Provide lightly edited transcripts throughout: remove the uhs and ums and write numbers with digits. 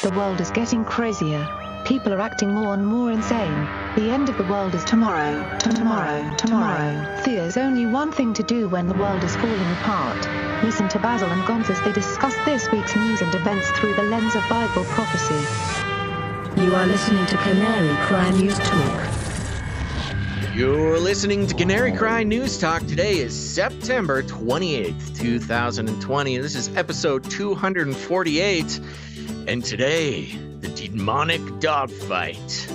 The world is getting crazier. People are acting more and more insane. The end of the world is tomorrow. There's only one thing to do when the world is falling apart. Listen to Basil and Gonzo as they discuss this week's news and events through the lens of Bible prophecy. You are listening to Canary Cry News Talk. You're listening to Canary Cry News Talk. Today is September 28th, 2020. This is episode 248. And today, the demonic dogfight.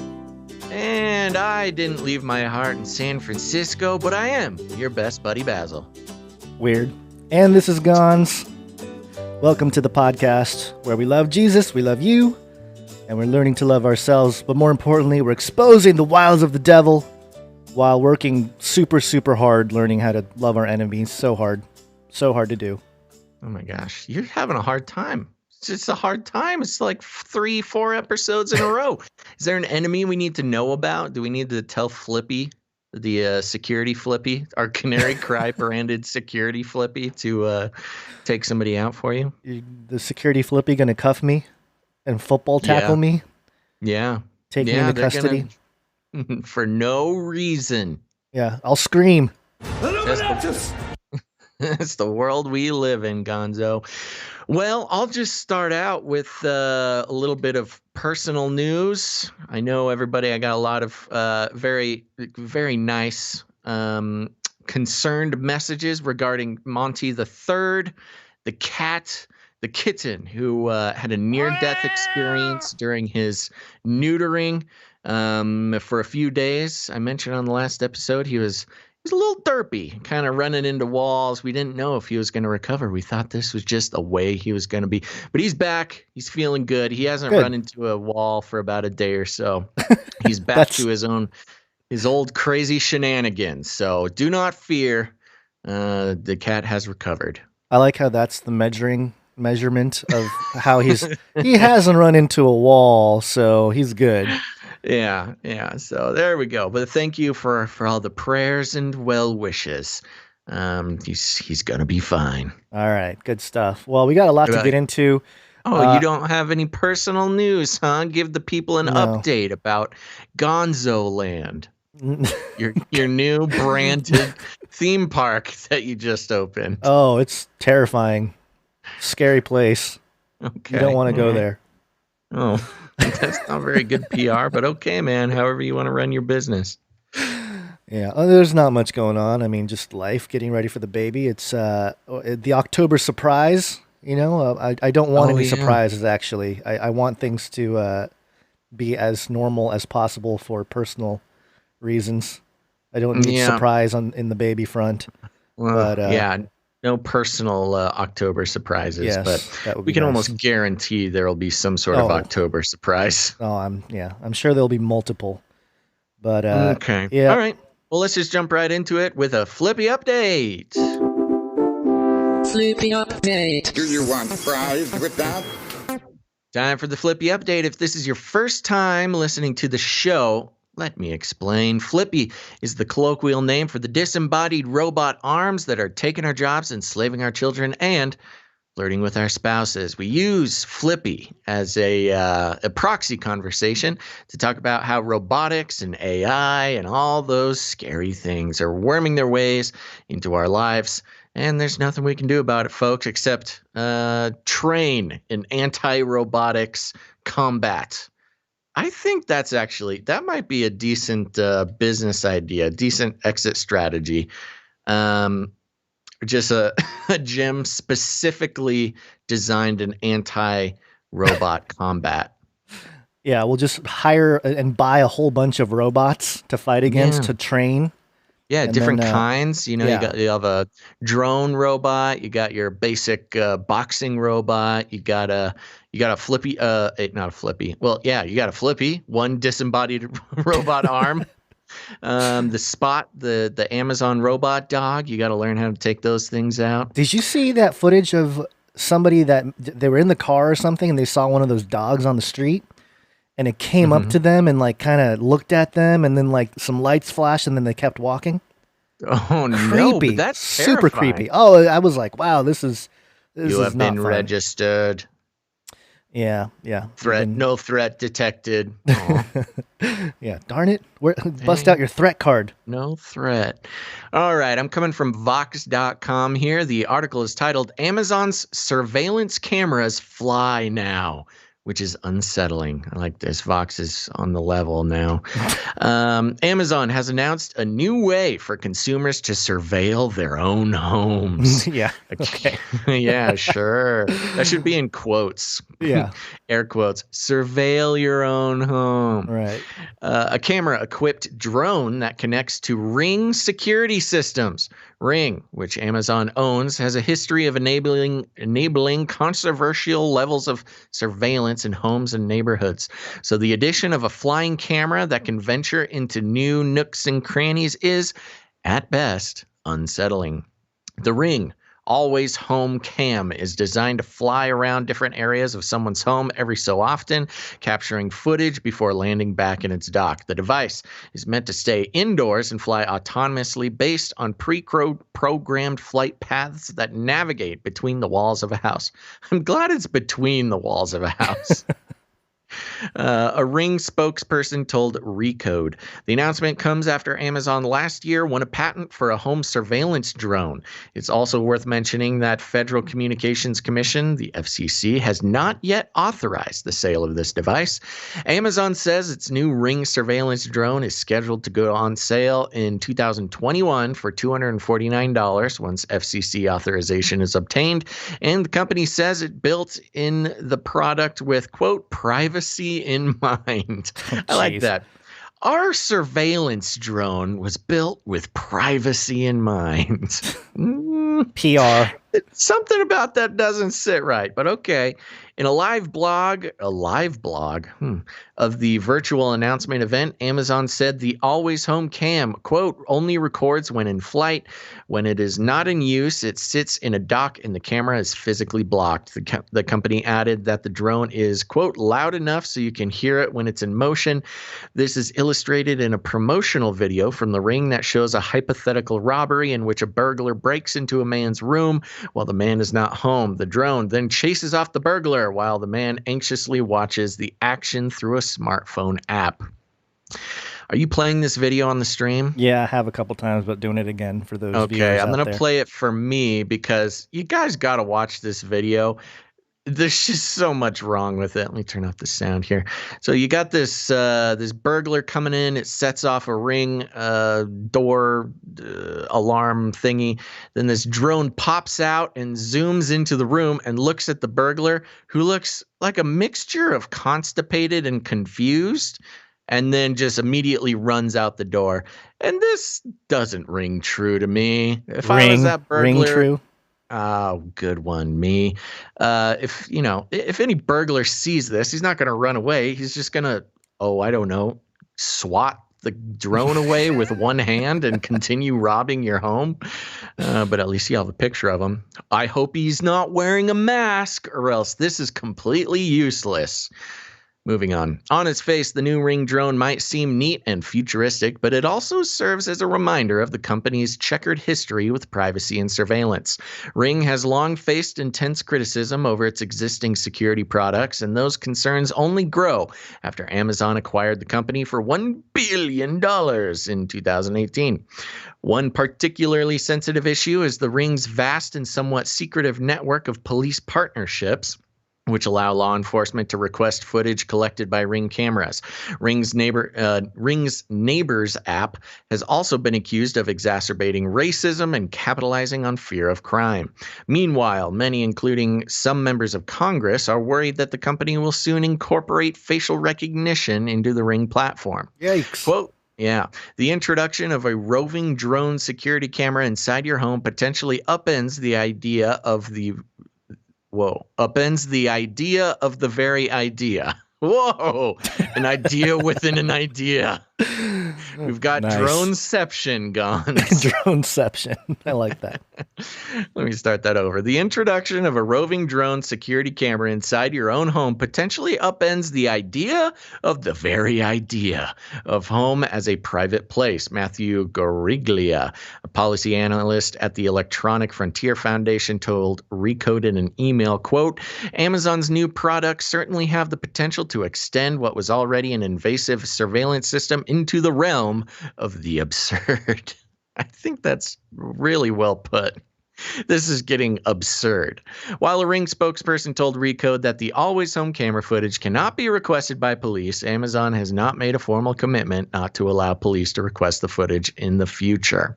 And I didn't leave my heart in San Francisco, but I am your best buddy Basil. Weird. And this is Gonz. Welcome to the podcast where we love Jesus, we love you, and we're learning to love ourselves. But more importantly, we're exposing the wiles of the devil while working super hard learning how to love our enemies. So hard to do. Oh my gosh, you're having a hard time. It's just a hard time. It's like 3-4 episodes in a row. Is there an enemy we need to know about? Do we need to tell Flippy, the security Flippy, our Canary Cry branded security Flippy, to take somebody out for you? The security Flippy gonna cuff me and football tackle me? Yeah. Take me into custody? For no reason. Yeah, I'll scream. That's the world we live in, Gonzo. Well, I'll just start out with a little bit of personal news. I know everybody, I got a lot of very nice concerned messages regarding Monty the Third, the kitten who had a near-death experience during his neutering for a few days. I mentioned on the last episode he was a little derpy, kind of running into walls. We didn't know if he was going to recover. We thought this was just a way he was going to be. But he's back. He's feeling good. He hasn't run into a wall for about a day or so. He's back to his old crazy shenanigans. So do not fear. The cat has recovered. I like how that's the measurement of how he hasn't run into a wall, so he's good. Yeah. So there we go. But thank you for all the prayers and well wishes. He's gonna be fine. All right, good stuff. Well, we got a lot to get into. Oh, you don't have any personal news, huh? Give the people an update about Gonzo Land, your new branded theme park that you just opened. Oh, it's terrifying, scary place. Okay, you don't want to go there. Oh. That's not very good PR, but okay, man. However you want to run your business. Yeah, there's not much going on. I mean, just life, getting ready for the baby. It's the October surprise. You know, I don't want any surprises, actually. I want things to be as normal as possible for personal reasons. I don't need surprise in the baby front. Well, but, no personal October surprises, yes, but we can almost guarantee there will be some sort of October surprise. Oh, I'm sure there'll be multiple. But okay, yeah. All right. Well, let's just jump right into it with a Flippy update. Flippy update. Do you want fries with that? Time for the Flippy update. If this is your first time listening to the show, let me explain. Flippy is the colloquial name for the disembodied robot arms that are taking our jobs, enslaving our children, and flirting with our spouses. We use Flippy as a proxy conversation to talk about how robotics and AI and all those scary things are worming their ways into our lives. And there's nothing we can do about it, folks, except train in anti-robotics combat. I think that might be a decent business idea, decent exit strategy. Just a gym specifically designed an anti-robot combat. Yeah, we'll just hire and buy a whole bunch of robots to fight against, to train. Yeah, different kinds. You know, you have a drone robot. You got your basic boxing robot. You got a Flippy. Not a Flippy. Well, yeah, you got a Flippy, one disembodied robot arm. The Spot, the Amazon robot dog. You got to learn how to take those things out. Did you see that footage of somebody that they were in the car or something and they saw one of those dogs on the street? And it came up to them and like kind of looked at them, and then like some lights flashed, and then they kept walking. Oh creepy. No, that's super terrifying. creepy. Oh, I was like, wow, this is you have not been fun. registered. Yeah. No threat detected. Aw. Yeah, darn it. Bust out your threat card. No threat. All right, I'm coming from Vox.com here. The article is titled Amazon's Surveillance Cameras Fly Now, which is unsettling. I like this. Vox is on the level now. Amazon has announced a new way for consumers to surveil their own homes. Yeah. Okay. Yeah, sure. That should be in quotes. Yeah. Air quotes. Surveil your own home. Right. A camera-equipped drone that connects to Ring security systems. Ring, which Amazon owns, has a history of enabling controversial levels of surveillance in homes and neighborhoods. So the addition of a flying camera that can venture into new nooks and crannies is, at best, unsettling. The Ring Always Home Cam is designed to fly around different areas of someone's home every so often, capturing footage before landing back in its dock. The device is meant to stay indoors and fly autonomously based on pre-programmed flight paths that navigate between the walls of a house. I'm glad it's between the walls of a house. A Ring spokesperson told Recode. The announcement comes after Amazon last year won a patent for a home surveillance drone. It's also worth mentioning that Federal Communications Commission, the FCC, has not yet authorized the sale of this device. Amazon says its new Ring surveillance drone is scheduled to go on sale in 2021 for $249 once FCC authorization is obtained, and the company says it built in the product with, quote, privacy in mind. I like that. Our surveillance drone was built with privacy in mind. PR. Something about that doesn't sit right, but okay. In a live blog of the virtual announcement event, Amazon said the Always Home Cam, quote, only records when in flight. When it is not in use, it sits in a dock and the camera is physically blocked. The company added that the drone is, quote, loud enough so you can hear it when it's in motion. This is illustrated in a promotional video from the Ring that shows a hypothetical robbery in which a burglar breaks into a man's room while the man is not home. The drone then chases off the burglar while the man anxiously watches the action through a smartphone app. Are you playing this video on the stream? Yeah, I have a couple times, but doing it again for those viewers Okay, I'm out going to there. play it for me because you guys got to watch this video. There's just so much wrong with it. Let me turn off the sound here. So you got this burglar coming in. It sets off a Ring door alarm thingy. Then this drone pops out and zooms into the room and looks at the burglar, who looks like a mixture of constipated and confused, and then just immediately runs out the door. And this doesn't ring true to me. If I was that burglar, ring true. Oh, good one, me. If any burglar sees this, he's not going to run away. He's just going to, I don't know, swat the drone away with one hand and continue robbing your home. But at least you have a picture of him. I hope he's not wearing a mask, or else this is completely useless. Moving on. On its face, the new Ring drone might seem neat and futuristic, but it also serves as a reminder of the company's checkered history with privacy and surveillance. Ring has long faced intense criticism over its existing security products, and those concerns only grow after Amazon acquired the company for $1 billion in 2018. One particularly sensitive issue is the Ring's vast and somewhat secretive network of police partnerships, which allow law enforcement to request footage collected by Ring cameras. Ring's Neighbors app has also been accused of exacerbating racism and capitalizing on fear of crime. Meanwhile, many, including some members of Congress, are worried that the company will soon incorporate facial recognition into the Ring platform. Yikes. Quote, yeah, the introduction of a roving drone security camera inside your home potentially upends the idea of the very idea. Whoa, an idea within an idea. We've got Nice. Droneception gone. Droneception. I like that. Let me start that over. The introduction of a roving drone security camera inside your own home potentially upends the idea of the very idea of home as a private place. Matthew Goriglia, a policy analyst at the Electronic Frontier Foundation told Recode in an email, quote, Amazon's new products certainly have the potential to extend what was already an invasive surveillance system into the realm of the absurd. I think that's really well put. This is getting absurd. While a Ring spokesperson told Recode that the always home camera footage cannot be requested by police, Amazon has not made a formal commitment not to allow police to request the footage in the future.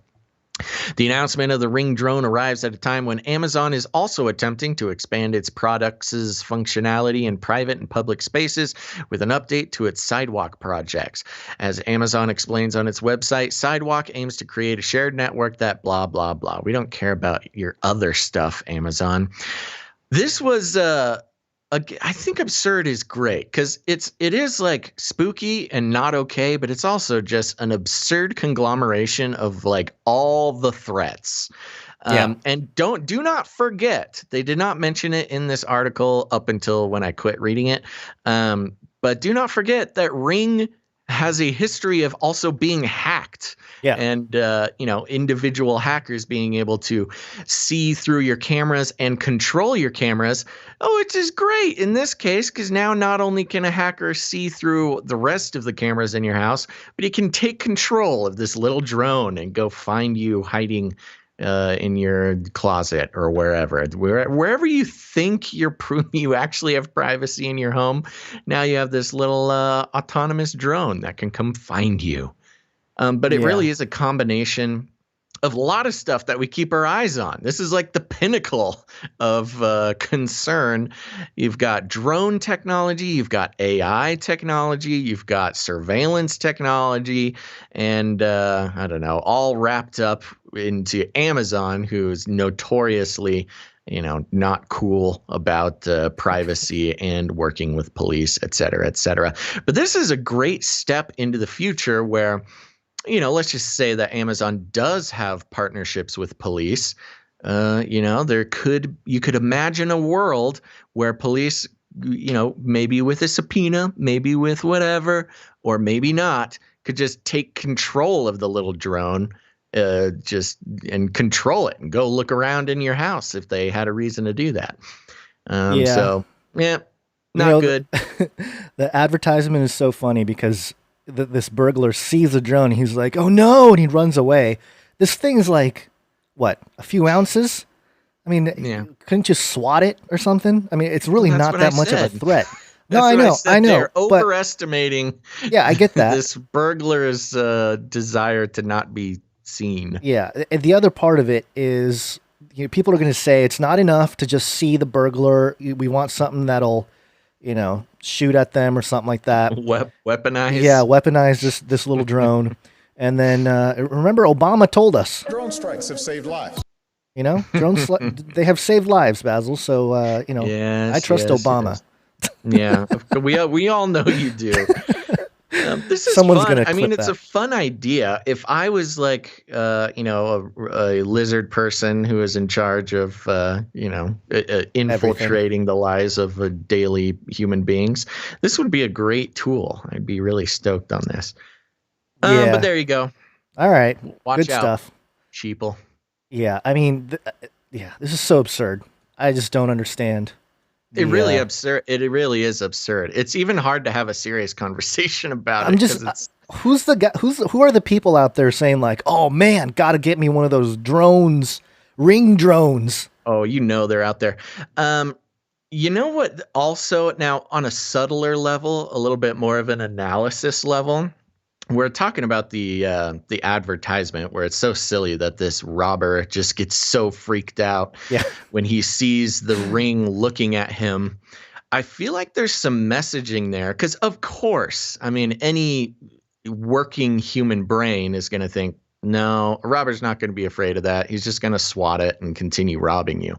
The announcement of the Ring drone arrives at a time when Amazon is also attempting to expand its products' functionality in private and public spaces with an update to its Sidewalk projects. As Amazon explains on its website, Sidewalk aims to create a shared network that blah, blah, blah. We don't care about your other stuff, Amazon. This was I think absurd is great because it is like spooky and not okay, but it's also just an absurd conglomeration of like all the threats. And do not forget, they did not mention it in this article up until when I quit reading it. But do not forget that Ring has a history of also being hacked. Yeah. And, individual hackers being able to see through your cameras and control your cameras. Oh, which is great in this case, because now not only can a hacker see through the rest of the cameras in your house, but he can take control of this little drone and go find you hiding in your closet or wherever you think you actually have privacy in your home. Now you have this little autonomous drone that can come find you. But it really is a combination of a lot of stuff that we keep our eyes on. This is like the pinnacle of concern. You've got drone technology, you've got AI technology, you've got surveillance technology, and I don't know, all wrapped up into Amazon, who's notoriously, not cool about privacy and working with police, et cetera, et cetera. But this is a great step into the future where, let's just say that Amazon does have partnerships with police. You could imagine a world where police, maybe with a subpoena, maybe with whatever, or maybe not, could just take control of the little drone, and control it and go look around in your house if they had a reason to do that. So, not good. The advertisement is so funny because this burglar sees a drone. He's like, oh no, and he runs away. This thing's like, what, a few ounces? I mean, couldn't you swat it or something? I mean, it's really not that much of a threat. No, I know. They're overestimating. Yeah, I get that. This burglar's desire to not be seen. Yeah, and the other part of it is, people are going to say it's not enough to just see the burglar. We want something that'll, shoot at them or something like that. Weaponize. Yeah, weaponize this little drone. And then remember, Obama told us drone strikes have saved lives. Drones they have saved lives, Basil. So I trust Obama. Yes. Yeah, we all know you do. This is Someone's fun. Gonna clip it's a fun idea. If I was like, a lizard person who is in charge of, infiltrating the lives of daily human beings, this would be a great tool. I'd be really stoked on this. But there you go. All right. Watch Good out, stuff. sheeple. Yeah. I mean, this is so absurd. I just don't understand. It really is absurd. It's even hard to have a serious conversation about it. Who are the people out there saying like, oh man, gotta get me one of those drones, Ring drones? Oh, they're out there. You know what? Also, now on a subtler level, a little bit more of an analysis level, we're talking about the advertisement where it's so silly that this robber just gets so freaked out when he sees the Ring looking at him. I feel like there's some messaging there because, of course, any working human brain is going to think, no, a robber's not going to be afraid of that. He's just going to swat it and continue robbing you.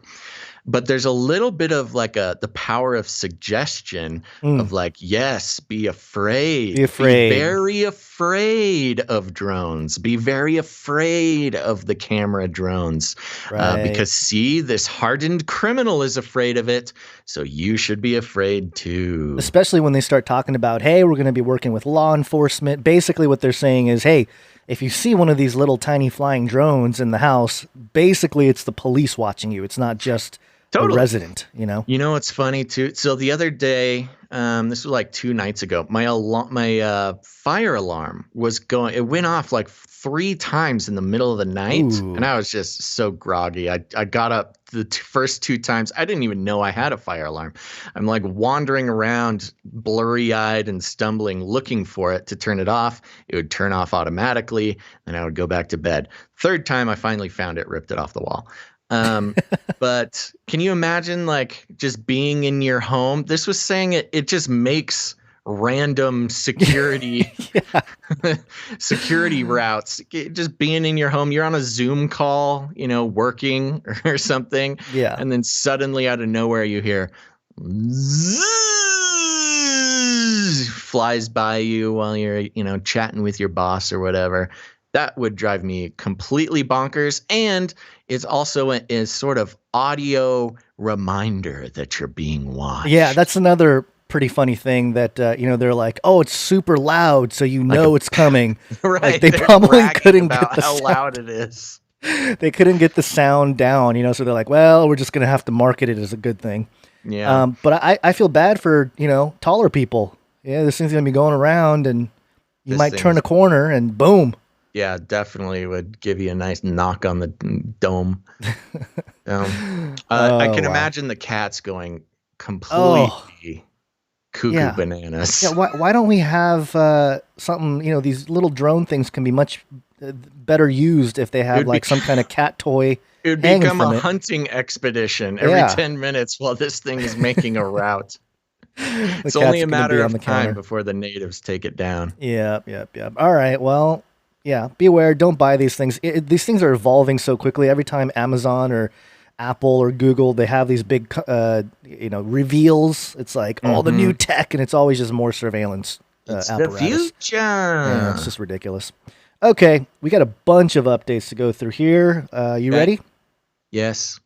But there's a little bit of like the power of suggestion of like, yes, be afraid. Be very afraid. afraid of drones. Be very afraid of the camera drones. Right. Because, see, this hardened criminal is afraid of it, so you should be afraid too. Especially when they start talking about, hey, we're going to be working with law enforcement. Basically what they're saying is, hey, if you see one of these little tiny flying drones in the house, basically it's the police watching you. It's not just a resident, you know? You know, it's funny too. So the other day, this was like 2 nights ago, my fire alarm was going, it went off like 3 times in the middle of the night. Ooh. And I was just so groggy. I got up the first 2 times. I didn't even know I had a fire alarm. I'm like wandering around blurry eyed and stumbling, looking for it to turn it off. It would turn off automatically. And I would go back to bed. 3rd time I finally found it, ripped it off the wall. But can you imagine like just being in your home? This was saying it just makes random security security routes. Just being in your home, you're on a Zoom call, you know, working or something. Yeah. And then suddenly out of nowhere you hear zzz, flies by you while you're, you know, chatting with your boss or whatever. That would drive me completely bonkers. And it's also a sort of audio reminder that you're being watched. Yeah, that's another pretty funny thing that, you know, they're like, oh, it's super loud, so you know it's coming. Right. Like they probably couldn't get the how sound. loud it is. They couldn't get the sound down, you know, so they're like, well, we're just going to have to market it as a good thing. Yeah. But I feel bad for, you know, taller people. Yeah, this thing's going to be going around and you might turn a corner and boom. Yeah, definitely would give you a nice knock on the dome. I can imagine the cats going completely cuckoo bananas. Yeah, why don't we have something, you know, these little drone things can be much better used if they have like some kind of cat toy. It would become a hunting expedition every 10 minutes while this thing is making a route. It's only a matter of time before the natives take it down. Yep. All right, well... Yeah, beware. Don't buy these things. These things are evolving so quickly. Every time Amazon or Apple or Google, they have these big, you know, reveals. It's like all the new tech, and it's always just more surveillance apparatus. The future. Yeah, it's just ridiculous. Okay, we got a bunch of updates to go through here. You ready? Yes.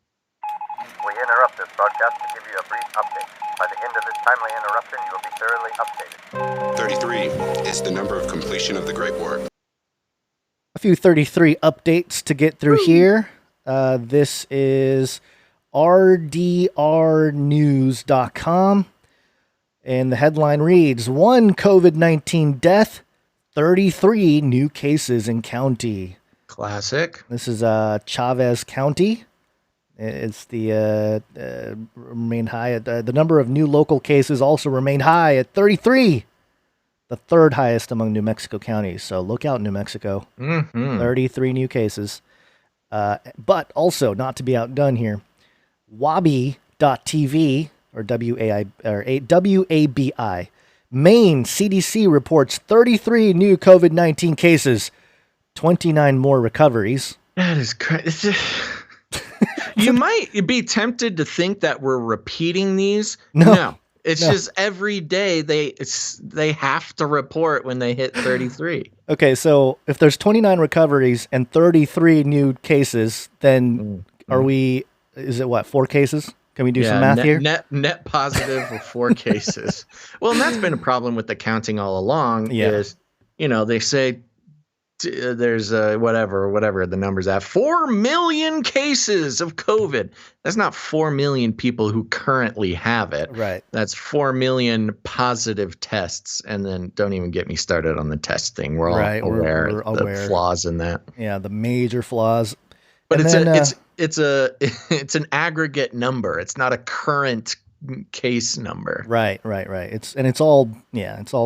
We interrupt this broadcast to give you a brief update. By the end of this timely interruption, you will be thoroughly updated. 33 is the number of completion of the Great War. A few 33 updates to get through here. This is rdrnews.com. And the headline reads, 1 COVID-19 death, 33 new cases in county. Classic. This is Chavez County. It's the remained high. The number of new local cases also remained high at 33. The 3rd highest among New Mexico counties. So look out, New Mexico. 33 new cases. But also, not to be outdone here, Wabi.tv, or WABI, Maine CDC reports 33 new COVID-19 cases, 29 more recoveries. That is crazy. You might be tempted to think that we're repeating these. No. It's just every day they have to report when they hit 33. Okay, so if there's 29 recoveries and 33 new cases, then is it what, 4 cases? Can we do some math here? Net positive of 4 cases. Well, and that's been a problem with the counting all along is, you know, they say there's whatever the numbers at 4 million cases of COVID. That's not 4 million people who currently have it. Right. That's 4 million positive tests. And then don't even get me started on the test thing. We're all aware of the flaws in that. Yeah, the major flaws. But it's an aggregate number. It's not a current case number. Right. It's all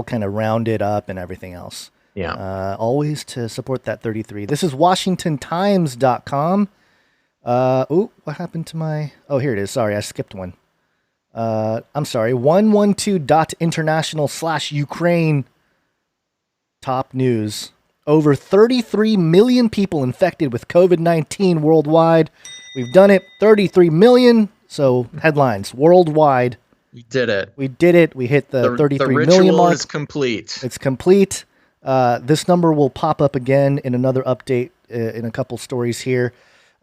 kind of rounded up and everything else. Yeah. Always to support that 33. This is WashingtonTimes.com. What happened to my... Oh, here it is. Sorry, I skipped one. I'm sorry. 112.international/Ukraine. Top news. Over 33 million people infected with COVID-19 worldwide. We've done it. 33 million. So, headlines. Worldwide. We did it. We hit the 33 million mark. The ritual is complete. It's complete. This number will pop up again in another update in a couple stories here.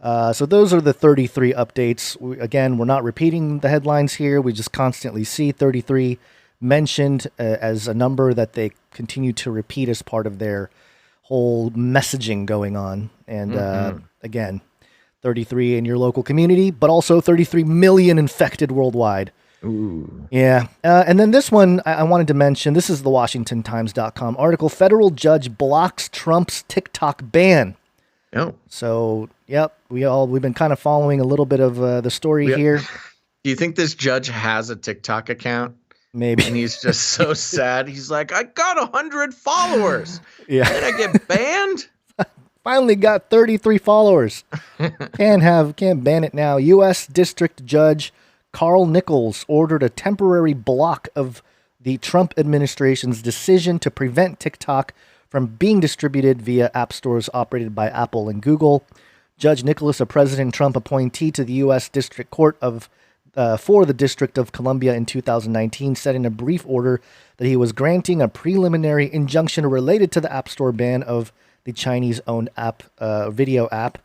So those are the 33 updates. Again, we're not repeating the headlines here. We just constantly see 33 mentioned as a number that they continue to repeat as part of their whole messaging going on. And again, 33 in your local community, but also 33 million infected worldwide. Ooh. Yeah. And then this one I wanted to mention. This is the WashingtonTimes.com article. Federal judge blocks Trump's TikTok ban. Oh. So, yep, we've been kind of following a little bit of the story here. Do you think this judge has a TikTok account? Maybe. And he's just so sad. He's like, I got 100 followers. Yeah. Did I get banned? Finally got 33 followers. Can't ban it now. U.S. District Judge Carl Nichols ordered a temporary block of the Trump administration's decision to prevent TikTok from being distributed via app stores operated by Apple and Google. Judge Nichols, a President Trump appointee to the U.S. District Court for the District of Columbia in 2019, said in a brief order that he was granting a preliminary injunction related to the App Store ban of the Chinese-owned video app.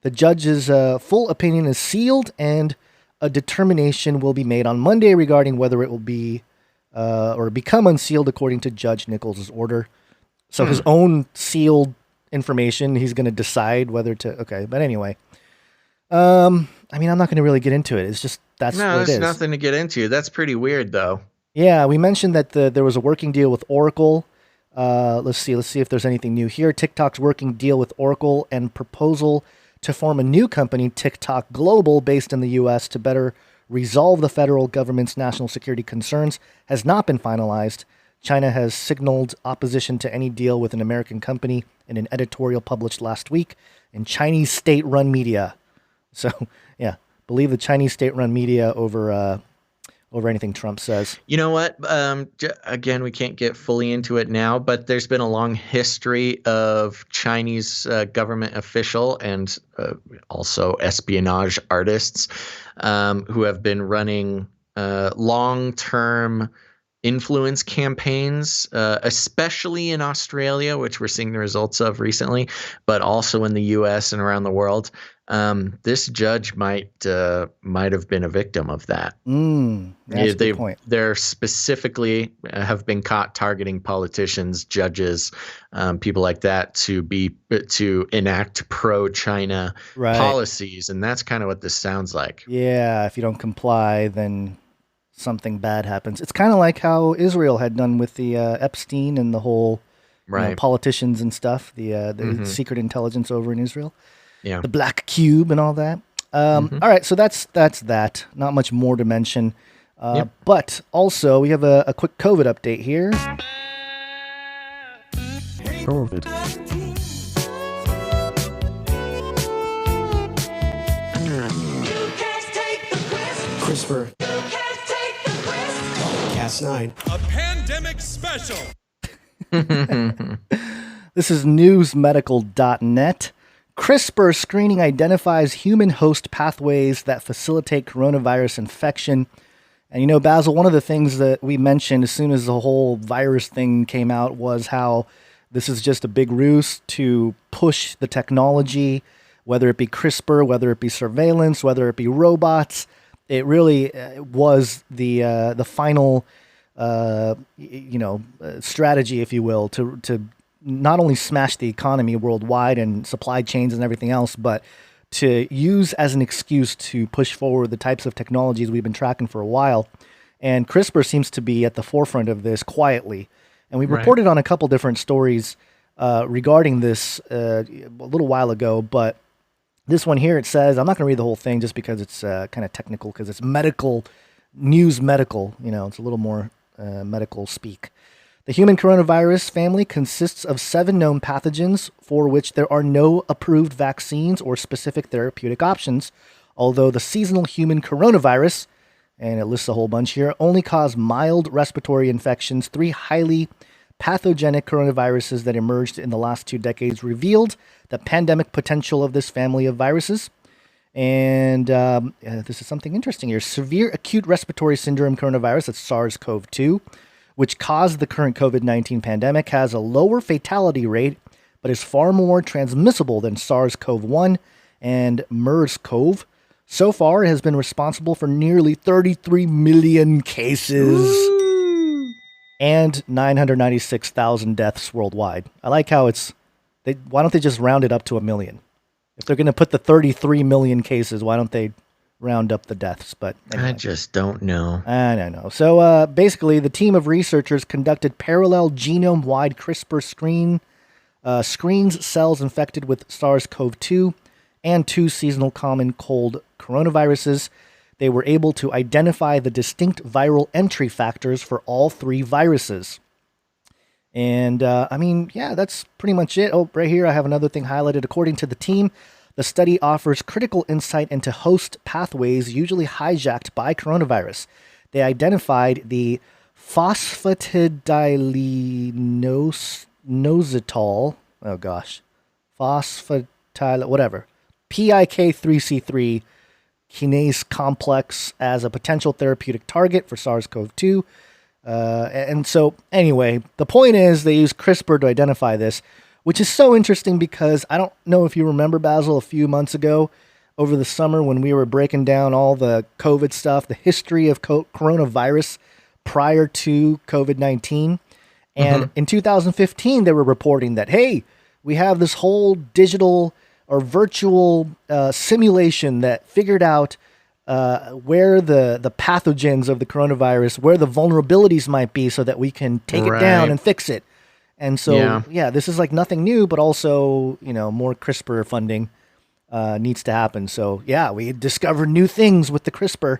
The judge's full opinion is sealed, and a determination will be made on Monday regarding whether it will be or become unsealed according to Judge Nichols' order. So his own sealed information, he's going to decide whether to. Okay, but anyway, I mean, I'm not going to really get into it. It's just that's what it is. There's nothing to get into. That's pretty weird, though. Yeah, we mentioned that there was a working deal with Oracle. Let's see if there's anything new here. TikTok's working deal with Oracle and proposal to form a new company, TikTok Global, based in the U.S. to better resolve the federal government's national security concerns has not been finalized. China has signaled opposition to any deal with an American company in an editorial published last week in Chinese state-run media. So, yeah, believe the Chinese state-run media over anything Trump says. You know what? Again, we can't get fully into it now, but there's been a long history of Chinese government official and also espionage artists who have been running long-term influence campaigns, especially in Australia, which we're seeing the results of recently, but also in the U.S. and around the world. This judge might have been a victim of that. That's a good point. They're specifically have been caught targeting politicians, judges, people like that to enact pro-China policies, and that's kind of what this sounds like. Yeah, if you don't comply, then something bad happens. It's kind of like how Israel had done with the Epstein and the whole politicians and stuff, the secret intelligence over in Israel. Yeah, the black cube and all that. All right, so that's that. Not much more to mention. But also, we have a quick COVID update here. COVID. CRISPR. Cas9. A pandemic special. This is newsmedical.net. CRISPR screening identifies human host pathways that facilitate coronavirus infection. And you know, Basil, one of the things that we mentioned as soon as the whole virus thing came out was how this is just a big ruse to push the technology, whether it be CRISPR, whether it be surveillance, whether it be robots. It really was the final strategy, if you will, to not only smash the economy worldwide and supply chains and everything else, but to use as an excuse to push forward the types of technologies we've been tracking for a while. And CRISPR seems to be at the forefront of this quietly. And we reported on a couple different stories regarding this a little while ago, but this one here, it says, I'm not going to read the whole thing just because it's kind of technical, because it's medical, it's a little more medical speak. The human coronavirus family consists of 7 known pathogens for which there are no approved vaccines or specific therapeutic options, although the seasonal human coronavirus, and it lists a whole bunch here, only cause mild respiratory infections. 3 highly pathogenic coronaviruses that emerged in the last 2 decades revealed the pandemic potential of this family of viruses. And this is something interesting here. Severe acute respiratory syndrome coronavirus, that's SARS-CoV-2, which caused the current COVID-19 pandemic, has a lower fatality rate, but is far more transmissible than SARS-CoV-1 and MERS-CoV. So far, it has been responsible for nearly 33 million cases and 996,000 deaths worldwide. I like how why don't they just round it up to 1 million? If they're going to put the 33 million cases, why don't they round up the deaths? But anyway. I just don't know. I don't know. So basically, the team of researchers conducted parallel genome-wide CRISPR screens cells infected with SARS-CoV-2 and 2 seasonal common cold coronaviruses. They were able to identify the distinct viral entry factors for all 3 viruses. And, that's pretty much it. Oh, right here, I have another thing highlighted. According to the team, the study offers critical insight into host pathways usually hijacked by coronavirus. They identified the phosphatidylinositol, PIK3C3 kinase complex as a potential therapeutic target for SARS-CoV-2. And so, anyway, the point is they use CRISPR to identify this, which is so interesting because I don't know if you remember, Basil, a few months ago over the summer when we were breaking down all the COVID stuff, the history of coronavirus prior to COVID-19. And in 2015, they were reporting that, hey, we have this whole digital or virtual simulation that figured out where the pathogens of the coronavirus, where the vulnerabilities might be so that we can take it down and fix it. And so, this is like nothing new, but also, more CRISPR funding needs to happen. So, we discovered new things with the CRISPR,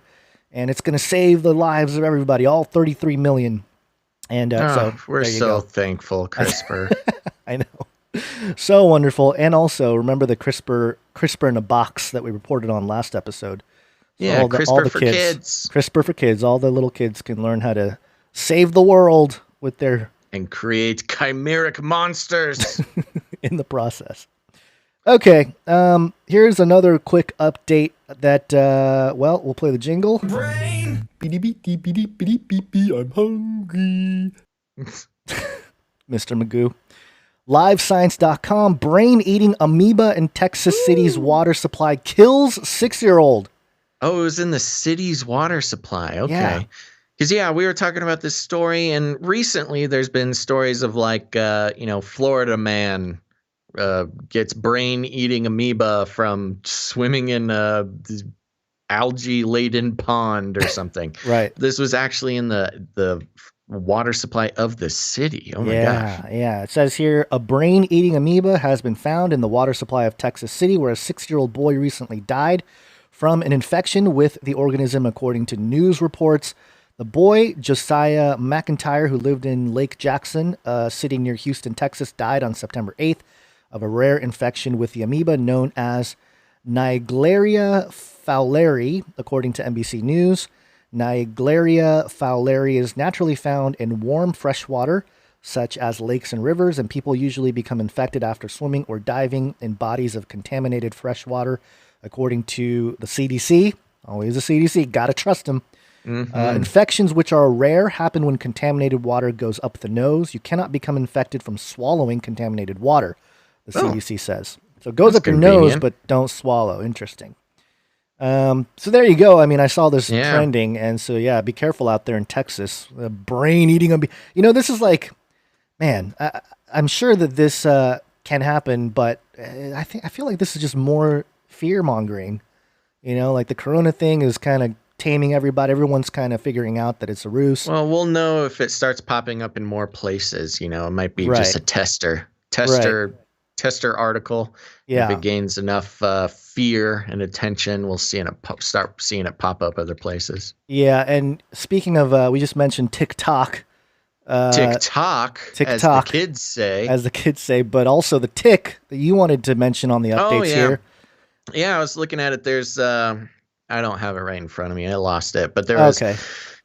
and it's going to save the lives of everybody, all 33 million. And so we're so thankful, CRISPR. I know. So wonderful. And also, remember the CRISPR in a box that we reported on last episode. So CRISPR for kids. CRISPR for kids. All the little kids can learn how to save the world with their... And create chimeric monsters. in the process. Okay, here's another quick update that, we'll play the jingle. Brain! I'm hungry. Mr. Magoo. LiveScience.com, brain-eating amoeba in Texas City's water supply kills 6-year-old. Oh, it was in the city's water supply. Okay. Yeah. Because, we were talking about this story, and recently there's been stories of Florida man gets brain-eating amoeba from swimming in a algae-laden pond or something. Right. This was actually in the water supply of the city. Oh, my gosh. Yeah. It says here, a brain-eating amoeba has been found in the water supply of Texas City, where a 6-year-old boy recently died from an infection with the organism, according to news reports. The boy, Josiah McIntyre, who lived in Lake Jackson, city near Houston, Texas, died on September 8th of a rare infection with the amoeba known as Nigleria Fowleri, according to NBC News. Nigleria Fowleri is naturally found in warm freshwater, such as lakes and rivers, and people usually become infected after swimming or diving in bodies of contaminated freshwater, according to the CDC. Always the CDC, gotta trust them. Infections, which are rare, happen when contaminated water goes up the nose. You cannot become infected from swallowing contaminated water, the CDC says. So it goes up your nose, but don't swallow. Interesting. So there you go. I mean, I saw this trending, and so, be careful out there in Texas. Brain-eating amoeba. This is like, man, I'm sure that this can happen, but I feel like this is just more fear-mongering. Like the corona thing is kind of taming everybody. Everyone's kind of figuring out that it's a ruse. Well, we'll know if it starts popping up in more places. It might be just a tester article. Yeah. If it gains enough fear and attention, we'll start seeing it pop up other places. Yeah, and speaking of, we just mentioned TikTok. TikTok, as the kids say. But also the tick that you wanted to mention on the updates here. Yeah, I was looking at it. There's I don't have it right in front of me. I lost it. But there was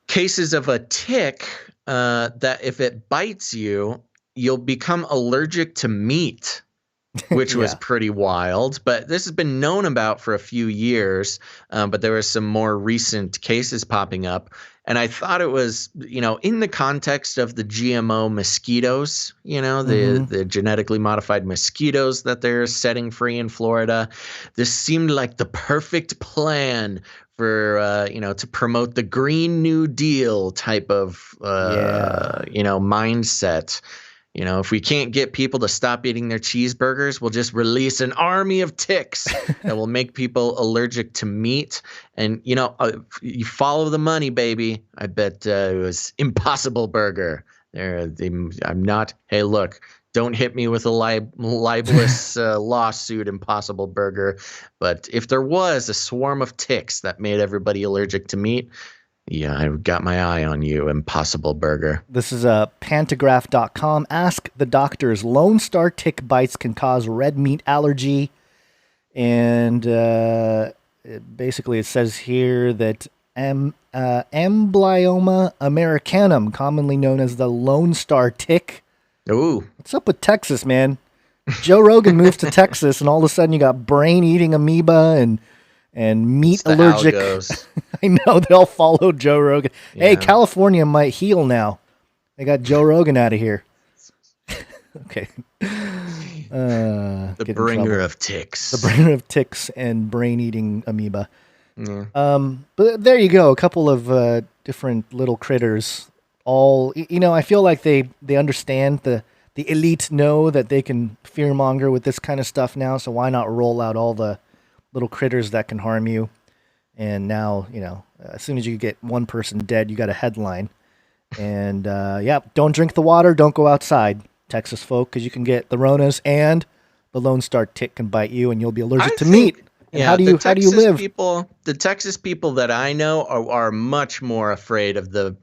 cases of a tick that if it bites you, you'll become allergic to meat, which was pretty wild. But this has been known about for a few years. But there were some more recent cases popping up. And I thought it was, in the context of the GMO mosquitoes, the genetically modified mosquitoes that they're setting free in Florida. This seemed like the perfect plan for, to promote the Green New Deal type of, mindset. If we can't get people to stop eating their cheeseburgers, we'll just release an army of ticks that will make people allergic to meat. And, you follow the money, baby. I bet it was Impossible Burger. I'm not. Hey, look, don't hit me with a libelous lawsuit, Impossible Burger. But if there was a swarm of ticks that made everybody allergic to meat, yeah, I've got my eye on you, Impossible Burger. This is Pantograph.com. Ask the doctors. Lone Star tick bites can cause red meat allergy. And basically it says here that Amblyoma americanum, commonly known as the Lone Star tick. Ooh. What's up with Texas, man? Joe Rogan moved to Texas, and all of a sudden you got brain-eating amoeba and meat allergic. I know, they all followed Joe Rogan. Yeah. Hey, California might heal now. They got Joe Rogan out of here. Okay. The bringer of ticks. The bringer of ticks and brain-eating amoeba. Yeah. But there you go. A couple of different little critters. All, I feel like they understand, the elite know that they can fearmonger with this kind of stuff now, so why not roll out all the little critters that can harm you? And now, as soon as you get one person dead, you got a headline. And, don't drink the water, don't go outside, Texas folk, because you can get the Ronas, and the Lone Star tick can bite you, and you'll be allergic to meat. And how do you live? The Texas people that I know are much more afraid of the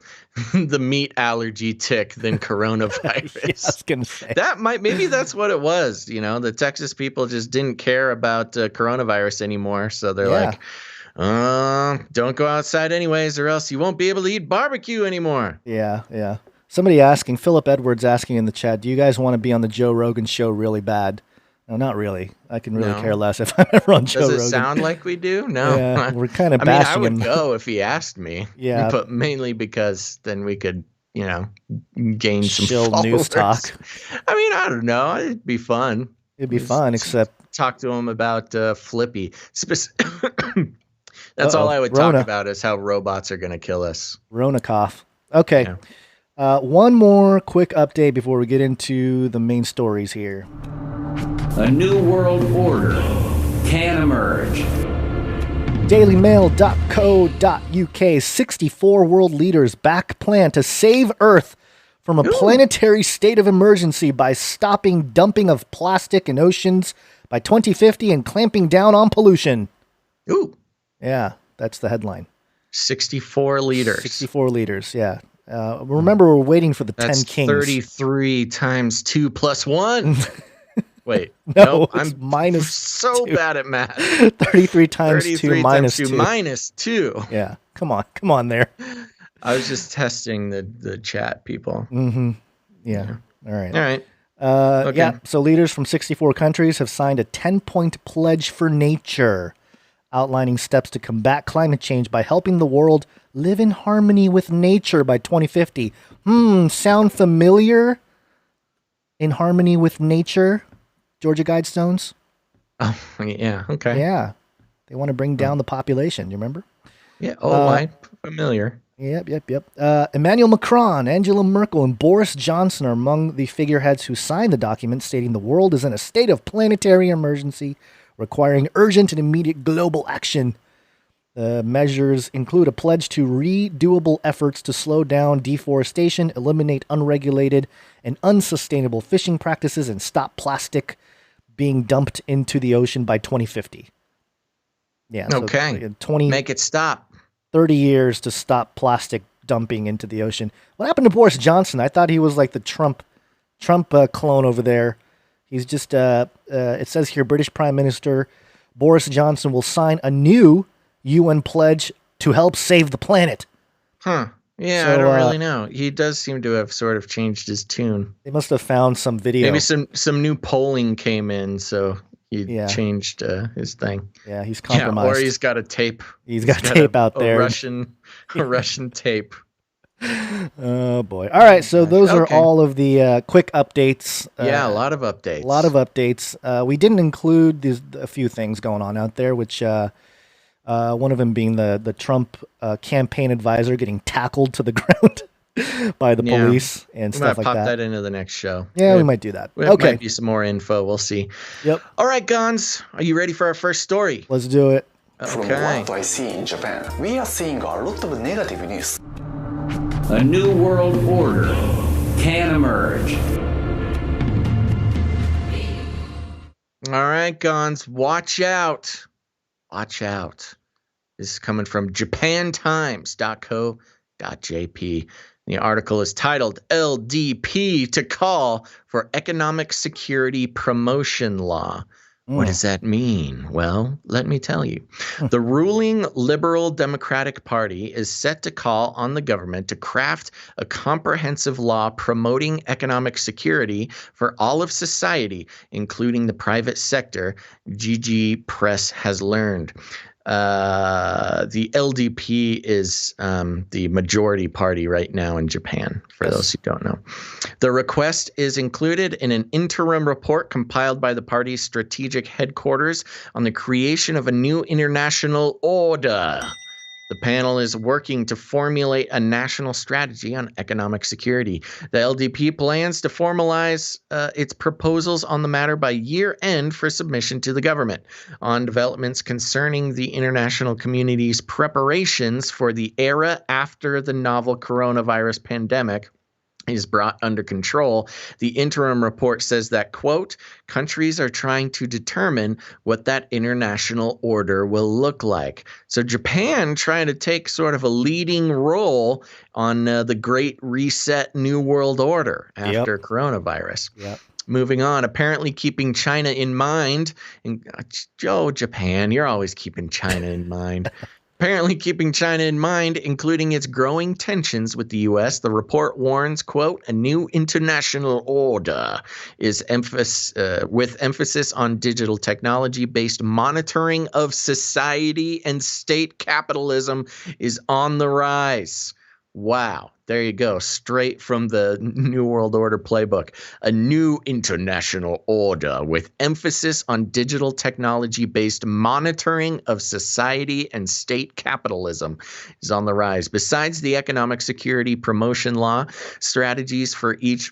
meat allergy tick than coronavirus. Yeah, I was gonna say maybe that's what it was. The Texas people just didn't care about coronavirus anymore, so they're like, don't go outside anyways, or else you won't be able to eat barbecue anymore. Yeah. Somebody asking, Philip Edwards asking in the chat, do you guys want to be on the Joe Rogan show really bad? No, not really. I can really care less if I'm ever on Joe Rogan. Does it sound like we do? No. Yeah, we're kind of bashing him. I would go if he asked me. Yeah. But mainly because then we could, gain some chill followers. News talk. I don't know. It'd be fun. It'd be fun, except talk to him about Flippy. That's all I would talk about is how robots are going to kill us. Rona cough. Okay. Yeah. One more quick update before we get into the main stories here. A new world order can emerge. DailyMail.co.uk. 64 world leaders back plan to save Earth from a planetary state of emergency by stopping dumping of plastic in oceans by 2050 and clamping down on pollution. Ooh. Yeah, that's the headline. 64 leaders. 64 leaders, yeah. Remember, we're waiting for the 10 kings. 33 times 2 plus 1. Wait, no, I'm minus so 2. bad at math. 33 times 2 minus 2. Minus 2. Yeah, come on there. I was just testing the chat, people. Mm-hmm. Yeah. All right. Okay. Yeah, so leaders from 64 countries have signed a 10-point pledge for nature, outlining steps to combat climate change by helping the world live in harmony with nature by 2050. Sound familiar? In harmony with nature? Georgia Guidestones? Oh, yeah, okay. Yeah. They want to bring down the population, you remember? Yeah, I'm familiar. Yep. Emmanuel Macron, Angela Merkel, and Boris Johnson are among the figureheads who signed the document stating the world is in a state of planetary emergency requiring urgent and immediate global action. The measures include a pledge to redoable efforts to slow down deforestation, eliminate unregulated and unsustainable fishing practices, and stop plastic being dumped into the ocean by 2050. Yeah. Okay. So make it stop. 30 years to stop plastic dumping into the ocean. What happened to Boris Johnson? I thought he was like the Trump clone over there. He's just, it says here, British Prime Minister Boris Johnson will sign a new UN pledge to help save the planet. Huh. Yeah, so, I don't really know. He does seem to have sort of changed his tune. They must have found some video. Maybe some new polling came in, so changed his thing. Yeah, he's compromised. Yeah, or he's got a tape. He's got tape out there. A Russian tape. Oh boy! All right, so those are all of the quick updates. Yeah, a lot of updates. We didn't include a few things going on out there, which one of them being the Trump campaign advisor getting tackled to the ground by the police and stuff like that. We might pop that into the next show. Yeah, we might do that. There might be some more info. We'll see. Yep. All right, Gons, are you ready for our first story? Let's do it. From what I see in Japan, we are seeing a lot of negative news. A new world order can emerge. All right, Gons, watch out. Watch out. This is coming from japantimes.co.jp. The article is titled LDP to Call for Economic Security Promotion Law. What does that mean? Well, let me tell you. The ruling Liberal Democratic Party is set to call on the government to craft a comprehensive law promoting economic security for all of society, including the private sector, GG Press has learned. The LDP is the majority party right now in Japan, for those who don't know. The request is included in an interim report compiled by the party's strategic headquarters on the creation of a new international order. The panel is working to formulate a national strategy on economic security. The LDP plans to formalize its proposals on the matter by year end for submission to the government. On developments concerning the international community's preparations for the era after the novel coronavirus pandemic is brought under control, the interim report says that, quote, countries are trying to determine what that international order will look like. So Japan trying to take sort of a leading role on the Great Reset New World Order after coronavirus. Yep. Moving on, apparently keeping China in mind. And Japan, you're always keeping China in mind. Apparently keeping China in mind, including its growing tensions with the U.S., the report warns, quote, a new international order is with emphasis on digital technology-based monitoring of society and state capitalism is on the rise. Wow. There you go. Straight from the New World Order playbook. A new international order with emphasis on digital technology-based monitoring of society and state capitalism is on the rise. Besides the economic security promotion law, strategies for each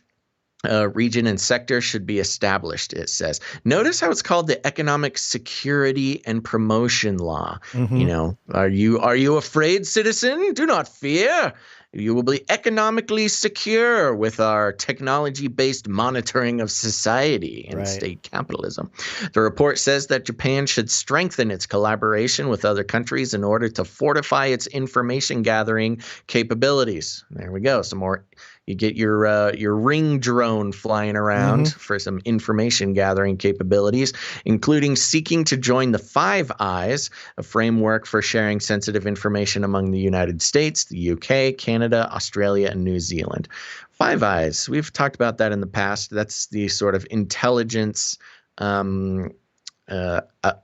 region and sector should be established, it says. Notice how it's called the Economic Security and Promotion Law. Mm-hmm. You know, are you afraid, citizen? Do not fear. You will be economically secure with our technology-based monitoring of society and state capitalism. The report says that Japan should strengthen its collaboration with other countries in order to fortify its information gathering capabilities. There we go. Some more. You get your ring drone flying around for some information gathering capabilities, including seeking to join the Five Eyes, a framework for sharing sensitive information among the United States, the UK, Canada, Australia, and New Zealand. Five Eyes, we've talked about that in the past. That's the sort of intelligence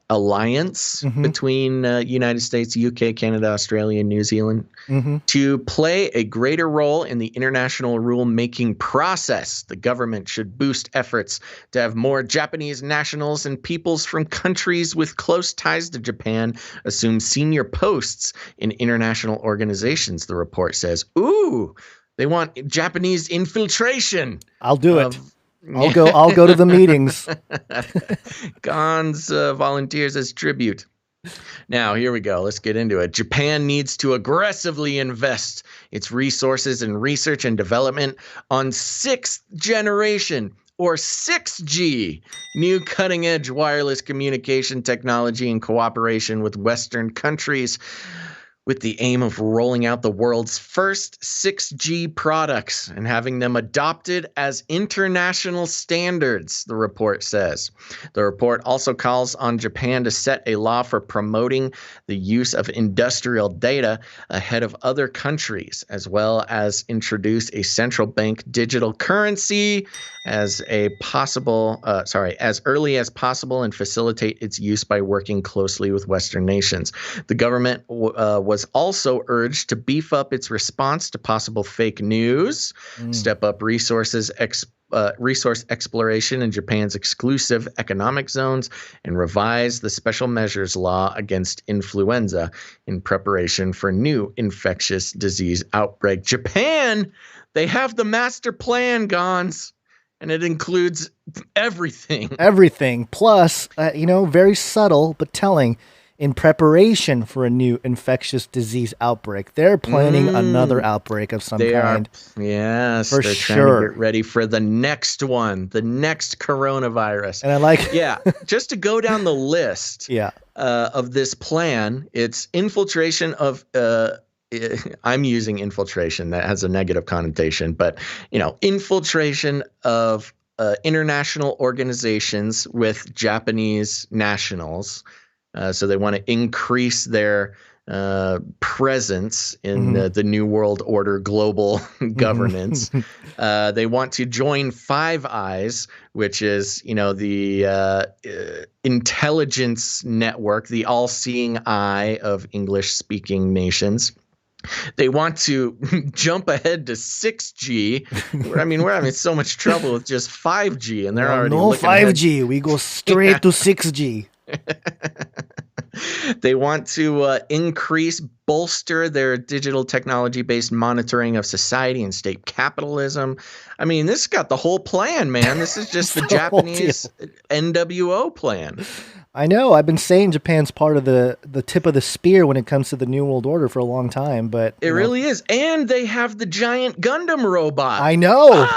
alliance between United States, UK, Canada, Australia, and New Zealand to play a greater role in the international rule-making process. The government should boost efforts to have more Japanese nationals and peoples from countries with close ties to Japan assume senior posts in international organizations, the report says. Ooh, they want Japanese infiltration. I'll do it. I'll go to the meetings. Gonz volunteers as tribute. Now, here we go. Let's get into it. Japan needs to aggressively invest its resources in research and development on sixth generation or 6G, new cutting-edge wireless communication technology in cooperation with Western countries. with the aim of rolling out the world's first 6G products and having them adopted as international standards, the report says. The report also calls on Japan to set a law for promoting the use of industrial data ahead of other countries, as well as introduce a central bank digital currency as early as possible and facilitate its use by working closely with Western nations. The government was also urged to beef up its response to possible fake news, step up resource exploration in Japan's exclusive economic zones, and revise the special measures law against influenza in preparation for new infectious disease outbreak. Japan, they have the master plan, Gons, and it includes everything. Everything. Plus, very subtle but telling. In preparation for a new infectious disease outbreak, they're planning another outbreak of some kind. Yes, for they're sure. trying to get ready for the next one, the next coronavirus. And I like, just to go down the list, of this plan, it's infiltration of. I'm using infiltration. That has a negative connotation, but infiltration of international organizations with Japanese nationals. So they want to increase their presence in the New World Order global governance. They want to join Five Eyes, which is, the intelligence network, the all-seeing eye of English-speaking nations. They want to jump ahead to 6G. We're having so much trouble with just 5G, and they're already no looking 5G. ahead. We go straight to 6G. They want to bolster their digital technology-based monitoring of society and state capitalism. This got the whole plan, man. This is just the Japanese NWO plan. I know. I've been saying Japan's part of the tip of the spear when it comes to the New World Order for a long time, but it really is. And they have the giant Gundam robot. I know.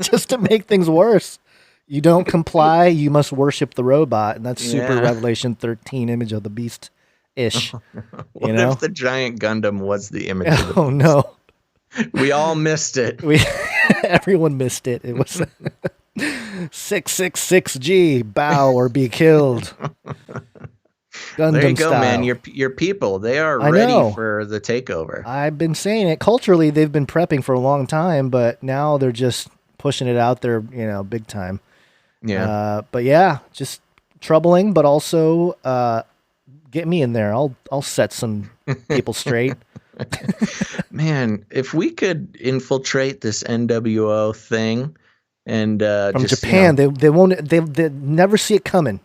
Just to make things worse. You don't comply, you must worship the robot, and that's super Revelation 13 image of the beast-ish. What if the giant Gundam was the image of the beast? Oh, no. We all missed it. Everyone missed it. It was 666G, bow or be killed. Gundam there you go, style. man. Your people, they are ready for the takeover. I've been saying it. Culturally, they've been prepping for a long time, but now they're just pushing it out there, big time. Yeah. But yeah, just troubling, but also get me in there. I'll set some people straight. Man, if we could infiltrate this NWO thing and from Japan, they won't. They never see it coming.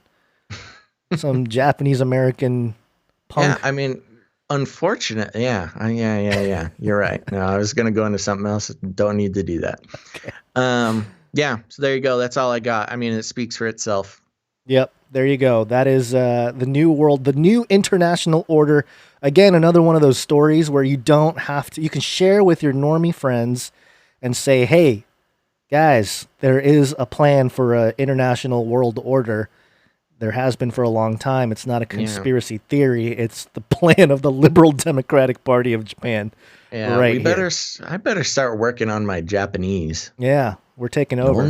Some Japanese American punk. Yeah, unfortunate. Yeah. You're right. No, I was gonna go into something else. Don't need to do that. Okay. Yeah. So there you go. That's all I got. It speaks for itself. Yep. There you go. That is the new world, the new international order. Again, another one of those stories where you don't have to. You can share with your normie friends and say, "Hey, guys, there is a plan for an international world order. There has been for a long time. It's not a conspiracy theory. It's the plan of the Liberal Democratic Party of Japan." Yeah, right. I better start working on my Japanese. Yeah, we're taking over.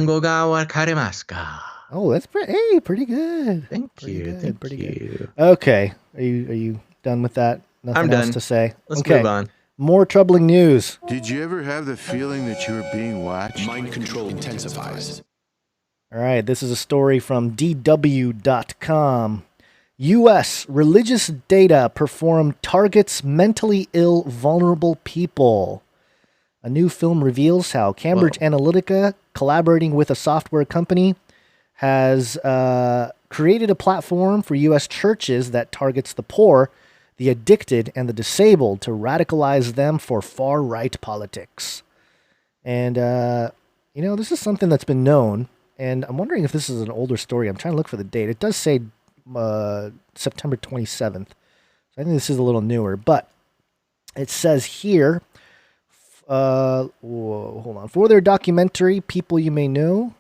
Oh, that's pretty good. Thank you. Good. Okay, are you done with that? Nothing I'm else done. to say. Let's move on. More troubling news. Did you ever have the feeling that you were being watched? Mind control intensifies. All right, this is a story from DW.com. U.S. religious data perform targets mentally ill, vulnerable people. A new film reveals how Cambridge Analytica, collaborating with a software company, has created a platform for U.S. churches that targets the poor, the addicted, and the disabled to radicalize them for far-right politics. And, this is something that's been known, and I'm wondering if this is an older story. I'm trying to look for the date. It does say September 27th. So I think this is a little newer, but it says here, hold on. For their documentary, People You May Know.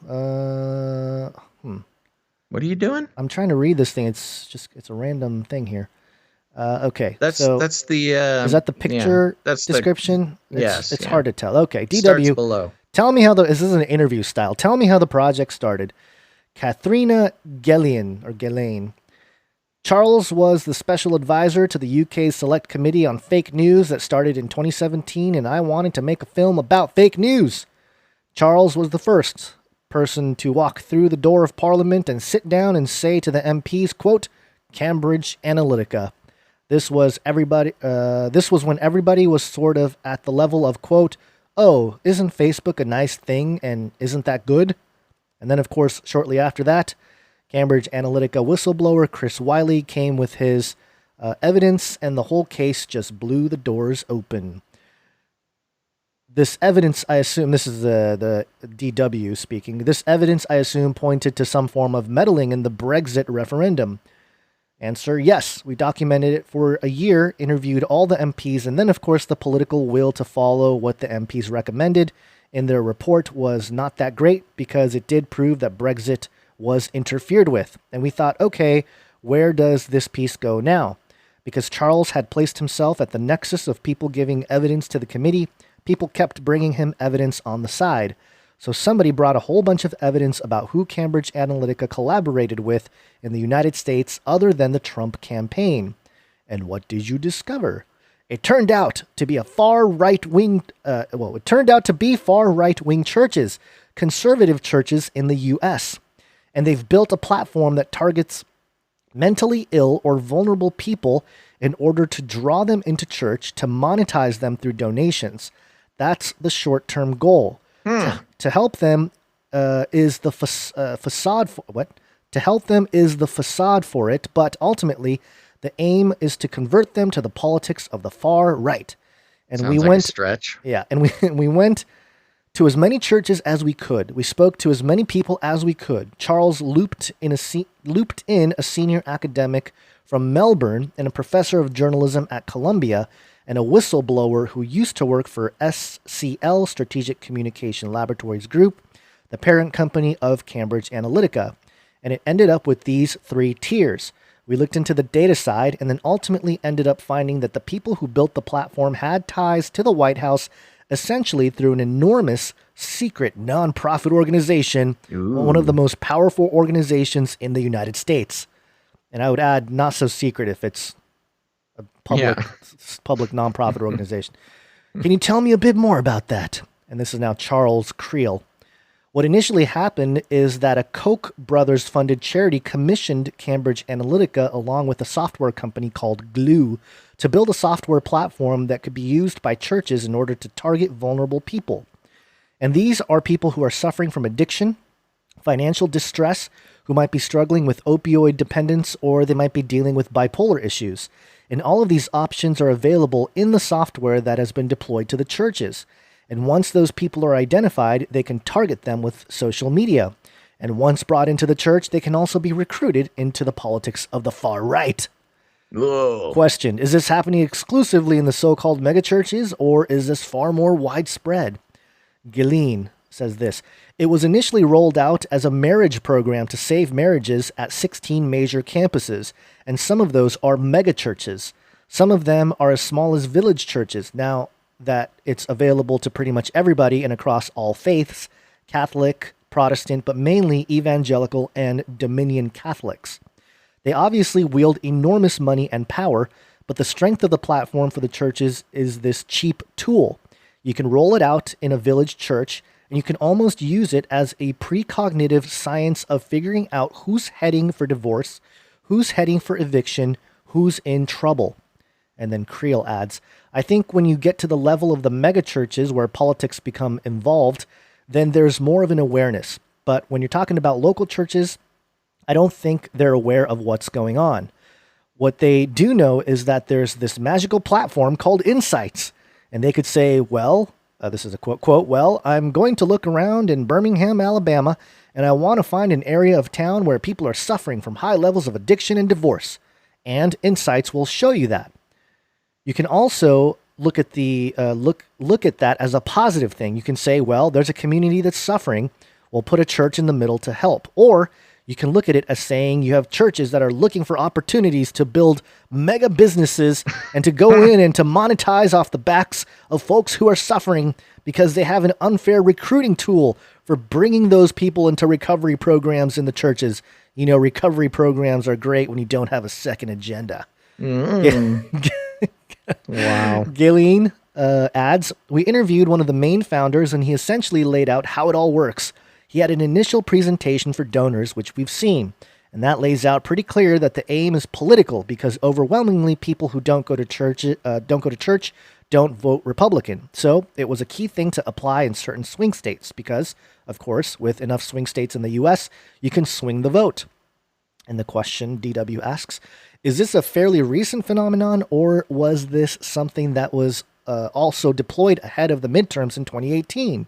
What are you doing? I'm trying to read this thing. It's a random thing here. Okay. That's the. Is that the picture description? It's hard to tell. Okay. DW. Starts below. Tell me how this is an interview style. Tell me how the project started. Katharina Gellane. Charles was the special advisor to the UK's Select Committee on Fake News that started in 2017, and I wanted to make a film about fake news. Charles was the first person to walk through the door of Parliament and sit down and say to the MPs, quote, Cambridge Analytica. This was when everybody was sort of at the level of, quote, oh, isn't Facebook a nice thing and isn't that good? And then, of course, shortly after that, Cambridge Analytica whistleblower Chris Wiley came with his evidence, and the whole case just blew the doors open. This evidence, I assume, this is the DW speaking, this evidence, I assume, pointed to some form of meddling in the Brexit referendum. Answer, yes, we documented it for a year, interviewed all the MPs, and then, of course, the political will to follow what the MPs recommended in their report was not that great because it did prove that Brexit was interfered with. And we thought, okay, where does this piece go now? Because Charles had placed himself at the nexus of people giving evidence to the committee, people kept bringing him evidence on the side. So somebody brought a whole bunch of evidence about who Cambridge Analytica collaborated with in the United States other than the Trump campaign. And what did you discover? It turned out to be far right-wing churches, conservative churches in the U.S., and they've built a platform that targets mentally ill or vulnerable people in order to draw them into church to monetize them through donations. That's the short-term goal. To help them is the facade for what? To help them is the facade for it, but ultimately the aim is to convert them to the politics of the far right. And Sounds like a stretch. Yeah, and we went to as many churches as we could. We spoke to as many people as we could. Charles looped in a senior academic from Melbourne and a professor of journalism at Columbia and a whistleblower who used to work for SCL, Strategic Communication Laboratories Group, the parent company of Cambridge Analytica. And it ended up with these 3 tiers. We looked into the data side and then ultimately ended up finding that the people who built the platform had ties to the White House essentially through an enormous secret nonprofit organization, one of the most powerful organizations in the United States. And I would add, not so secret if it's a public nonprofit organization. Can you tell me a bit more about that? And this is now Charles Creel. What initially happened is that a Koch brothers funded charity commissioned Cambridge Analytica along with a software company called Glue to build a software platform that could be used by churches in order to target vulnerable people. And these are people who are suffering from addiction, financial distress, who might be struggling with opioid dependence, or they might be dealing with bipolar issues. And all of these options are available in the software that has been deployed to the churches. And once those people are identified, they can target them with social media. And once brought into the church, they can also be recruited into the politics of the far right. Whoa. Question, is this happening exclusively in the so-called megachurches, or is this far more widespread? Gilleen says this, it was initially rolled out as a marriage program to save marriages at 16 major campuses, and some of those are megachurches. Some of them are as small as village churches. Now that it's available to pretty much everybody and across all faiths, Catholic, Protestant, but mainly evangelical and Dominion Catholics. They obviously wield enormous money and power, but the strength of the platform for the churches is this cheap tool. You can roll it out in a village church, and you can almost use it as a precognitive science of figuring out who's heading for divorce, who's heading for eviction, who's in trouble. And then Creel adds, I think when you get to the level of the megachurches where politics become involved, then there's more of an awareness. But when you're talking about local churches, I don't think they're aware of what's going on. What they do know is that there's this magical platform called Insights. And they could say, well, this is a quote, well, I'm going to look around in Birmingham, Alabama, and I want to find an area of town where people are suffering from high levels of addiction and divorce. And Insights will show you that. You can also look at that as a positive thing. You can say, well, there's a community that's suffering. We'll put a church in the middle to help. Or You can look at it as saying you have churches that are looking for opportunities to build mega businesses and to go in and to monetize off the backs of folks who are suffering because they have an unfair recruiting tool for bringing those people into recovery programs in the churches. You know, recovery programs are great when you don't have a second agenda. Wow. Galen adds, we interviewed one of the main founders and he essentially laid out how it all works. He had an initial presentation for donors, which we've seen, and that lays out pretty clear that the aim is political because overwhelmingly people who don't go to church don't vote Republican. So it was a key thing to apply in certain swing states because, of course, with enough swing states in the U.S., you can swing the vote. And the question DW asks, is this a fairly recent phenomenon or was this something that was also deployed ahead of the midterms in 2018?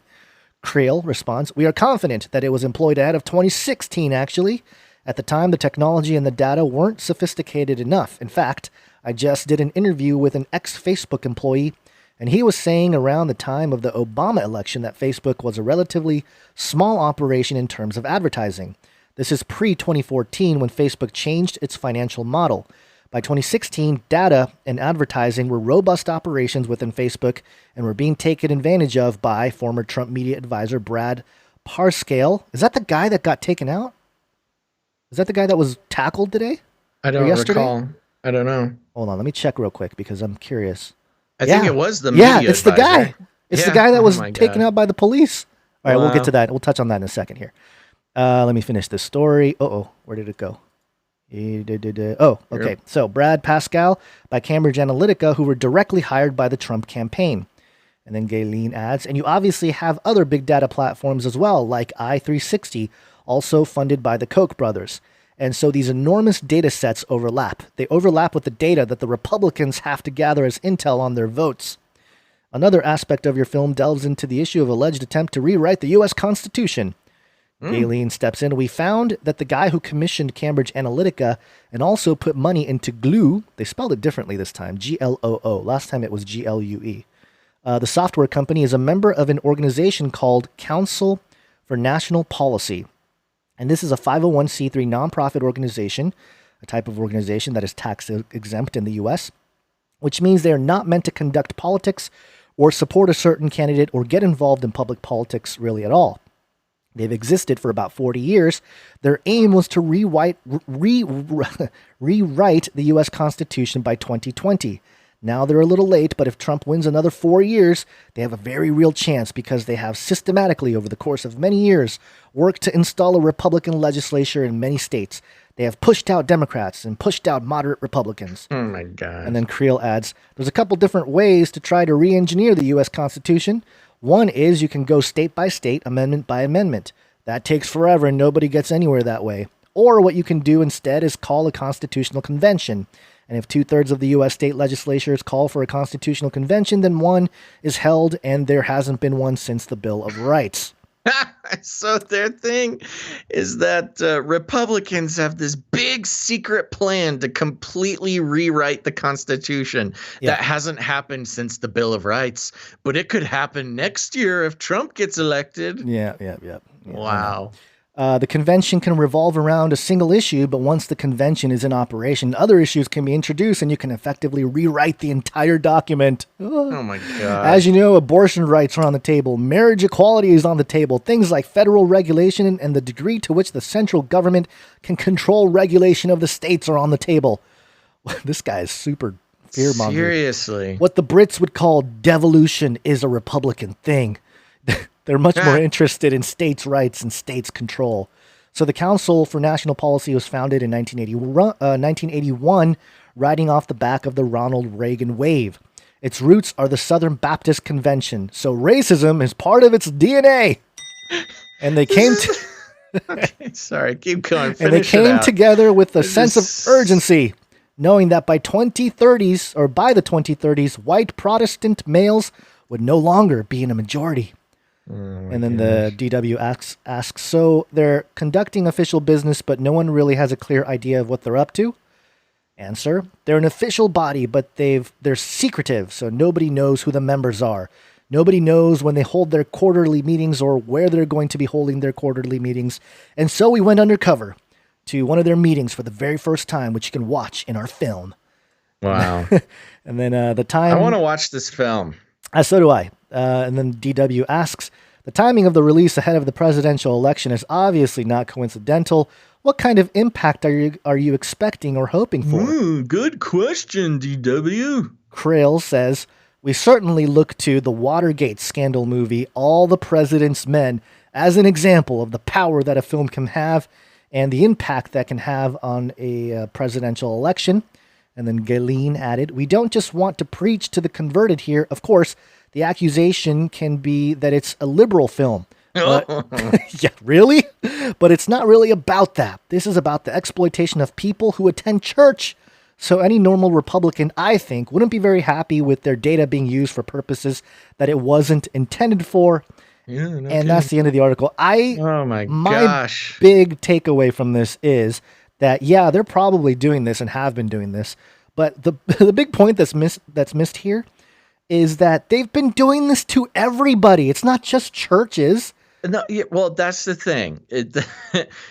Creel responds, we are confident that it was employed ahead of 2016, actually. At the time, the technology and the data weren't sophisticated enough. In fact, I just did an interview with an ex-Facebook employee, and he was saying around the time of the Obama election that Facebook was a relatively small operation in terms of advertising. This is pre-2014 when Facebook changed its financial model. By 2016, data and advertising were robust operations within Facebook and were being taken advantage of by former Trump media advisor Brad Parscale. Is that the guy that got taken out? Is that the guy that was tackled today? I don't recall. I don't know. Hold on, let me check real quick because I'm curious. I think it was the media it's advisor. The guy. It's the guy that was taken out by the police. All right, we'll get to that. We'll touch on that in a second here. Let me finish this story. Where did it go? Oh, okay. So Brad Pascal by Cambridge Analytica, who were directly hired by the Trump campaign. And then Galen adds, and you obviously have other big data platforms as well, like i360, also funded by the Koch brothers. And so these enormous data sets overlap. They overlap with the data that the Republicans have to gather as intel on their votes. Another aspect of your film delves into the issue of alleged attempt to rewrite the U.S. Constitution. Galen steps in. We found that the guy who commissioned Cambridge Analytica and also put money into Glue, they spelled it differently this time, Gloo. Last time it was Glue. The software company is a member of an organization called Council for National Policy. And this is a 501c3 nonprofit organization, a type of organization that is tax exempt in the U.S., which means they are not meant to conduct politics or support a certain candidate or get involved in public politics really at all. They've existed for about 40 years. Their aim was to rewrite the U.S. Constitution by 2020. Now they're a little late, but if Trump wins another 4 years, they have a very real chance because they have systematically, over the course of many years, worked to install a Republican legislature in many states. They have pushed out Democrats and pushed out moderate Republicans. Oh, my God. And then Creel adds, there's a couple different ways to try to re-engineer the U.S. Constitution. One is you can go state by state, amendment by amendment. That takes forever and nobody gets anywhere that way. Or what you can do instead is call a constitutional convention. And if 2/3 of the U.S. state legislatures call for a constitutional convention, then one is held, and there hasn't been one since the Bill of Rights. So their thing is that Republicans have this big secret plan to completely rewrite the Constitution that hasn't happened since the Bill of Rights, but it could happen next year if Trump gets elected. Yeah. Wow. The convention can revolve around a single issue, but once the convention is in operation, other issues can be introduced and you can effectively rewrite the entire document. Oh my God. As you know, abortion rights are on the table. Marriage equality is on the table. Things like federal regulation and the degree to which the central government can control regulation of the states are on the table. This guy is super fear-mongering. Seriously. What the Brits would call devolution is a Republican thing. They're much more interested in states' rights and states' control. So the Council for National Policy was founded in 1981, riding off the back of the Ronald Reagan wave. Its roots are the Southern Baptist Convention, so racism is part of its DNA. And they came to... Okay, sorry, keep going. And they came together with a sense of urgency, knowing that by the 2030s, white Protestant males would no longer be in a majority. And then the DW asks, so they're conducting official business, but no one really has a clear idea of what they're up to? Answer, they're an official body, but they're secretive, so nobody knows who the members are. Nobody knows when they hold their quarterly meetings or where they're going to be holding their quarterly meetings. And so we went undercover. to one of their meetings for the very first time, which you can watch in our film. Wow. And then the time... I want to watch this film. So do I. And then DW asks, the timing of the release ahead of the presidential election is obviously not coincidental. What kind of impact are you expecting or hoping for? Good question, DW. Krail says, we certainly look to the Watergate scandal movie, All the President's Men, as an example of the power that a film can have and the impact that can have on a presidential election. And then Galen added, we don't just want to preach to the converted here. Of course, the accusation can be that it's a liberal film. But, yeah, really? But it's not really about that. This is about the exploitation of people who attend church. So any normal Republican, I think, wouldn't be very happy with their data being used for purposes that it wasn't intended for. Yeah, and that's the end of the article. My gosh. Big takeaway from this is that, yeah, they're probably doing this and have been doing this. But the big point that's missed here is that they've been doing this to everybody. It's not just churches. No, yeah, well, that's the thing.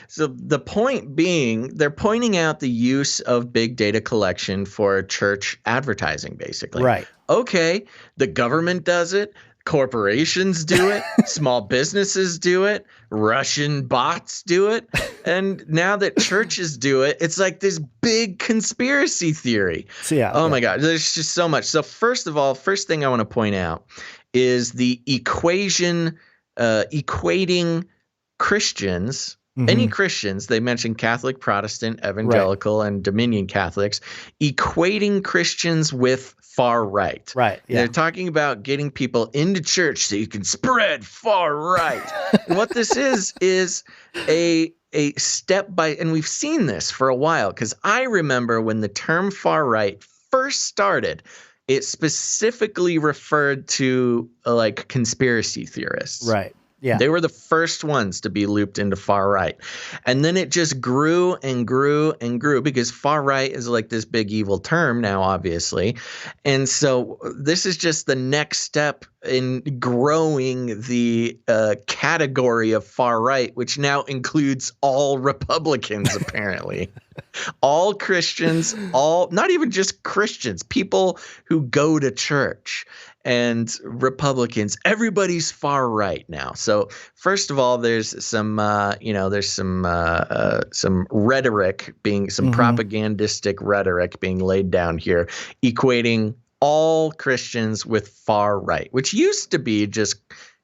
So the point being, they're pointing out the use of big data collection for church advertising, basically. Right. Okay, the government does it. Corporations do it. Small businesses do it. Russian bots do it. And now that churches do it, it's like this big conspiracy theory. So, yeah. Oh, my God. There's just so much. So first of all, first thing I want to point out is the equation equating Christians, any Christians, they mentioned Catholic, Protestant, Evangelical, and Dominion Catholics, equating Christians with far right. Right. Yeah. They're talking about getting people into church so you can spread far right. And what this is a step by, and we've seen this for a while, because I remember when the term far right first started, it specifically referred to like conspiracy theorists. Right. Yeah. They were the first ones to be looped into far right. And then it just grew and grew and grew because far right is like this big evil term now, obviously. And so this is just the next step in growing the category of far right, which now includes all Republicans, apparently. All Christians, not even just Christians, people who go to church. And Republicans, everybody's far right now. So first of all, there's some rhetoric being, some propagandistic rhetoric being laid down here, equating all Christians with far right, which used to be just,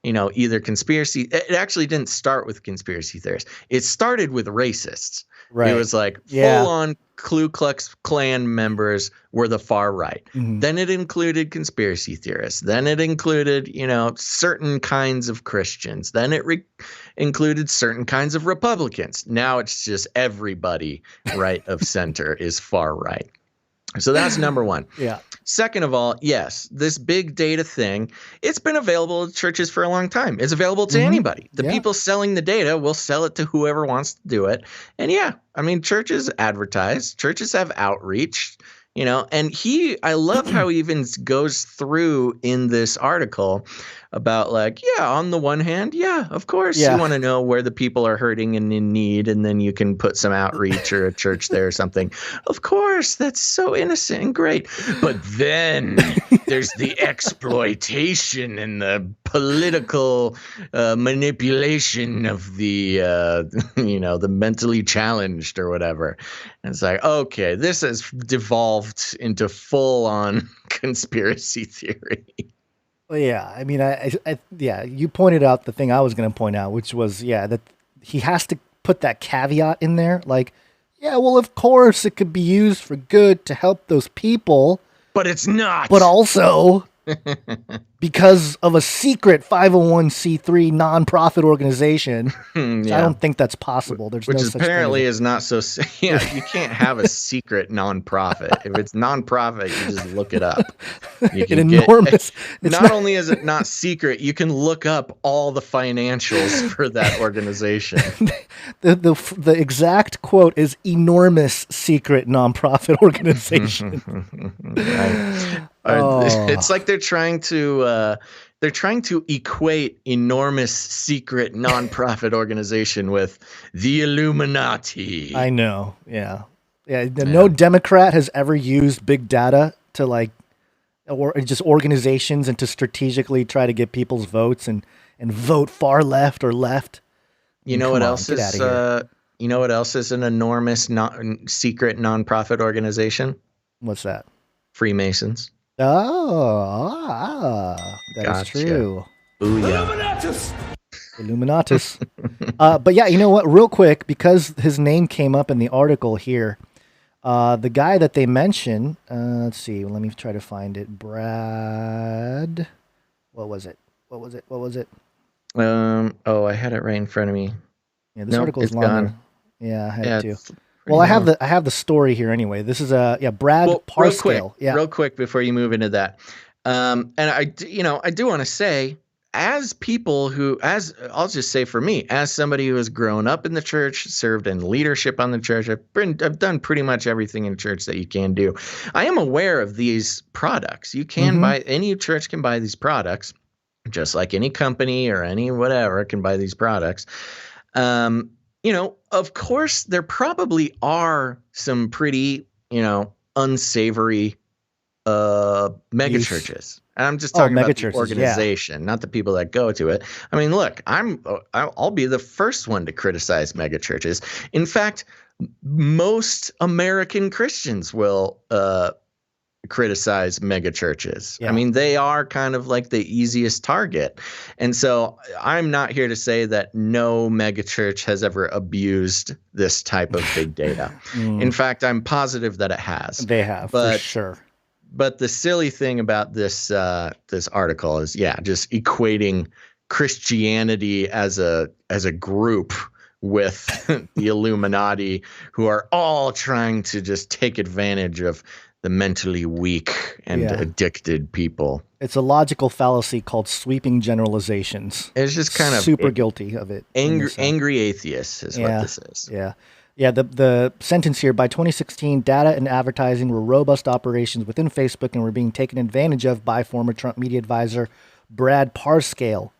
either conspiracy. It actually didn't start with conspiracy theorists. It started with racists. Right. It was like full-on Ku Klux Klan members were the far right. Then it included conspiracy theorists. Then it included, certain kinds of Christians. Then it included certain kinds of Republicans. Now it's just everybody right of center is far right. So that's number one. Yeah. Second of all, yes, this big data thing, it's been available to churches for a long time. It's available to anybody. The people selling the data will sell it to whoever wants to do it. And yeah, I mean, churches advertise, churches have outreach, and I love how he even goes through in this article about like, yeah, on the one hand, yeah, of course, you want to know where the people are hurting and in need, and then you can put some outreach or a church there or something. Of course, that's so innocent and great. But then there's the exploitation and the political manipulation of the, the mentally challenged or whatever. And it's like, okay, this has devolved into full-on conspiracy theory. Well, yeah, I mean, you pointed out the thing I was going to point out, which was, that he has to put that caveat in there. Like, yeah, well, of course it could be used for good to help those people. But it's not. But also because of a secret 501c3 nonprofit organization. I don't think that's possible. There's Which no such apparently thing. is not so. Yeah, you can't have a secret nonprofit. If it's nonprofit, you just look it up. You can enormous. Not only is it not secret, you can look up all the financials for that organization. The exact quote is enormous secret nonprofit organization. Right. It's like they're trying to they're trying to equate enormous secret nonprofit organization with the Illuminati. I know. Yeah. Yeah. No Democrat has ever used big data to or just organizations and to strategically try to get people's votes and vote far left or left. You know what else is you know what else is an enormous secret nonprofit organization? What's that? Freemasons. Oh, that is true. Booyah. Illuminatus. But yeah, you know what? Real quick, because his name came up in the article here, the guy that they mention, let's see, let me try to find it. Brad, what was it? I had it right in front of me. Yeah, this article is longer. Gone. Yeah, I had it too. Well, I have the story here anyway. This is Brad Parscale. Real quick before you move into that. And I do want to say, I'll just say for me, as somebody who has grown up in the church, served in leadership on the church, I've done pretty much everything in church that you can do. I am aware of these products. You can buy, any church can buy these products, just like any company or any whatever can buy these products. Of course, there probably are some pretty, unsavory mega churches. And I'm just talking about the organization, not the people that go to it. I mean, look, I'll be the first one to criticize mega churches. In fact, most American Christians will criticize mega churches. Yeah. I mean, they are kind of like the easiest target. And so I'm not here to say that no mega church has ever abused this type of big data. In fact, I'm positive that it has. They have, for sure. But the silly thing about this article is, just equating Christianity as a group with the Illuminati, who are all trying to just take advantage of the mentally weak and addicted people. It's a logical fallacy called sweeping generalizations. It's just kind of super guilty of it. Angry atheists is what this is. Yeah. Yeah, the sentence here, by 2016, data and advertising were robust operations within Facebook and were being taken advantage of by former Trump media advisor Brad Parscale.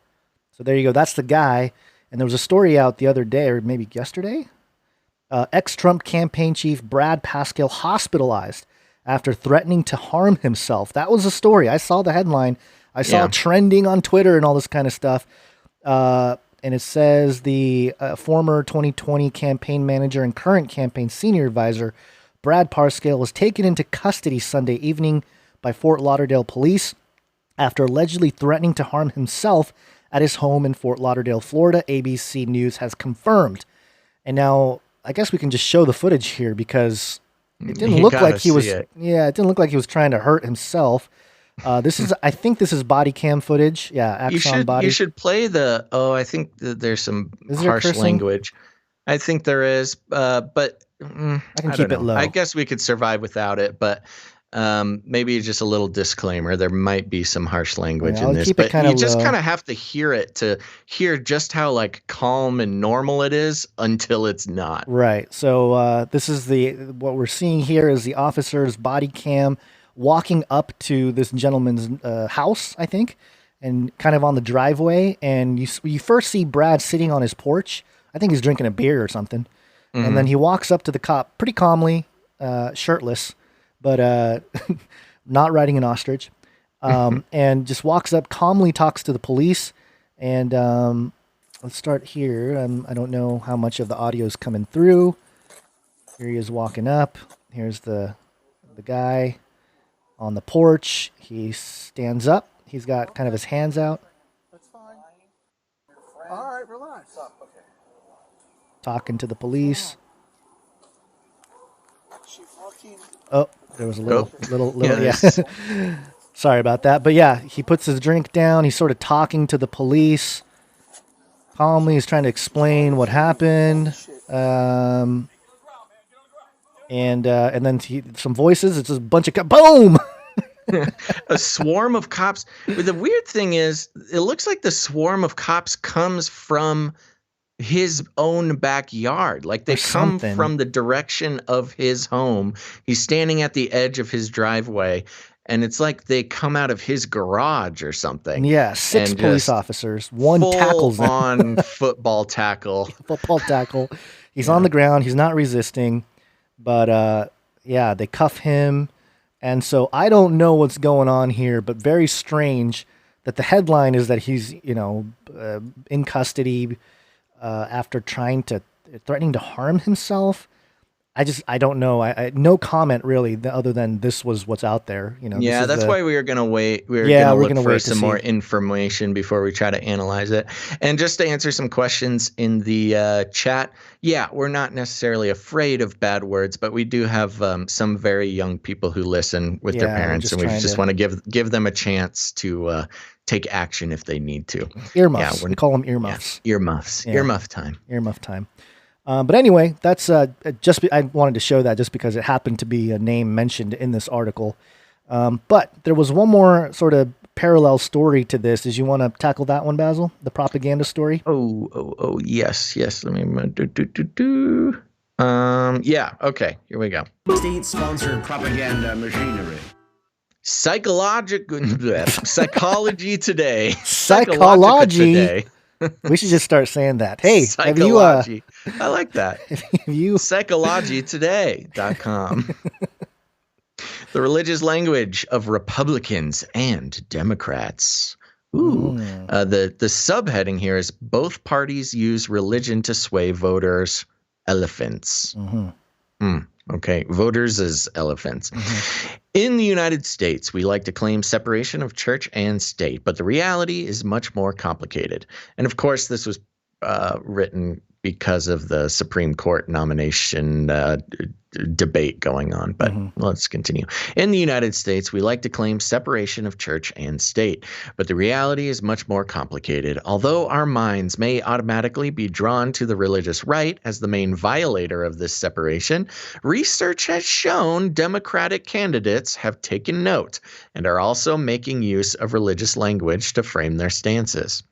So there you go. That's the guy. And there was a story out the other day, or maybe yesterday. Ex-Trump campaign chief Brad Parscale hospitalized after threatening to harm himself. That was a story. I saw the headline. I saw it trending on Twitter and all this kind of stuff. And it says the former 2020 campaign manager and current campaign senior advisor, Brad Parscale, was taken into custody Sunday evening by Fort Lauderdale police after allegedly threatening to harm himself at his home in Fort Lauderdale, Florida, ABC News has confirmed. And now I guess we can just show the footage here because it didn't look like he was. It didn't look like he was trying to hurt himself. I think this is body cam footage. Yeah, Axon body. You should play the. I think there's some harsh language. I think there is, but I can keep it low. I guess we could survive without it, but maybe just a little disclaimer. There might be some harsh language in this, but you just kind of have to hear it to hear just how calm and normal it is until it's not. Right. So this is what we're seeing here is the officer's body cam walking up to this gentleman's house, I think, and kind of on the driveway. And you first see Brad sitting on his porch. I think he's drinking a beer or something. Mm-hmm. And then he walks up to the cop pretty calmly, shirtless, but not riding an ostrich, and just walks up, calmly talks to the police. And let's start here. I don't know how much of the audio is coming through. Here he is walking up. Here's the guy on the porch. He stands up. He's got kind of his hands out. That's fine. All right, relax. Okay. Talking to the police. She fucking... Oh, there was a little. Yeah. Sorry about that. But yeah, he puts his drink down. He's sort of talking to the police. Calmly, he's trying to explain what happened. And then some voices. It's just a bunch of boom. A swarm of cops. But the weird thing is, it looks like the swarm of cops comes from his own backyard. Like they come from the direction of his home. He's standing at the edge of his driveway, and it's like they come out of his garage or something. Yeah, 6 police officers. One tackles him. On football tackle. Football tackle. He's on the ground. He's not resisting. But, yeah, they cuff him. And so I don't know what's going on here, but very strange that the headline is that he's, in custody after threatening to harm himself. I don't know. I no comment really, other than this was what's out there. Yeah, that's why we were gonna wait. We were gonna look for some more information before we try to analyze it. And just to answer some questions in the chat, yeah, we're not necessarily afraid of bad words, but we do have some very young people who listen with their parents, and we just want to give them a chance to take action if they need to. Earmuffs. We call them earmuffs. Yeah, earmuffs. Yeah. Earmuff time. Earmuff time. But anyway, that's I wanted to show that just because it happened to be a name mentioned in this article. But there was one more sort of parallel story to this. Did you want to tackle that one, Basil? The propaganda story? Oh, yes. Let me yeah. Okay. Here we go. State-sponsored propaganda machinery. Psychology today. Psychology today. We should just start saying that. Hey, Psychology. I like that. Psychologytoday.com. The religious language of Republicans and Democrats. Ooh. The subheading here is both parties use religion to sway voters. Elephants. Okay, voters as elephants. In the United States, we like to claim separation of church and state, but the reality is much more complicated. And of course, this was written because of the Supreme Court nomination debate going on, but let's continue. In the United States, we like to claim separation of church and state, but the reality is much more complicated. Although our minds may automatically be drawn to the religious right as the main violator of this separation, research has shown Democratic candidates have taken note and are also making use of religious language to frame their stances.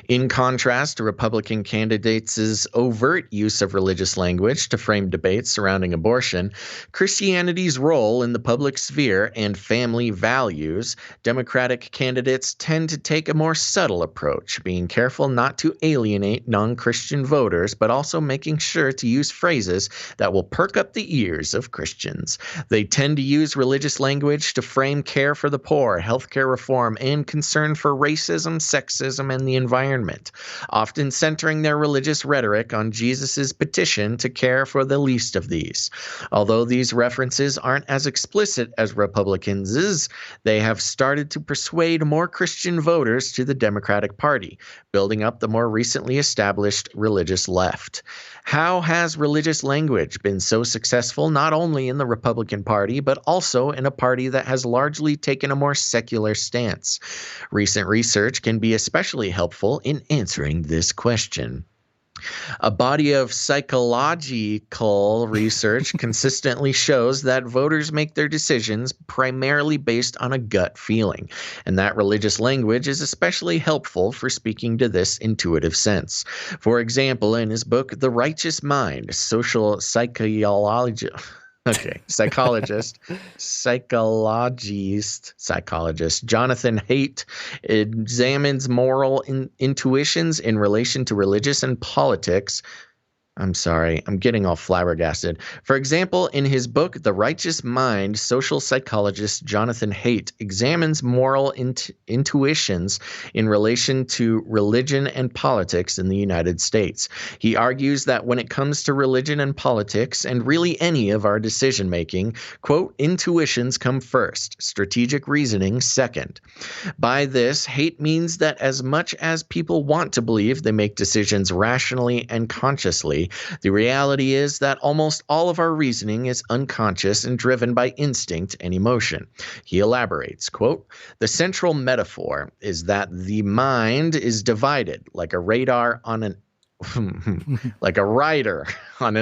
In contrast to Republican candidates' overt use of religious language to frame debates surrounding abortion, Christianity's role in the public sphere, and family values, Democratic candidates tend to take a more subtle approach, being careful not to alienate non-Christian voters, but also making sure to use phrases that will perk up the ears of Christians. They tend to use religious language to frame care for the poor, healthcare reform, and concern for racism, sexism, and the environment, often centering their religious rhetoric on Jesus's petition to care for the least of these. Although these references aren't as explicit as Republicans', they have started to persuade more Christian voters to the Democratic Party, building up the more recently established religious left. How has religious language been so successful not only in the Republican Party, but also in a party that has largely taken a more secular stance? Recent research can be especially helpful in answering this question. A body of psychological research consistently shows that voters make their decisions primarily based on a gut feeling, and that religious language is especially helpful for speaking to this intuitive sense. For example, in his book, The Righteous Mind, psychologist Jonathan Haidt examines moral intuitions in relation to religious and politics. I'm sorry, I'm getting all flabbergasted. For example, in his book, The Righteous Mind, social psychologist Jonathan Haidt examines moral intuitions in relation to religion and politics in the United States. He argues that when it comes to religion and politics, and really any of our decision-making, quote, intuitions come first, strategic reasoning second. By this, Haidt means that as much as people want to believe they make decisions rationally and consciously, the reality is that almost all of our reasoning is unconscious and driven by instinct and emotion. He elaborates, quote, the central metaphor is that the mind is divided like a rider on an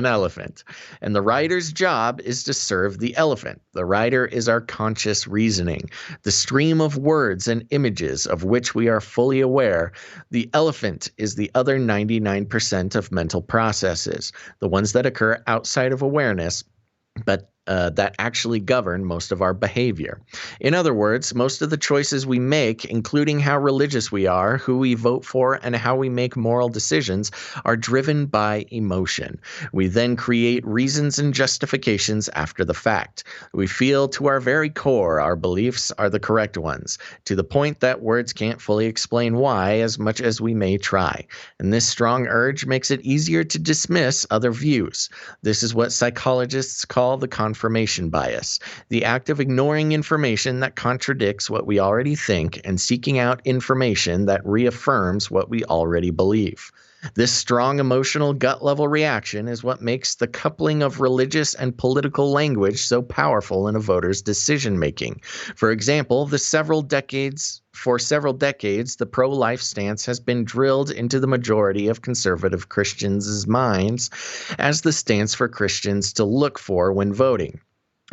elephant, and the rider's job is to serve the elephant. The rider is our conscious reasoning, the stream of words and images of which we are fully aware. The elephant is the other 99% of mental processes, the ones that occur outside of awareness, but that actually govern most of our behavior. In other words, most of the choices we make, including how religious we are, who we vote for, and how we make moral decisions, are driven by emotion. We then create reasons and justifications after the fact. We feel to our very core our beliefs are the correct ones, to the point that words can't fully explain why, as much as we may try. And this strong urge makes it easier to dismiss other views. This is what psychologists call the confirmation bias, the act of ignoring information that contradicts what we already think and seeking out information that reaffirms what we already believe. This strong emotional gut-level reaction is what makes the coupling of religious and political language so powerful in a voter's decision-making. For example, for several decades, the pro-life stance has been drilled into the majority of conservative Christians' minds as the stance for Christians to look for when voting.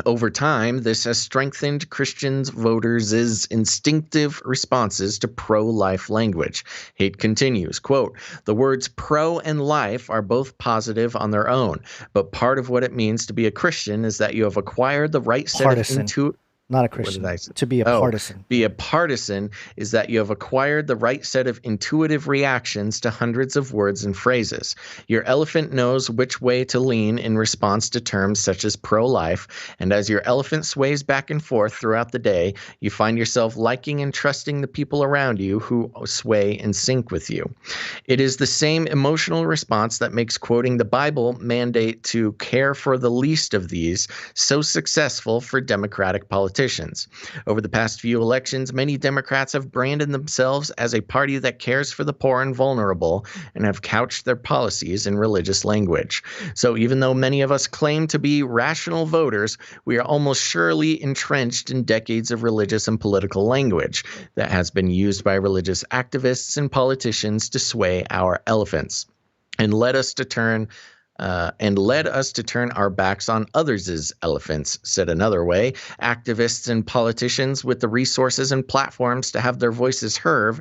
Over time, this has strengthened Christians voters' instinctive responses to pro-life language. Haidt continues, quote, "The words pro and life are both positive on their own, but part of what it means to be a Christian is that you have acquired the right set of not a Christian. To be a partisan. Be a partisan is that you have acquired the right set of intuitive reactions to hundreds of words and phrases. Your elephant knows which way to lean in response to terms such as pro-life, and as your elephant sways back and forth throughout the day, you find yourself liking and trusting the people around you who sway in sync with you. It is the same emotional response that makes quoting the Bible mandate to care for the least of these so successful for Democratic politicians. Over the past few elections, many Democrats have branded themselves as a party that cares for the poor and vulnerable and have couched their policies in religious language. So even though many of us claim to be rational voters, we are almost surely entrenched in decades of religious and political language that has been used by religious activists and politicians to sway our elephants and led us to turn our backs on others' elephants. Said another way, activists and politicians with the resources and platforms to have their voices heard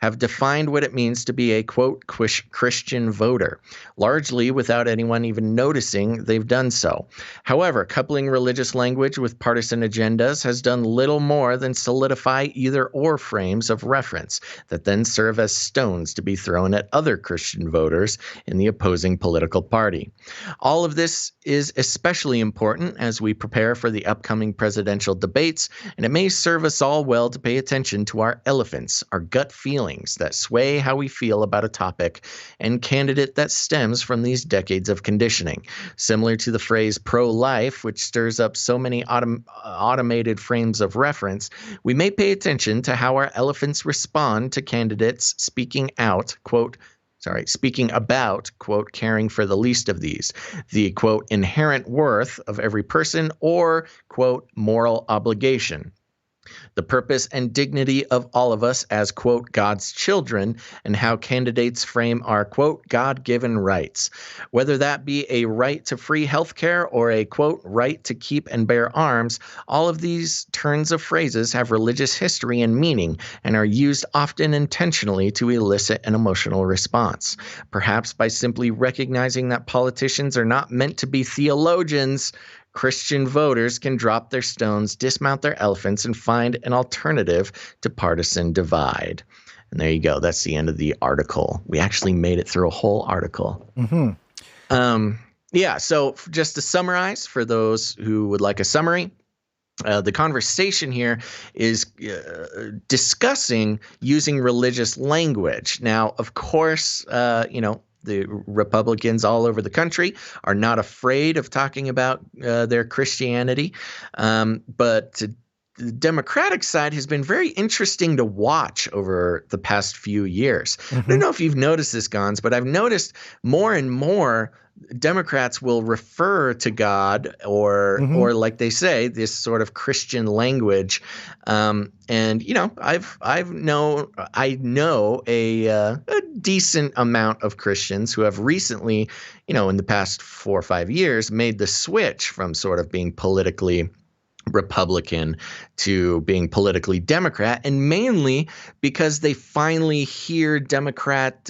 have defined what it means to be a, quote, Christian voter, largely without anyone even noticing they've done so. However, coupling religious language with partisan agendas has done little more than solidify either-or frames of reference that then serve as stones to be thrown at other Christian voters in the opposing political party. All of this is especially important as we prepare for the upcoming presidential debates, and it may serve us all well to pay attention to our elephants, our gut feelings that sway how we feel about a topic and candidate that stems from these decades of conditioning. Similar to the phrase pro-life, which stirs up so many automated frames of reference, we may pay attention to how our elephants respond to candidates speaking about, quote, caring for the least of these, the, quote, inherent worth of every person or, quote, moral obligation. The purpose and dignity of all of us as, quote, God's children, and how candidates frame our, quote, God-given rights. Whether that be a right to free healthcare or a, quote, right to keep and bear arms, all of these turns of phrases have religious history and meaning and are used often intentionally to elicit an emotional response. Perhaps by simply recognizing that politicians are not meant to be theologians, Christian voters can drop their stones, dismount their elephants, and find an alternative to partisan divide. And there you go. That's the end of the article. We actually made it through a whole article. Mm-hmm. So just to summarize, for those who would like a summary, the conversation here is discussing using religious language. Now, of course, the Republicans all over the country are not afraid of talking about their Christianity, but the Democratic side has been very interesting to watch over the past few years. Mm-hmm. I don't know if you've noticed this, Gonz, but I've noticed more and more Democrats will refer to God or like they say, this sort of Christian language. I know a decent amount of Christians who have recently, in the past 4 or 5 years, made the switch from sort of being politically Republican to being politically Democrat, and mainly because they finally hear Democrat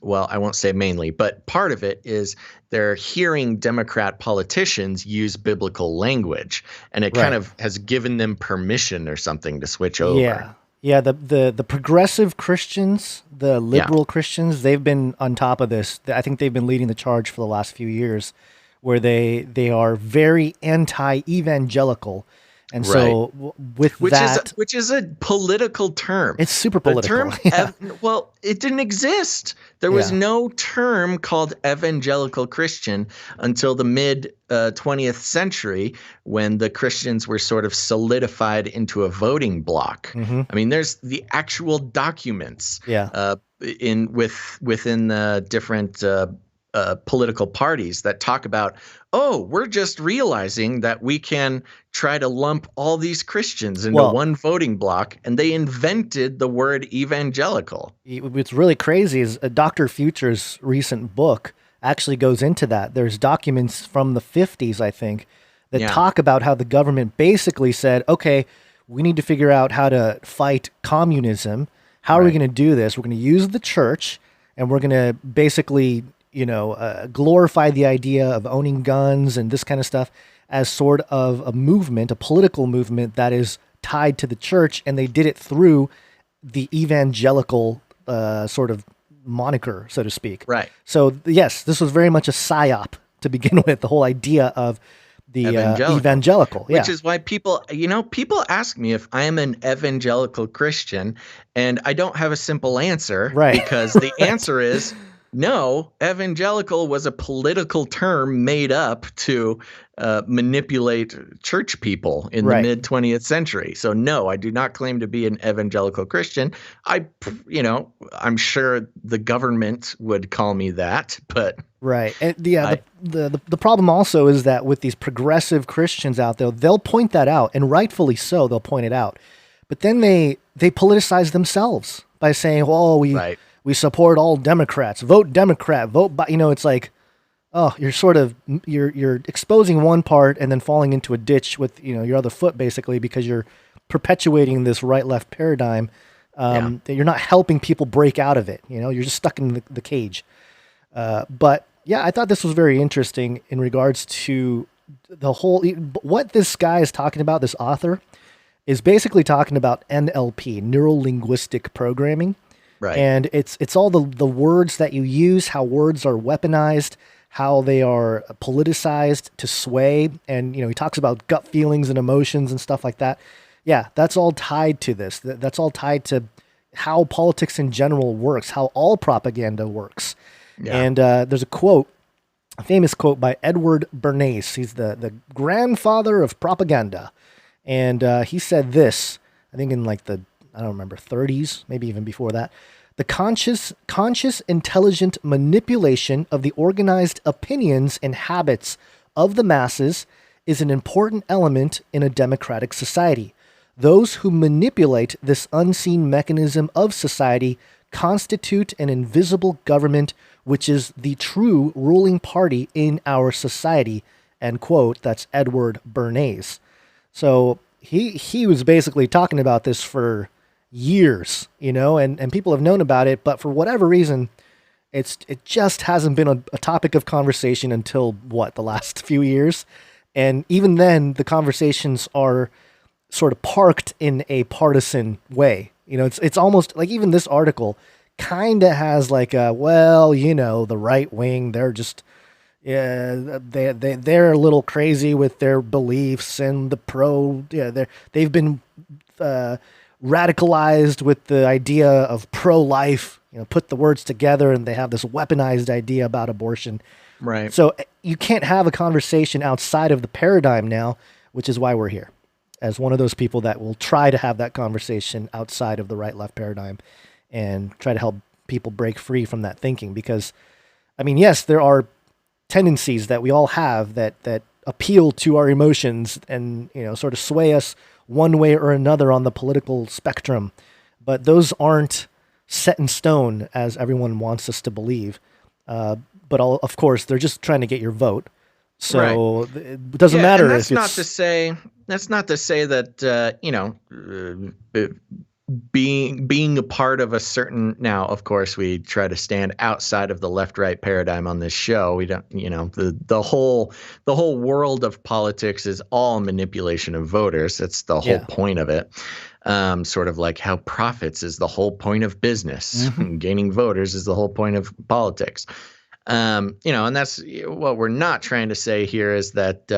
well, I won't say mainly, but part of it is they're hearing Democrat politicians use biblical language, and it kind of has given them permission or something to switch over. Yeah. Yeah, the progressive Christians, the liberal Christians, they've been on top of this. I think they've been leading the charge for the last few years, where they are very anti-evangelical. And so which is a political term. It's super political. The term, well, it didn't exist. There was no term called evangelical Christian until the mid 20th century, when the Christians were sort of solidified into a voting bloc. Mm-hmm. I mean, there's the actual documents within the different political parties that talk about, we're just realizing that we can try to lump all these Christians into one voting block, and they invented the word evangelical. What's really crazy is Dr. Future's recent book actually goes into that. There's documents from the 50s, I think, that talk about how the government basically said, okay, we need to figure out how to fight communism. How are we going to do this? We're going to use the church, and we're going to basically glorify the idea of owning guns and this kind of stuff as sort of a movement, a political movement that is tied to the church, and they did it through the evangelical sort of moniker, so to speak. Right. So yes, this was very much a psyop to begin with, the whole idea of the evangelical. Which is why people ask me if I am an evangelical Christian, and I don't have a simple answer, because the answer is no. Evangelical was a political term made up to manipulate church people in the mid 20th century. So no, I do not claim to be an evangelical Christian. I'm sure the government would call me that, but and the problem also is that with these progressive Christians out there, they'll point that out, and rightfully so, they'll point it out. But then they politicize themselves by saying, "Oh, we support all Democrats. Vote Democrat. Vote." It's like, you're exposing one part and then falling into a ditch with your other foot, basically, because you're perpetuating this right-left paradigm. That you're not helping people break out of it. You're just stuck in the cage. But yeah, I thought this was very interesting in regards to the whole. What this guy is talking about, this author, is basically talking about NLP, neuro-linguistic programming. Right. And it's all the words that you use, how words are weaponized, how they are politicized to sway. And, he talks about gut feelings and emotions and stuff like that. Yeah, that's all tied to this. That's all tied to how politics in general works, how all propaganda works. Yeah. And there's a famous quote by Edward Bernays. He's the grandfather of propaganda. And he said this, I think in like the, I don't remember, 30s, maybe even before that. The conscious, intelligent manipulation of the organized opinions and habits of the masses is an important element in a democratic society. Those who manipulate this unseen mechanism of society constitute an invisible government, which is the true ruling party in our society. End quote. That's Edward Bernays. So he was basically talking about this for years, and people have known about it, but for whatever reason, it just hasn't been a topic of conversation until the last few years. And even then, the conversations are sort of parked in a partisan way. It's almost like even this article kind of has like the right wing, they're just, they're a little crazy with their beliefs, and they've been radicalized with the idea of pro-life, put the words together, and they have this weaponized idea about abortion. Right. So you can't have a conversation outside of the paradigm now, which is why we're here, as one of those people that will try to have that conversation outside of the right-left paradigm and try to help people break free from that thinking. Because, yes, there are tendencies that we all have that appeal to our emotions and, sort of sway us one way or another on the political spectrum. But those aren't set in stone as everyone wants us to believe. But of course, they're just trying to get your vote. So it doesn't matter. And that's not to say that, being a part of a certain, now of course we try to stand outside of the left-right paradigm on this show. We don't, the whole world of politics is all manipulation of voters. That's the whole point of it. Sort of like how profits is the whole point of business. Gaining voters is the whole point of politics. And that's what we're not trying to say here is that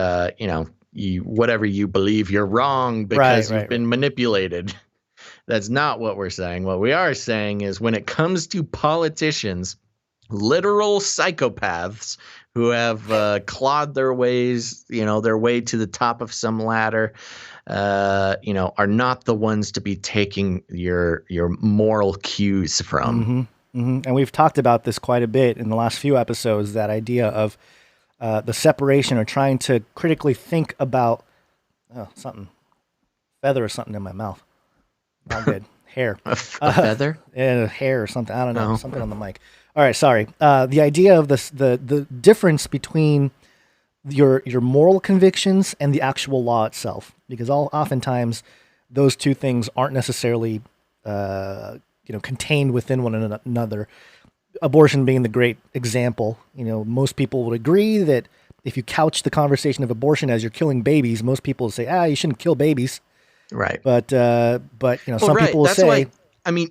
whatever you believe, you're wrong because you've been manipulated. That's not what we're saying. What we are saying is when it comes to politicians, literal psychopaths who have clawed their way to the top of some ladder, are not the ones to be taking your moral cues from. And we've talked about this quite a bit in the last few episodes, that idea of the separation or trying to critically think about feather or something in my mouth. Not good. Hair. A feather? Hair or something. I don't know. Something on the mic. All right, sorry. The idea of the difference between your moral convictions and the actual law itself, because oftentimes those two things aren't necessarily contained within one another. Abortion being the great example. Most people would agree that if you couch the conversation of abortion as you're killing babies, most people would say, you shouldn't kill babies. Right. But some people will say,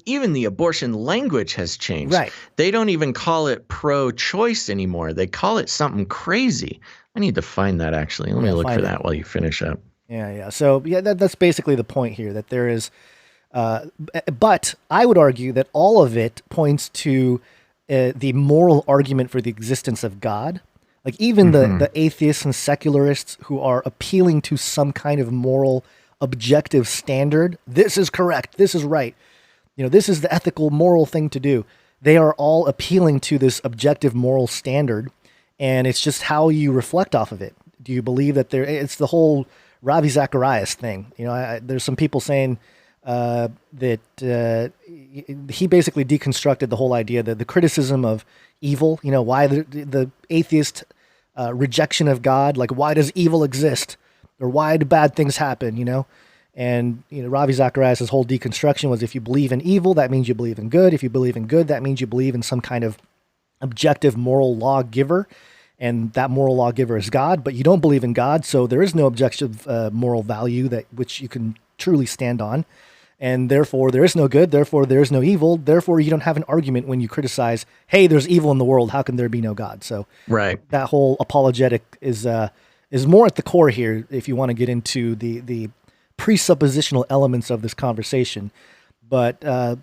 even the abortion language has changed. Right. They don't even call it pro-choice anymore. They call it something crazy. I need to find that, actually. Let me look for that while you finish up. Yeah. So that's basically the point here, that there is, but I would argue that all of it points to the moral argument for the existence of God. Like even the atheists and secularists who are appealing to some kind of moral objective standard. This is correct. This is right. This is the ethical, moral thing to do. They are all appealing to this objective moral standard, and it's just how you reflect off of it. Do you believe that it's the whole Ravi Zacharias thing? There's some people saying that he basically deconstructed the whole idea that the criticism of evil, why the atheist rejection of God, like why does evil exist? Or why do bad things happen, And, Ravi Zacharias' whole deconstruction was if you believe in evil, that means you believe in good. If you believe in good, that means you believe in some kind of objective moral lawgiver. And that moral lawgiver is God, but you don't believe in God. So there is no objective moral value which you can truly stand on. And therefore there is no good. Therefore there is no evil. Therefore you don't have an argument when you criticize, hey, there's evil in the world. How can there be no God? So that whole apologetic is more at the core here if you want to get into the presuppositional elements of this conversation. But I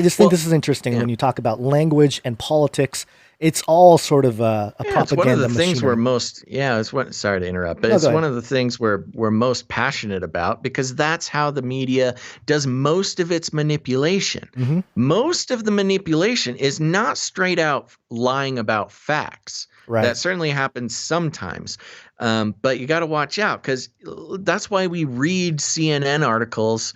just think this is interesting when you talk about language and politics. It's all sort of a propaganda it's one of the things machinery. Sorry to interrupt, but it's one of the things we're most passionate about, because that's how the media does most of its manipulation. Most of the manipulation is not straight out lying about facts. Right. That certainly happens sometimes. But you got to watch out, because that's why we read CNN articles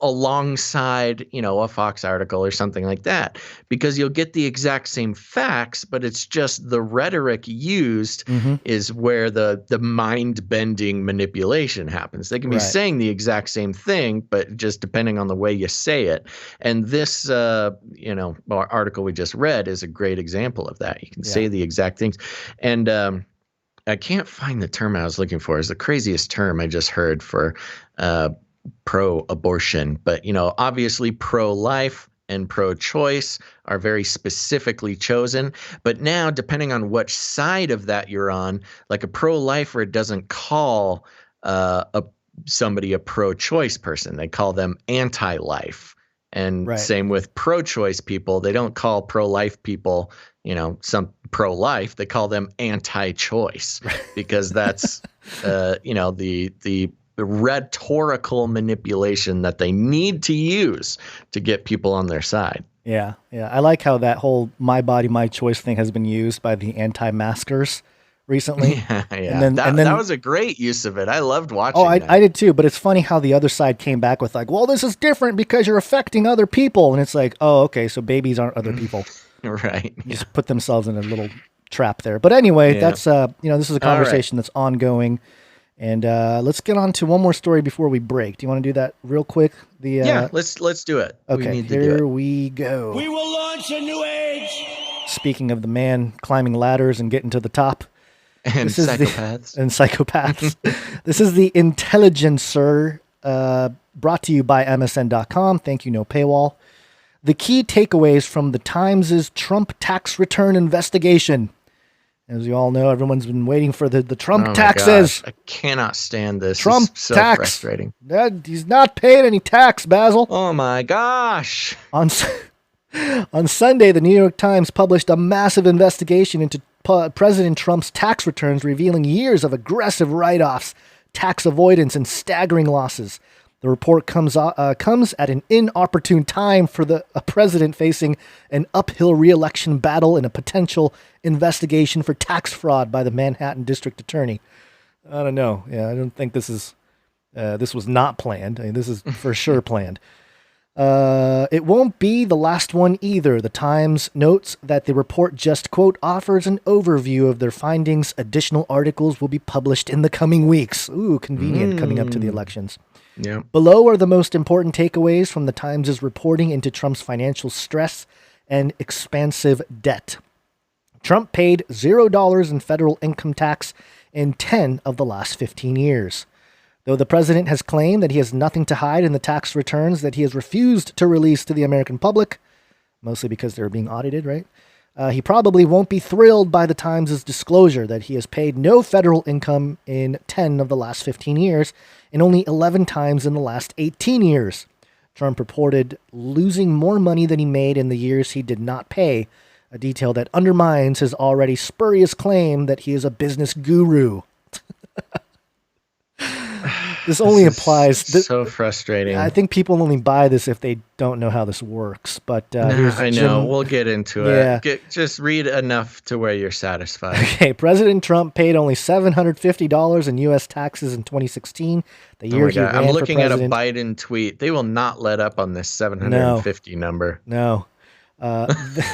alongside, a Fox article or something like that, because you'll get the exact same facts, but it's just the rhetoric used is where the mind-bending manipulation happens. They can be saying the exact same thing, but just depending on the way you say it. And this, article we just read is a great example of that. You can say the exact things. And I can't find the term I was looking for. It's the craziest term I just heard for pro-abortion, but obviously pro-life and pro-choice are very specifically chosen. But now, depending on which side of that you're on, like a pro-lifer doesn't call somebody a pro-choice person; they call them anti-life. And same with pro-choice people; they don't call pro-life people, some pro-life. They call them anti-choice because that's the rhetorical manipulation that they need to use to get people on their side. Yeah. I like how that whole "my body, my choice" thing has been used by the anti-maskers recently. Yeah. And then that was a great use of it. I loved watching that. I did too, but it's funny how the other side came back with like, well, this is different because you're affecting other people. And it's like, oh, okay, so babies aren't other people. Right. Just put themselves in a little trap there. But anyway, that's, this is a conversation that's ongoing. And let's get on to one more story before we break. Do you want to do that real quick? Yeah, let's do it. Okay, we need to here do it. we go. We will launch a new age. Speaking of the man climbing ladders and getting to the top. And psychopaths. This is the Intelligencer, brought to you by MSN.com. Thank you, no paywall. The key takeaways from the Times' Trump tax return investigation. As you all know, everyone's been waiting for the Trump taxes. Gosh, I cannot stand this. Trump it's so tax. Frustrating. He's not paying any tax, Basil. Oh my gosh. On Sunday, the New York Times published a massive investigation into President Trump's tax returns, revealing years of aggressive write-offs, tax avoidance, and staggering losses. The report comes at an inopportune time for a president facing an uphill re-election battle and a potential investigation for tax fraud by the Manhattan District Attorney. I don't know. Yeah, I don't think this was not planned. I mean, this is for sure planned. It won't be the last one either. The Times notes that the report just, quote, offers an overview of their findings. Additional articles will be published in the coming weeks. Ooh, convenient coming up to the elections. Yeah. Below are the most important takeaways from the Times' reporting into Trump's financial stress and expansive debt. Trump paid $0 in federal income tax in 10 of the last 15 years. Though the president has claimed that he has nothing to hide in the tax returns that he has refused to release to the American public, mostly because they're being audited, right? He probably won't be thrilled by the Times' disclosure that he has paid no federal income in 10 of the last 15 years and only 11 times in the last 18 years. Trump reported losing more money than he made in the years he did not pay, a detail that undermines his already spurious claim that he is a business guru. This only applies. So frustrating. I think people only buy this if they don't know how this works. But I know. We'll get into it. Just read enough to where you're satisfied. Okay. President Trump paid only $750 in U.S. taxes in 2016. The year he ran for president. I'm looking at a Biden tweet. They will not let up on this 750 number. No.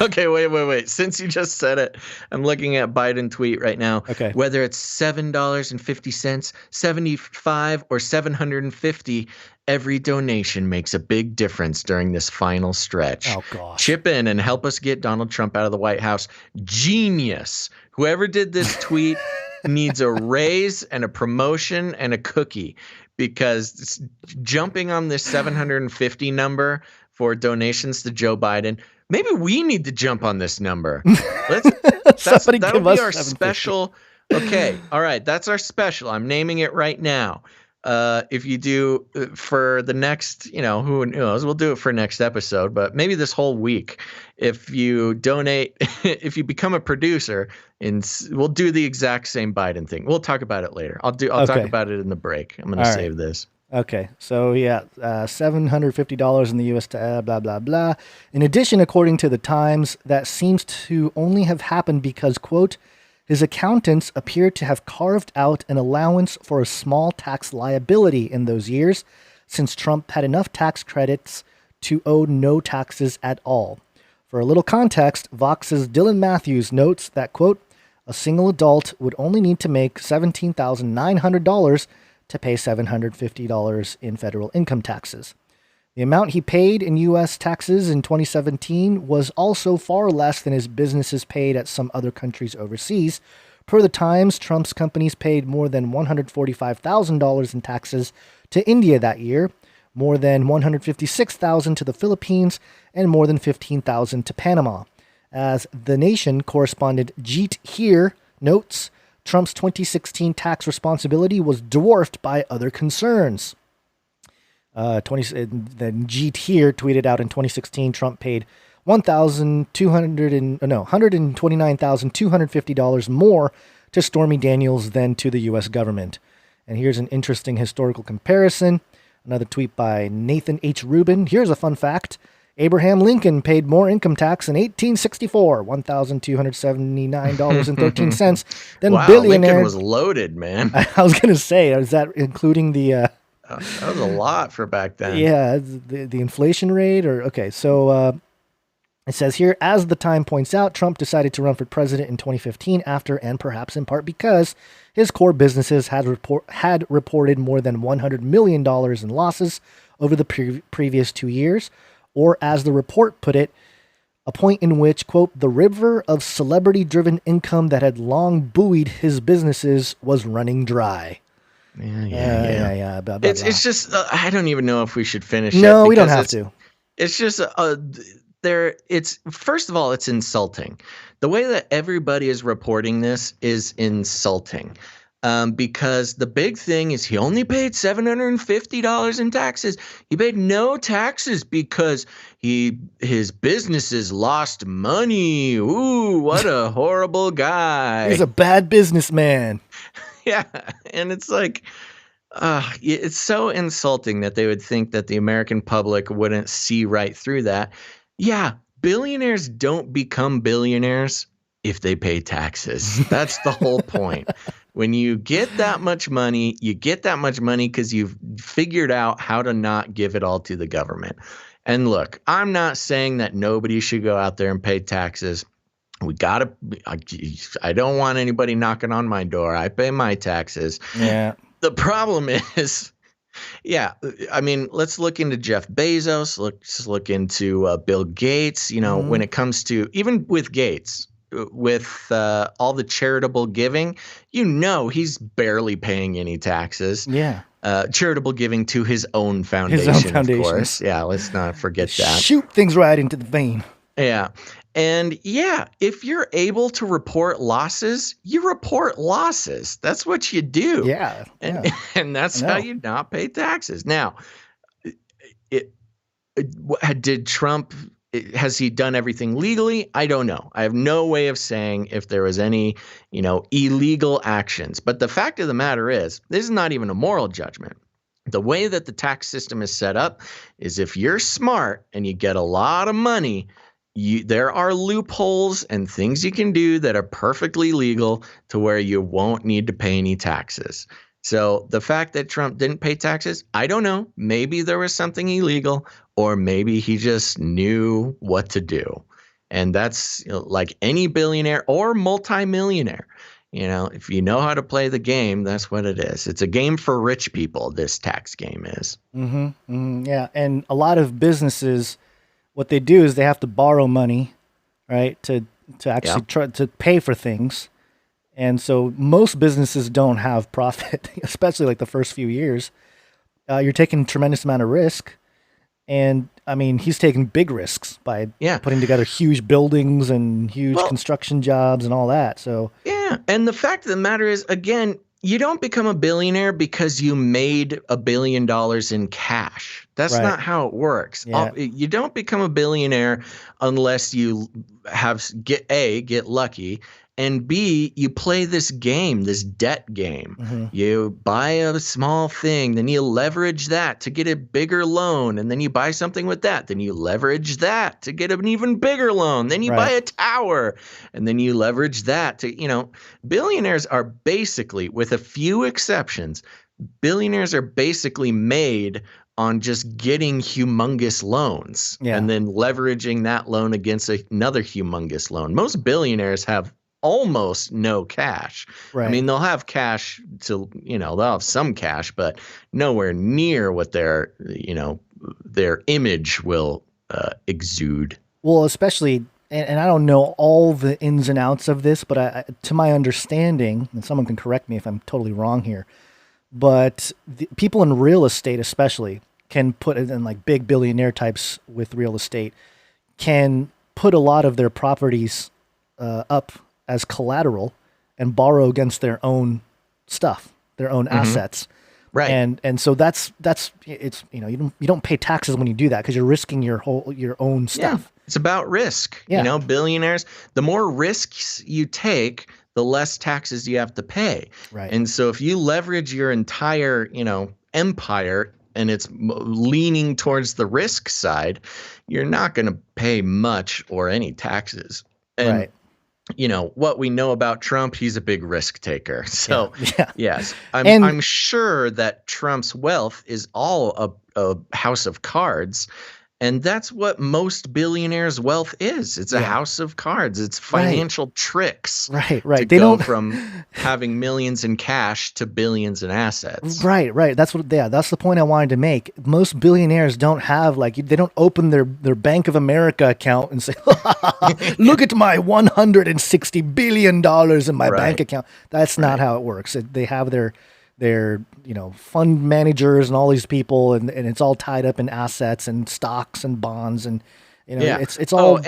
Okay, wait. Since you just said it, I'm looking at Biden tweet right now. Okay. Whether it's $7.50, 75, or 750, every donation makes a big difference during this final stretch. Oh, gosh. Chip in and help us get Donald Trump out of the White House. Genius. Whoever did this tweet needs a raise and a promotion and a cookie, because jumping on this 750 number for donations to Joe Biden, maybe we need to jump on this number. That'll be our special. Okay. All right. That's our special. I'm naming it right now. If you do for the next, who knows, we'll do it for next episode, but maybe this whole week, if you donate, if you become a producer, we'll do the exact same Biden thing. We'll talk about it later. I'll talk about it in the break. I'm going to save this. Okay, so $750 in the U.S. to blah, blah, blah. In addition, according to the Times, that seems to only have happened because, quote, his accountants appear to have carved out an allowance for a small tax liability in those years, since Trump had enough tax credits to owe no taxes at all. For a little context, Vox's Dylan Matthews notes that, quote, a single adult would only need to make $17,900 to pay $750 in federal income taxes. The amount he paid in U.S. taxes in 2017 was also far less than his businesses paid at some other countries overseas. Per the Times, Trump's companies paid more than $145,000 in taxes to India that year, more than $156,000 to the Philippines, and more than $15,000 to Panama. As The Nation correspondent Jeet Heer notes, Trump's 2016 tax responsibility was dwarfed by other concerns. Then Jeet Heer tweeted out in 2016, Trump paid $129,250 more to Stormy Daniels than to the U.S. government. And here's an interesting historical comparison. Another tweet by Nathan H. Rubin. Here's a fun fact. Abraham Lincoln paid more income tax in 1864, $1,279.13, than billionaire. Lincoln was loaded, man. I was going to say, is that including the... that was a lot for back then. Yeah, the inflation rate, or... Okay, so It says here, as the Time points out, Trump decided to run for president in 2015 after, and perhaps in part because, his core businesses had reported more than $100 million in losses over the previous 2 years, or as the report put it, a point in which, quote, the river of celebrity-driven income that had long buoyed his businesses was running dry. Yeah. Blah, blah, blah. It's just, I don't even know if we should finish No, it. we don't have to. It's just, it's first of all, it's insulting. The way that everybody is reporting this is insulting. Because the big thing is he only paid $750 in taxes. He paid no taxes because his businesses lost money. Ooh, what a horrible guy. He's a bad businessman. Yeah, and it's like, it's so insulting that they would think that the American public wouldn't see right through that. Yeah, billionaires don't become billionaires if they pay taxes. That's the whole point. When you get that much money, you get that much money because you've figured out how to not give it all to the government. And look, I'm not saying that nobody should go out there and pay taxes. I don't want anybody knocking on my door. I pay my taxes. Yeah. The problem is, I mean, let's look into Jeff Bezos. Let's look into Bill Gates. You know, when it comes to, even with Gates, with all the charitable giving, you know, he's barely paying any taxes. Yeah. Charitable giving to his own foundation, of course. Yeah, let's not forget that. Shoot things right into the vein. Yeah. And yeah, if you're able to report losses, you report losses. That's what you do. Yeah. And that's how you not pay taxes. Now, did Trump, has he done everything legally? I don't know. I have no way of saying if there was any, illegal actions. But the fact of the matter is, this is not even a moral judgment. The way that the tax system is set up is if you're smart and you get a lot of money, there are loopholes and things you can do that are perfectly legal to where you won't need to pay any taxes. So the fact that Trump didn't pay taxes, I don't know. Maybe there was something illegal, or maybe he just knew what to do. And that's like any billionaire or multimillionaire. If you know how to play the game, that's what it is. It's a game for rich people, this tax game is. Yeah, and a lot of businesses, what they do is they have to borrow money, right, to actually try to pay for things. And so most businesses don't have profit, especially like the first few years. You're taking a tremendous amount of risk. And I mean, he's taking big risks by putting together huge buildings and huge construction jobs and all that. So yeah. And the fact of the matter is, again, you don't become a billionaire because you made $1 billion in cash. That's not how it works. Yeah. You don't become a billionaire unless you get lucky, and B, you play this game, this debt game. You buy a small thing, then you leverage that to get a bigger loan, and then you buy something with that. Then you leverage that to get an even bigger loan. Then you buy a tower, and then you leverage that to, billionaires are basically, with a few exceptions, billionaires are basically made on just getting humongous loans and then leveraging that loan against another humongous loan. Most billionaires have almost no cash. Right. I mean, they'll have cash they'll have some cash, but nowhere near what their image will exude. Well, especially, and I don't know all the ins and outs of this, but to my understanding, and someone can correct me if I'm totally wrong here, but the people in real estate especially can put it in, like big billionaire types with real estate, can put a lot of their properties up as collateral and borrow against their own stuff, their own assets. Right. And so that's it's, you don't pay taxes when you do that because you're risking your own stuff. Yeah. It's about risk. Yeah. Billionaires, the more risks you take, the less taxes you have to pay. Right. And so if you leverage your entire, empire and it's leaning towards the risk side, you're not going to pay much or any taxes. And what we know about Trump, he's a big risk taker. So yes, I'm sure that Trump's wealth is all a house of cards. And that's what most billionaires' wealth is. It's a house of cards. It's financial tricks. Right. To go from having millions in cash to billions in assets. Right. That's the point I wanted to make. Most billionaires don't have they don't open their Bank of America account and say, look at my $160 billion in my bank account. That's not how it works. They have their fund managers and all these people, and it's all tied up in assets and stocks and bonds, and it's all.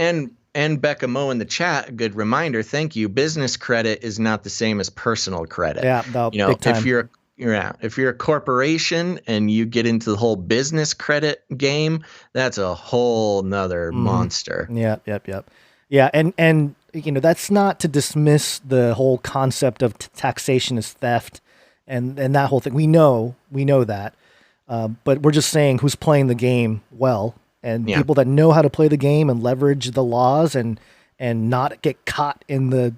And Becca Mo in the chat, a good reminder. Thank you. Business credit is not the same as personal credit. Yeah, big time. If you're a corporation and you get into the whole business credit game, that's a whole nother monster. Yep. Yeah, and that's not to dismiss the whole concept of taxation as theft. And that whole thing, we know that, but we're just saying who's playing the game well, and people that know how to play the game and leverage the laws and not get caught in the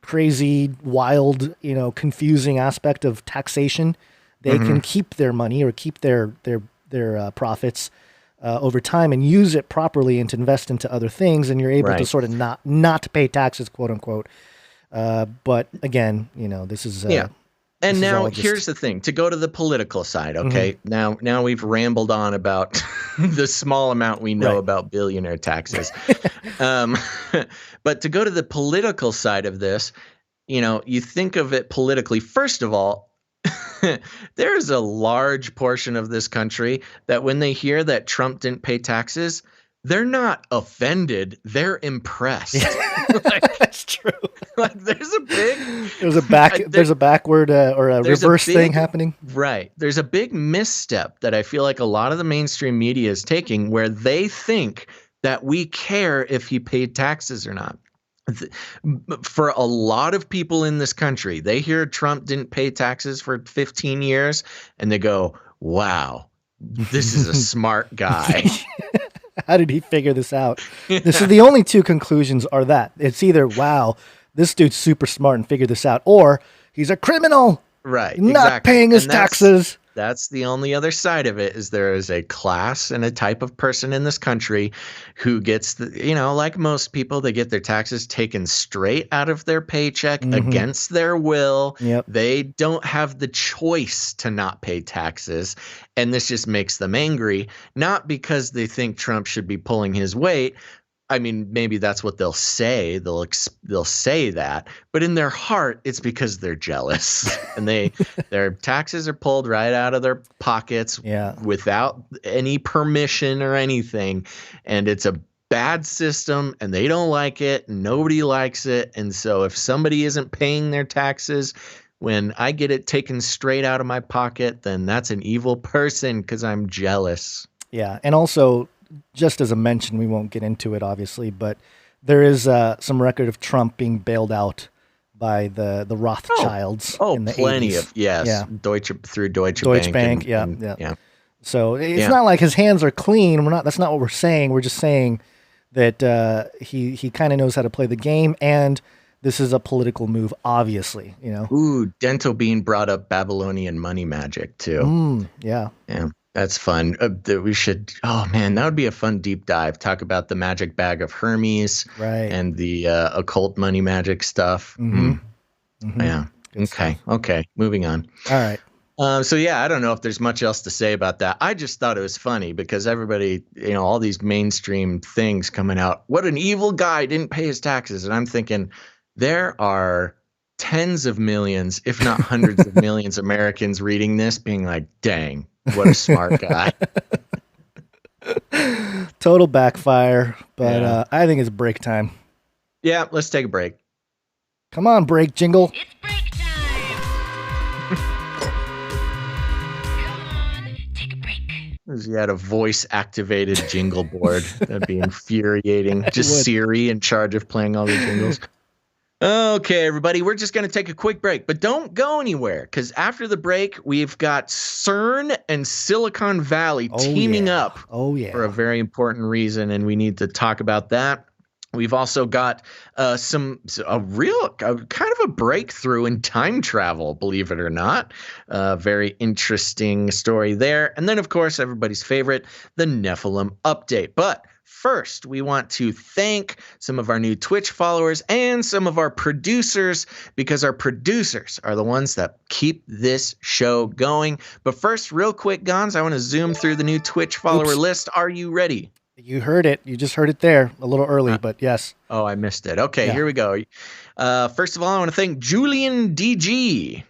crazy, wild, confusing aspect of taxation. They can keep their money or keep their profits over time and use it properly and to invest into other things, and you're able to sort of not pay taxes, quote unquote. But again, this is And now here's the thing, to go to the political side. Okay. Now we've rambled on about the small amount we know about billionaire taxes. But to go to the political side of this, you think of it politically. First of all, there is a large portion of this country that when they hear that Trump didn't pay taxes, they're not offended. They're impressed. That's true. There's a backward or a reverse thing happening. Right. There's a big misstep that I feel like a lot of the mainstream media is taking, where they think that we care if he paid taxes or not. For a lot of people in this country, they hear Trump didn't pay taxes for 15 years and they go, wow, this is a smart guy. How did he figure this out? This is the only two conclusions are that it's either, wow, this dude's super smart and figured this out, or he's a criminal. Right. Not paying his taxes. That's the only other side of it, is there is a class and a type of person in this country who gets like most people, they get their taxes taken straight out of their paycheck against their will. Yep. They don't have the choice to not pay taxes. And this just makes them angry, not because they think Trump should be pulling his weight. I mean, maybe that's what they'll say. They'll say that, but in their heart, it's because they're jealous, and their taxes are pulled right out of their pockets without any permission or anything, and it's a bad system, and they don't like it. And nobody likes it, and so if somebody isn't paying their taxes when I get it taken straight out of my pocket, then that's an evil person because I'm jealous. Yeah, and also, just as a mention, we won't get into it, obviously, but there is some record of Trump being bailed out by the Rothschilds. In the plenty 80s. Through Deutsche Bank. Yeah. So it's not like his hands are clean. That's not what we're saying. We're just saying that he kind of knows how to play the game, and this is a political move, obviously. Ooh, Dental Bean brought up Babylonian money magic too. Yeah. That's fun. We should. Oh man, that would be a fun deep dive. Talk about the magic bag of Hermes, and the occult money magic stuff. Yeah. Okay. Moving on. All right. So I don't know if there's much else to say about that. I just thought it was funny because everybody, all these mainstream things coming out. What an evil guy, didn't pay his taxes, and I'm thinking there are tens of millions, if not hundreds of millions, Americans reading this, being like, "Dang, what a smart guy." Total backfire, but I think it's break time. Yeah, let's take a break. Come on, break jingle. It's break time. Come on, take a break. You had a voice-activated jingle board. That'd be infuriating. Just Siri in charge of playing all the jingles. Okay, everybody, we're just going to take a quick break, but don't go anywhere, because after the break, we've got CERN and Silicon Valley teaming up for a very important reason, and we need to talk about that. We've also got a kind of a breakthrough in time travel, believe it or not. Very interesting story there. And then, of course, everybody's favorite, the Nephilim update. But first, we want to thank some of our new Twitch followers and some of our producers, because our producers are the ones that keep this show going. But first, real quick, Gonz, I want to zoom through the new Twitch follower list. Are you ready? You heard it. You just heard it there a little early, but yes. Oh, I missed it. Okay, Here we go. First of all, I want to thank Julian DG.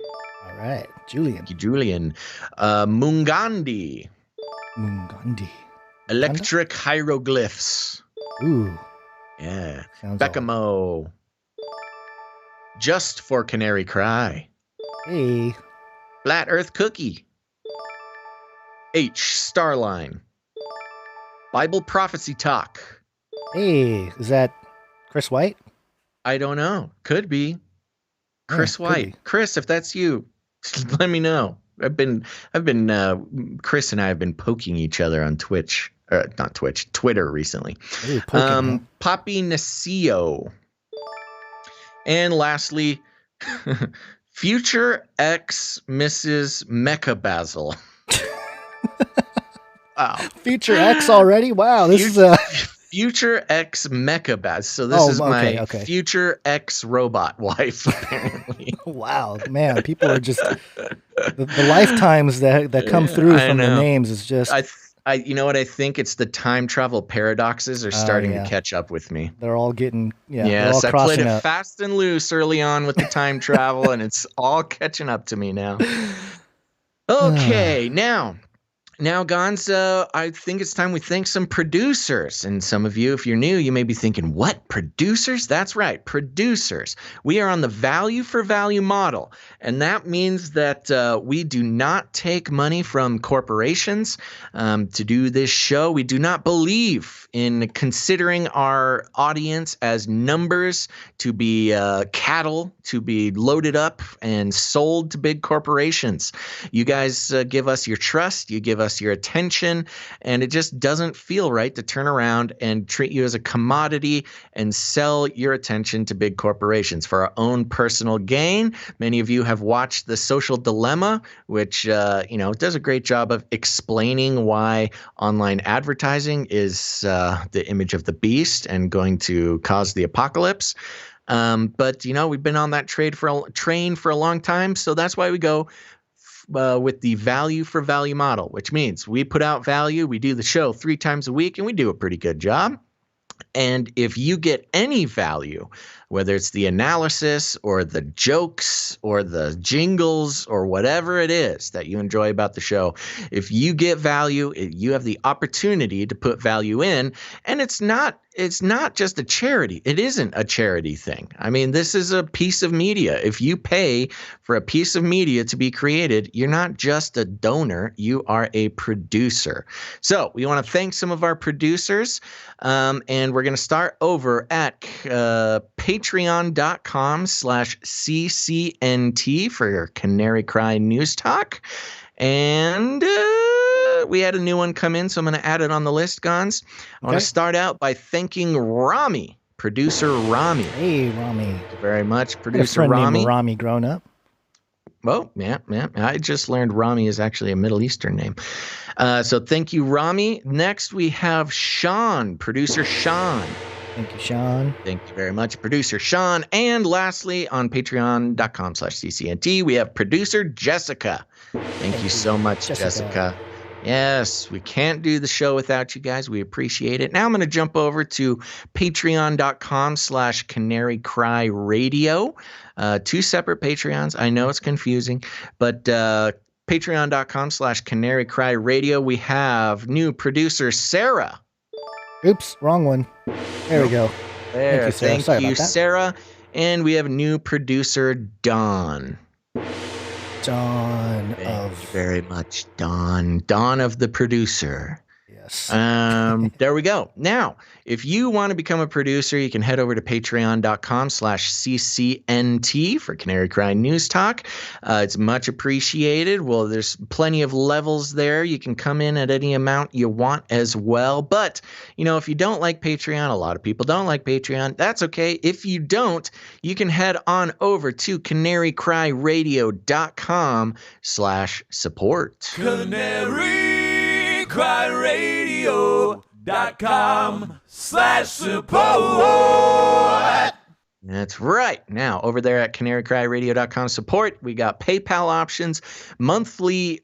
All right, Julian. Thank you, Julian. Mungandi. Electric Hieroglyphs. Ooh. Yeah. Beckamo. Just for Canary Cry. Hey. Flat Earth Cookie. H. Starline. Bible Prophecy Talk. Hey, is that Chris White? I don't know. Could be. Chris White. Chris, if that's you, let me know. Chris and I have been poking each other on Twitch. Not Twitch, Twitter recently. Ooh, Poppy Nasio. And lastly, Future X Mrs. Mecha Basil. Wow. Future X already? Wow, this is a Future X Mecha Basil. So this is my future X robot wife, apparently. Wow, man, people are just the lifetimes that come through from the names is just. You know what I think? It's the time travel paradoxes are starting to catch up with me. They're all getting Yes, I played it fast and loose early on with the time travel, and it's all catching up to me now. Okay, now, Gonzo, I think it's time we thank some producers. And some of you, if you're new, you may be thinking, what, producers? That's right, producers. We are on the value for value model. And that means that we do not take money from corporations to do this show. We do not believe in considering our audience as numbers to be cattle, to be loaded up and sold to big corporations. You guys give us your trust. You give us your attention, and it just doesn't feel right to turn around and treat you as a commodity and sell your attention to big corporations for our own personal gain. Many of you have watched The Social Dilemma, which does a great job of explaining why online advertising is the image of the beast and going to cause the apocalypse. But we've been on that train for a long time, so that's why we go with the value for value model, which means we put out value, we do the show 3 times a week, and we do a pretty good job. And if you get any value, whether it's the analysis or the jokes or the jingles or whatever it is that you enjoy about the show, if you get value, you have the opportunity to put value in. And it's not just a charity. It isn't a charity thing. I mean, this is a piece of media. If you pay for a piece of media to be created, you're not just a donor, you are a producer. So we want to thank some of our producers, and we're going to start over at patreon.com/CCNT for your Canary Cry News Talk. And we had a new one come in, so I'm going to add it on the list, Gons. I want to start out by thanking Rami, producer Rami. Hey, Rami. Thank you very much, producer Rami. Rami. Rami grown up. Oh, yeah. I just learned Rami is actually a Middle Eastern name. So thank you, Rami. Next, we have Sean, producer Sean. Thank you, Sean. Thank you very much, producer Sean. And lastly, on patreon.com/CCNT, we have producer Jessica. Thank you so much, Jessica. Yes, we can't do the show without you guys. We appreciate it. Now I'm going to jump over to patreon.com/CanaryCryRadio. 2 separate Patreons. I know it's confusing, but patreon.com/CanaryCryRadio. We have new producer Sarah. Oops, wrong one. There we go. There, thank you, Sarah. And we have new producer Don. Thank you very much, Don. Don of the producer. Yes. Yes. There we go. Now, if you want to become a producer, you can head over to patreon.com/CCNT for Canary Cry News Talk. It's much appreciated. Well, there's plenty of levels there. You can come in at any amount you want as well. But, if you don't like Patreon, a lot of people don't like Patreon. That's okay. If you don't, you can head on over to CanaryCryRadio.com/support. CanaryCryRadio.com/support. That's right. Now, over there at CanaryCryRadio.com support, we got PayPal options, monthly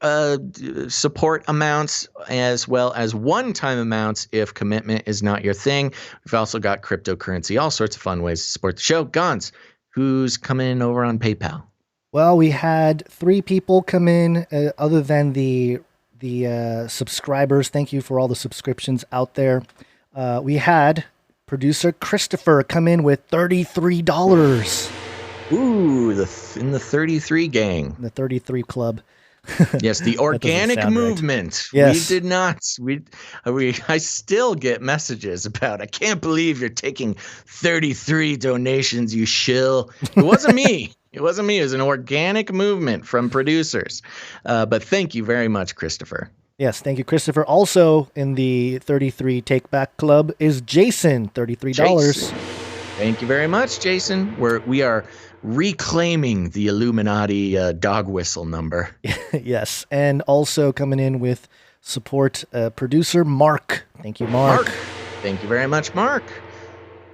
support amounts, as well as one-time amounts if commitment is not your thing. We've also got cryptocurrency, all sorts of fun ways to support the show. Gons, who's coming in over on PayPal? Well, we had 3 people come in, other than the subscribers. Thank you for all the subscriptions out there. We had producer Christopher come in with $33. Ooh, in the 33 gang. The 33 club. Yes, the organic movement. Right. Yes. We did not. I still get messages about, I can't believe you're taking 33 donations, you shill. It wasn't me. It wasn't me. It was an organic movement from producers. But thank you very much, Christopher. Yes, thank you, Christopher. Also in the 33 Take Back Club is Jason, $33. Jason. Thank you very much, Jason. We are reclaiming the Illuminati dog whistle number. Yes, and also coming in with support, producer Mark. Thank you, Mark. Thank you very much, Mark.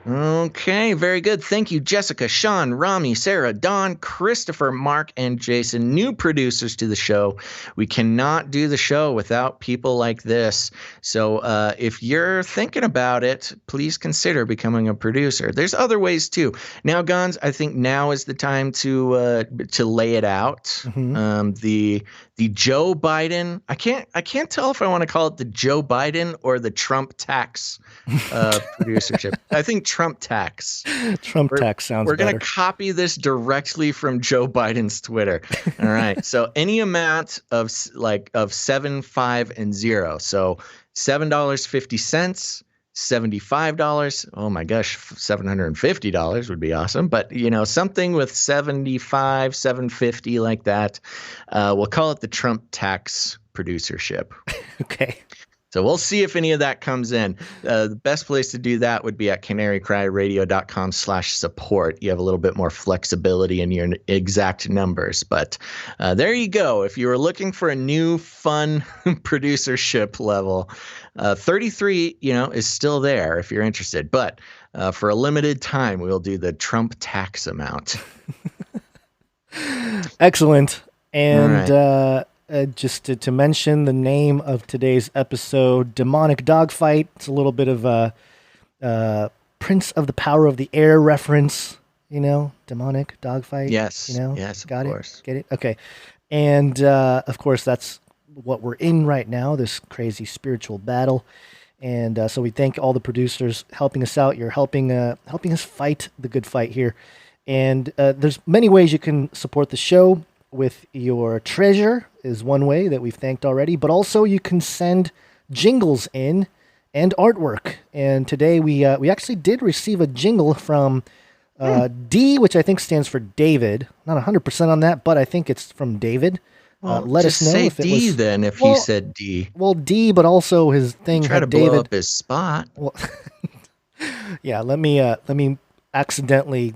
Okay, very good. Thank you, Jessica, Sean, Rami, Sarah, Don, Christopher, Mark, and Jason, new producers to the show. We cannot do the show without people like this. So if you're thinking about it, please consider becoming a producer. There's other ways too. Now, Gons, I think now is the time to lay it out. Mm-hmm. The Joe Biden. I can't tell if I want to call it the Joe Biden or the Trump tax producership. I think Trump tax. Tax sounds better. We're going to copy this directly from Joe Biden's Twitter. All right. So any amount of 7, 5, and 0. So $7.50, $75. Oh my gosh, $750 would be awesome. But something with 75, 750 like that. We'll call it the Trump tax producership. Okay. So we'll see if any of that comes in. The best place to do that would be at CanaryCryRadio.com/support. You have a little bit more flexibility in your exact numbers. But there you go. If you were looking for a new fun producership level, 33, is still there if you're interested. But for a limited time, we'll do the Trump tax amount. Excellent. And just to mention the name of today's episode, Demonic Dogfight. It's a little bit of a Prince of the Power of the Air reference, Demonic Dogfight. Yes. Yes, got of it? course. Get it? Okay. And, of course, that's what we're in right now, this crazy spiritual battle. And so we thank all the producers helping us out. You're helping us fight the good fight here. And there's many ways you can support the show. With your treasure is one way that we've thanked already, but also you can send jingles in and artwork. And today we actually did receive a jingle from D, which I think stands for David. Not 100% on that, but I think it's from David. Let us know if it D was. Then if he said D. Well, D, but also his thing try had to David. blow up his spot. Well, yeah. Let me accidentally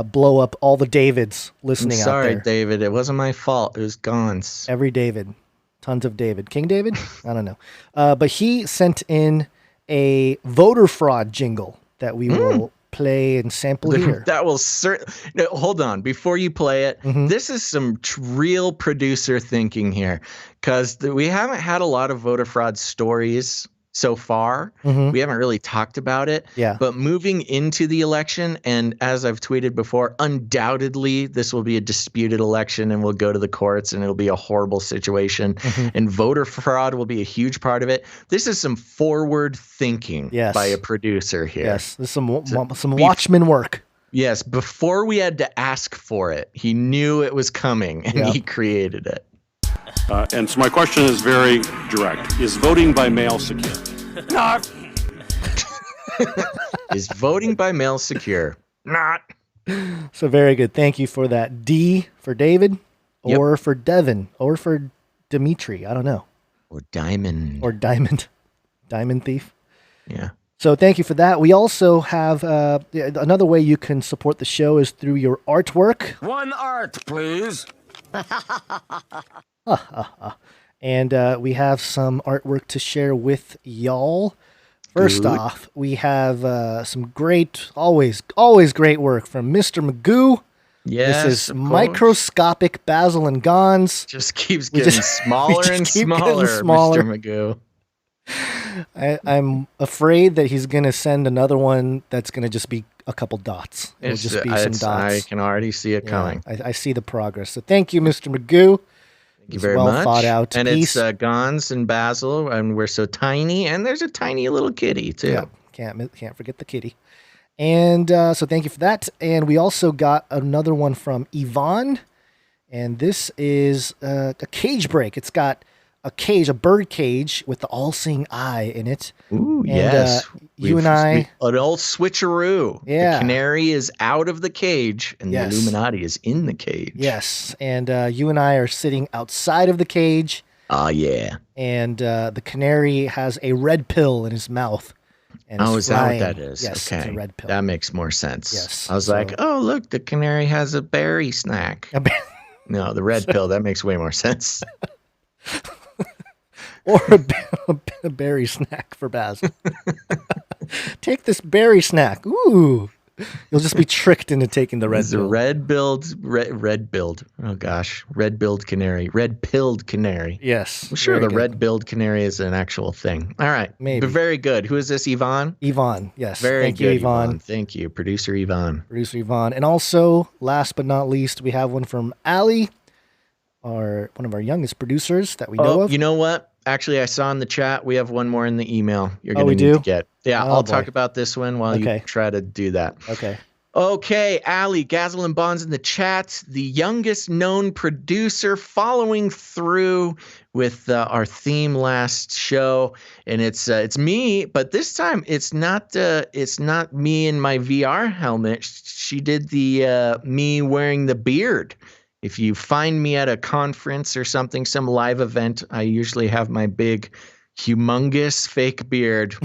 blow up all the Davids listening out there. Sorry, David. It wasn't my fault. It was Gon's. Every David. Tons of David. King David? I don't know. But he sent in a voter fraud jingle that we will play and sample here. That will certainly... No, hold on. Before you play it, this is some real producer thinking here. Because we haven't had a lot of voter fraud stories so far. We haven't really talked about it. Yeah. But moving into the election, and as I've tweeted before, undoubtedly this will be a disputed election and we'll go to the courts and it'll be a horrible situation. And voter fraud will be a huge part of it. This is some forward thinking by a producer here. Yes. This is some watchman work. Yes. Before we had to ask for it, he knew it was coming and he created it. And so my question is very direct. Is voting by mail secure? Not. Is voting by mail secure? Not. So very good. Thank you for that. D for David, or for Devin, or for Dimitri. I don't know. Or Diamond. Or Diamond. Diamond Thief. Yeah. So thank you for that. We also have another way you can support the show is through your artwork. One art, please. And we have some artwork to share with y'all. First off, we have some great, always great work from Mr. Magoo. Yes, this is microscopic Basil and Gons. Just keeps getting smaller and smaller, Mr. Magoo. I'm afraid that he's going to send another one that's going to just be a couple dots. It'll just be some dots. I can already see it coming. I see the progress. So thank you, Mr. Magoo. Thank you very well much. Thought out and piece. It's Gons and Basil, and we're so tiny, and there's a tiny little kitty, too. Yeah, can't forget the kitty. And so thank you for that. And we also got another one from Yvonne, and this is a cage break. It's got a bird cage with the all-seeing eye in it. Ooh, and, yes. You and I... An old switcheroo. Yeah. The canary is out of the cage, and the Illuminati is in the cage. Yes, and you and I are sitting outside of the cage. Oh, yeah. And the canary has a red pill in his mouth. And is that what that is? Yes, okay. it's a red pill. That makes more sense. Yes. I was like, oh, look, the canary has a berry snack. No, the red pill, that makes way more sense. Or a berry snack for Basil. Take this berry snack. Ooh. You'll just be tricked into taking the red pill. Red-billed. Oh, gosh. Red-billed canary. Red-pilled canary. Yes. I'm sure the red-billed canary is an actual thing. All right. Maybe. But very good. Who is this, Yvonne? Yvonne, yes. Thank you, Yvonne. Thank you, Producer Yvonne. And also, last but not least, we have one from Allie, one of our youngest producers that we know of. You know what? Actually, I saw in the chat we have one more in the email you're going to need to get. Yeah, I'll talk about this one while you try to do that. Okay, Allie, Gazel and Bonds in the chat. The youngest known producer following through with our theme last show. And it's me, but this time it's not me in my VR helmet. She did the me wearing the beard. If you find me at a conference or something, some live event, I usually have my big, humongous fake beard.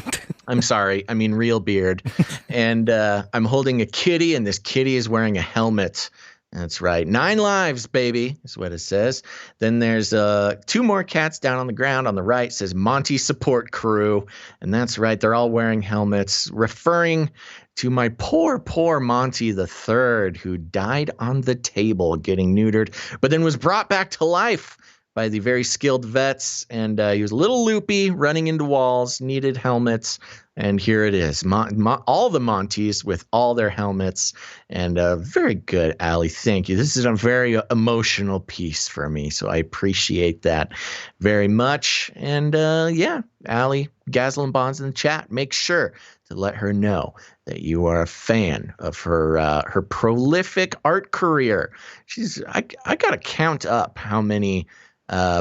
I'm sorry, I mean real beard. And I'm holding a kitty, and this kitty is wearing a helmet. That's right. 9 lives, baby, is what it says. Then there's 2 more cats down on the ground on the right. It says Monty Support Crew. And that's right. They're all wearing helmets, referring to my poor Monty the Third, who died on the table getting neutered, but then was brought back to life by the very skilled vets. And he was a little loopy, running into walls, needed helmets. And here it is. All the Monties with all their helmets. And very good, Allie. Thank you. This is a very emotional piece for me, so I appreciate that very much. And Allie, Gazel and Bonds in the chat, make sure to let her know that you are a fan of her prolific art career. I got to count up how many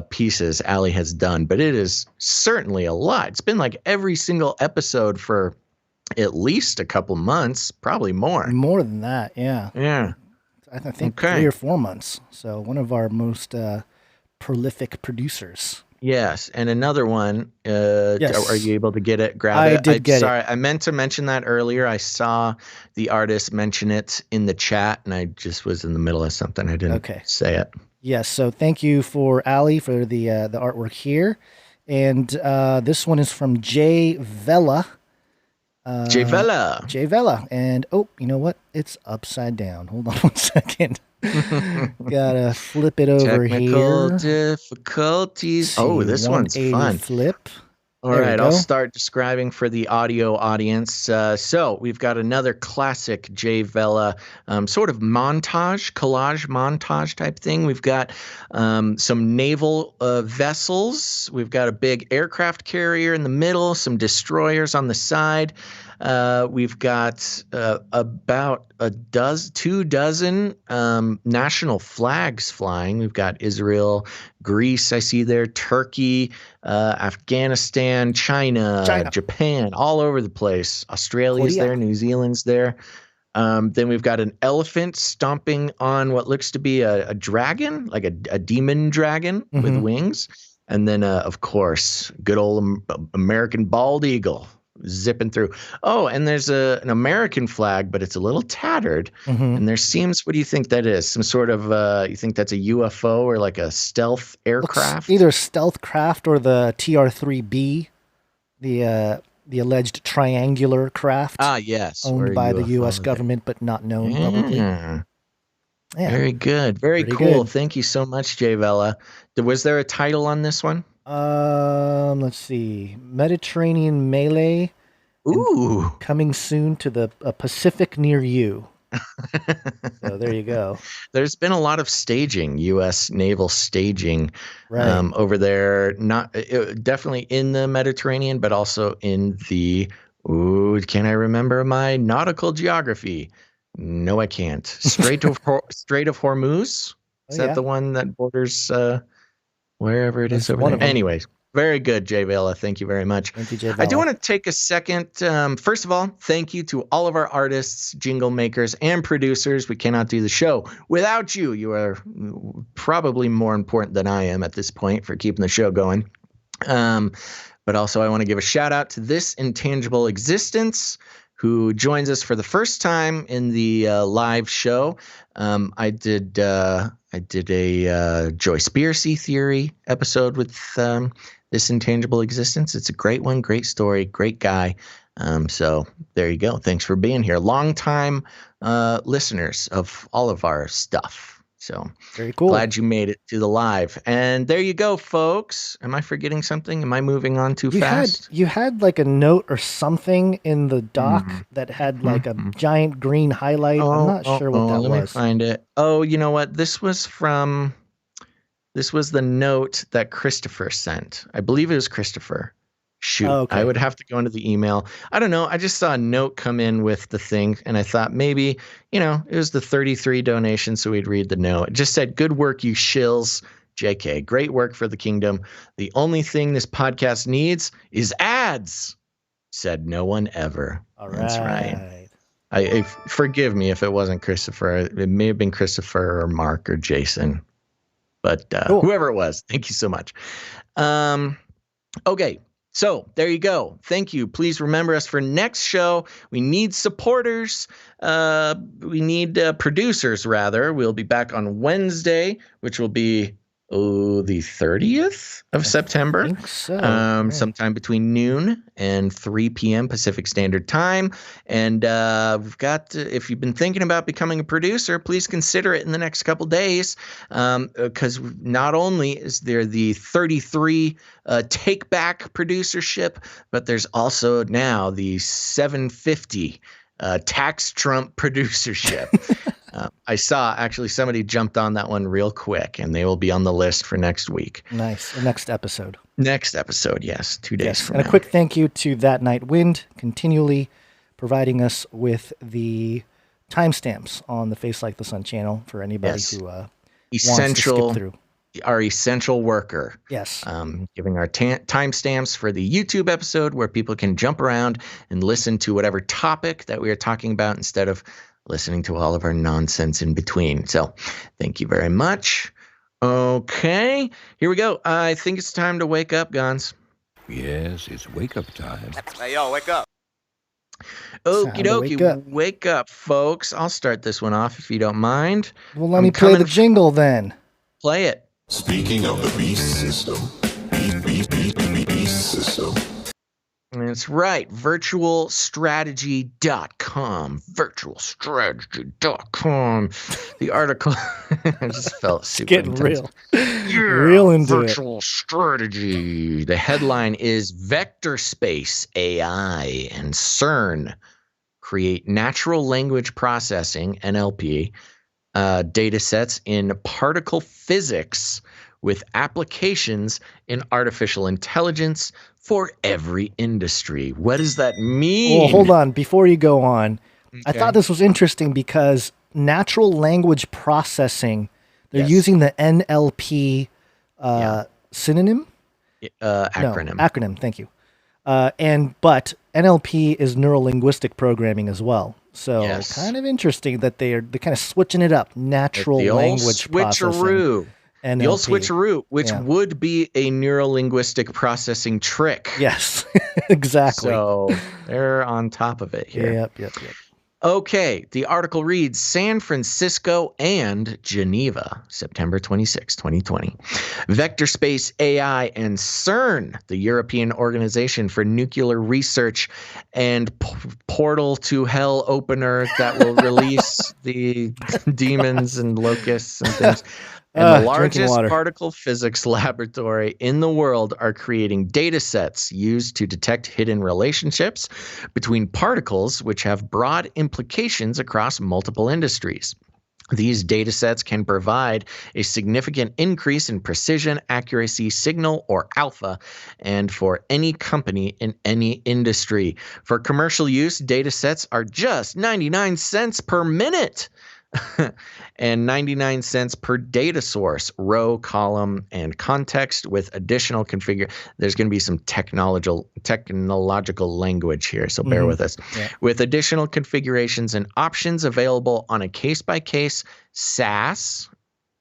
pieces Allie has done, but it is certainly a lot. It's been like every single episode for at least a couple months, probably more. More than that, yeah. Yeah. I think 3 or 4 months. So one of our most prolific producers. Yes, and another one. Yes. Are you able to get it? Grab it. I did get it. Sorry, I meant to mention that earlier. I saw the artist mention it in the chat, and I just was in the middle of something. I didn't say it. Yes, so thank you for Allie for the artwork here. And this one is from Jay Vela. Jay Vela. Jay Vela. And, you know what? It's upside down. Hold on 1 second. Gotta flip it over Technical here. difficulties. Oh, this one's fun. Flip. All right, I'll start describing for the audio audience. So we've got another classic Jay Vela sort of collage montage type thing. We've got some naval vessels. We've got a big aircraft carrier in the middle, some destroyers on the side. We've got about 24 national flags flying. We've got Israel, Greece, I see there, Turkey, Afghanistan, China, Japan, all over the place. Australia's there, New Zealand's there. Then we've got an elephant stomping on what looks to be a dragon, like a demon dragon with wings. And then, of course, good old American bald eagle zipping through. Oh, and there's an American flag, but it's a little tattered. And there seems, what do you think that is? Some sort of, you think that's a UFO or like a stealth aircraft? Looks either stealth craft or the TR-3B, the alleged triangular craft. Yes. Owned by the U.S. government, but not known publicly. Yeah. Very good. Very cool. Good. Thank you so much, Jay Vela. Was there a title on this one? Let's see. Mediterranean Melee. Ooh. Coming soon to the Pacific near you. So there you go. There's been a lot of staging, U.S. naval staging over there. Not definitely in the Mediterranean, but also in the. Ooh, can I remember my nautical geography? No, I can't. Strait of Hormuz. Is that the one that borders wherever it is over there? Anyways, very good, Jay Vela. Thank you very much. Thank you, Jay Vela. I do want to take a second. First of all, thank you to all of our artists, jingle makers, and producers. We cannot do the show without you. You are probably more important than I am at this point for keeping the show going. But also, I want to give a shout out to This Intangible Existence, who joins us for the first time in the live show. I did a Joyspiracy theory episode with This Intangible Existence. It's a great one, great story, great guy. So there you go. Thanks for being here. Longtime listeners of all of our stuff. So very cool. Glad you made it to the live. And there you go, folks. Am I forgetting something? Am I moving on too fast? You had like a note or something in the doc that had like a giant green highlight. I'm not sure what that was. Let me find it. Oh, you know what? This was the note that Christopher sent. I believe it was Christopher. Shoot, I would have to go into the email. I don't know. I just saw a note come in with the thing, and I thought maybe, it was the 33 donation, so we'd read the note. It just said, "Good work, you shills. JK, great work for the kingdom. The only thing this podcast needs is ads," said no one ever. All right. That's right. I forgive me if it wasn't Christopher. It may have been Christopher or Mark or Jason, but whoever it was, thank you so much. Okay. So there you go. Thank you. Please remember us for next show. We need supporters. We need producers, rather. We'll be back on Wednesday, which will be the 30th of September. I think so. Sometime between noon and 3 p.m. Pacific Standard Time. And we've got, if you've been thinking about becoming a producer, please consider it in the next couple days. Because not only is there the 33 take back producership, but there's also now the 750 tax Trump producership. I saw actually somebody jumped on that one real quick, and they will be on the list for next week. Nice. The next episode. Next episode, yes. 2 days from now. And a quick thank you to That Night Wind, continually providing us with the timestamps on the Face Like the Sun channel for anybody who wants to skip through. Our essential worker. Yes. Giving our timestamps for the YouTube episode where people can jump around and listen to whatever topic that we are talking about instead of listening to all of our nonsense in between. So thank you very much. Okay, here we go. I think it's time to wake up, Gons. Yes, it's wake up time. Hey, yo, wake up. Okie dokie, wake up, folks. I'll start this one off if you don't mind. Well, let me play the jingle then. Play it. Speaking of the beast system, beast system. That's right. Virtualstrategy.com. Virtualstrategy.com. The article I just felt super getting intense. real into virtual strategy. The headline is Vector Space AI and CERN create natural language processing, NLP, data sets in particle physics with applications in artificial intelligence for every industry. What does that mean? Well, hold on. Before you go on, Okay. I thought this was interesting because natural language processing, they're Yes. using the NLP synonym? Acronym. No, acronym, thank you. But NLP is neuro-linguistic programming as well. So Yes. kind of interesting that they're kind of switching it up. Natural The old language processing. switcheroo. NLP. The old switcheroo, which Yeah. would be a neuro-linguistic processing trick. Yes, exactly. So they're on top of it here. Yep. Okay, the article reads San Francisco and Geneva, September 26, 2020. Vector Space AI and CERN, the European Organization for Nuclear Research and portal to hell opener that will release the demons and locusts and things. And the largest particle physics laboratory in the world are creating data sets used to detect hidden relationships between particles, which have broad implications across multiple industries. These data sets can provide a significant increase in precision, accuracy, signal, or alpha, and for any company in any industry. For commercial use, data sets are just 99 cents per minute. And 99 cents per data source, row, column, and context with additional There's going to be some technological language here, so bear with us. Yeah. With additional configurations and options available on a case-by-case SaaS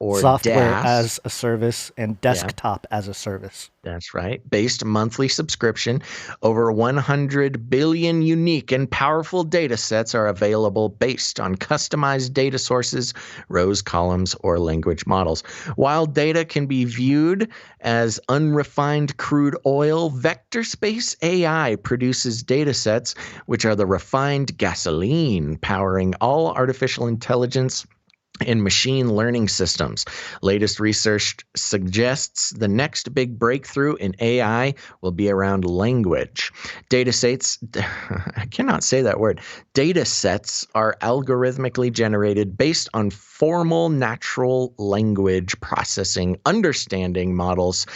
or software DaaS, as a service and desktop as a service. That's right. Based monthly subscription. Over 100 billion unique and powerful data sets are available based on customized data sources, rows, columns, or language models. While data can be viewed as unrefined crude oil, Vector Space AI produces data sets which are the refined gasoline powering all artificial intelligence in machine learning systems. Latest research suggests the next big breakthrough in AI will be around language. Data sets, I cannot say that word. Data sets are algorithmically generated based on formal natural language processing understanding models,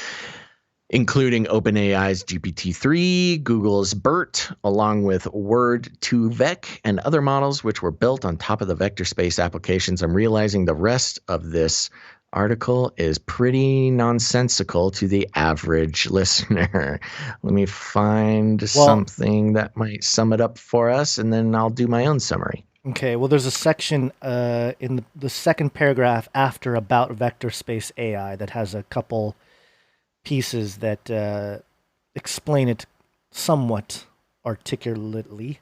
including OpenAI's GPT-3, Google's BERT, along with Word2Vec and other models which were built on top of the vector space applications. I'm realizing the rest of this article is pretty nonsensical to the average listener. Let me find something that might sum it up for us, and then I'll do my own summary. Okay, well, there's a section in the second paragraph after about vector space AI that has a couple pieces that explain it somewhat articulately.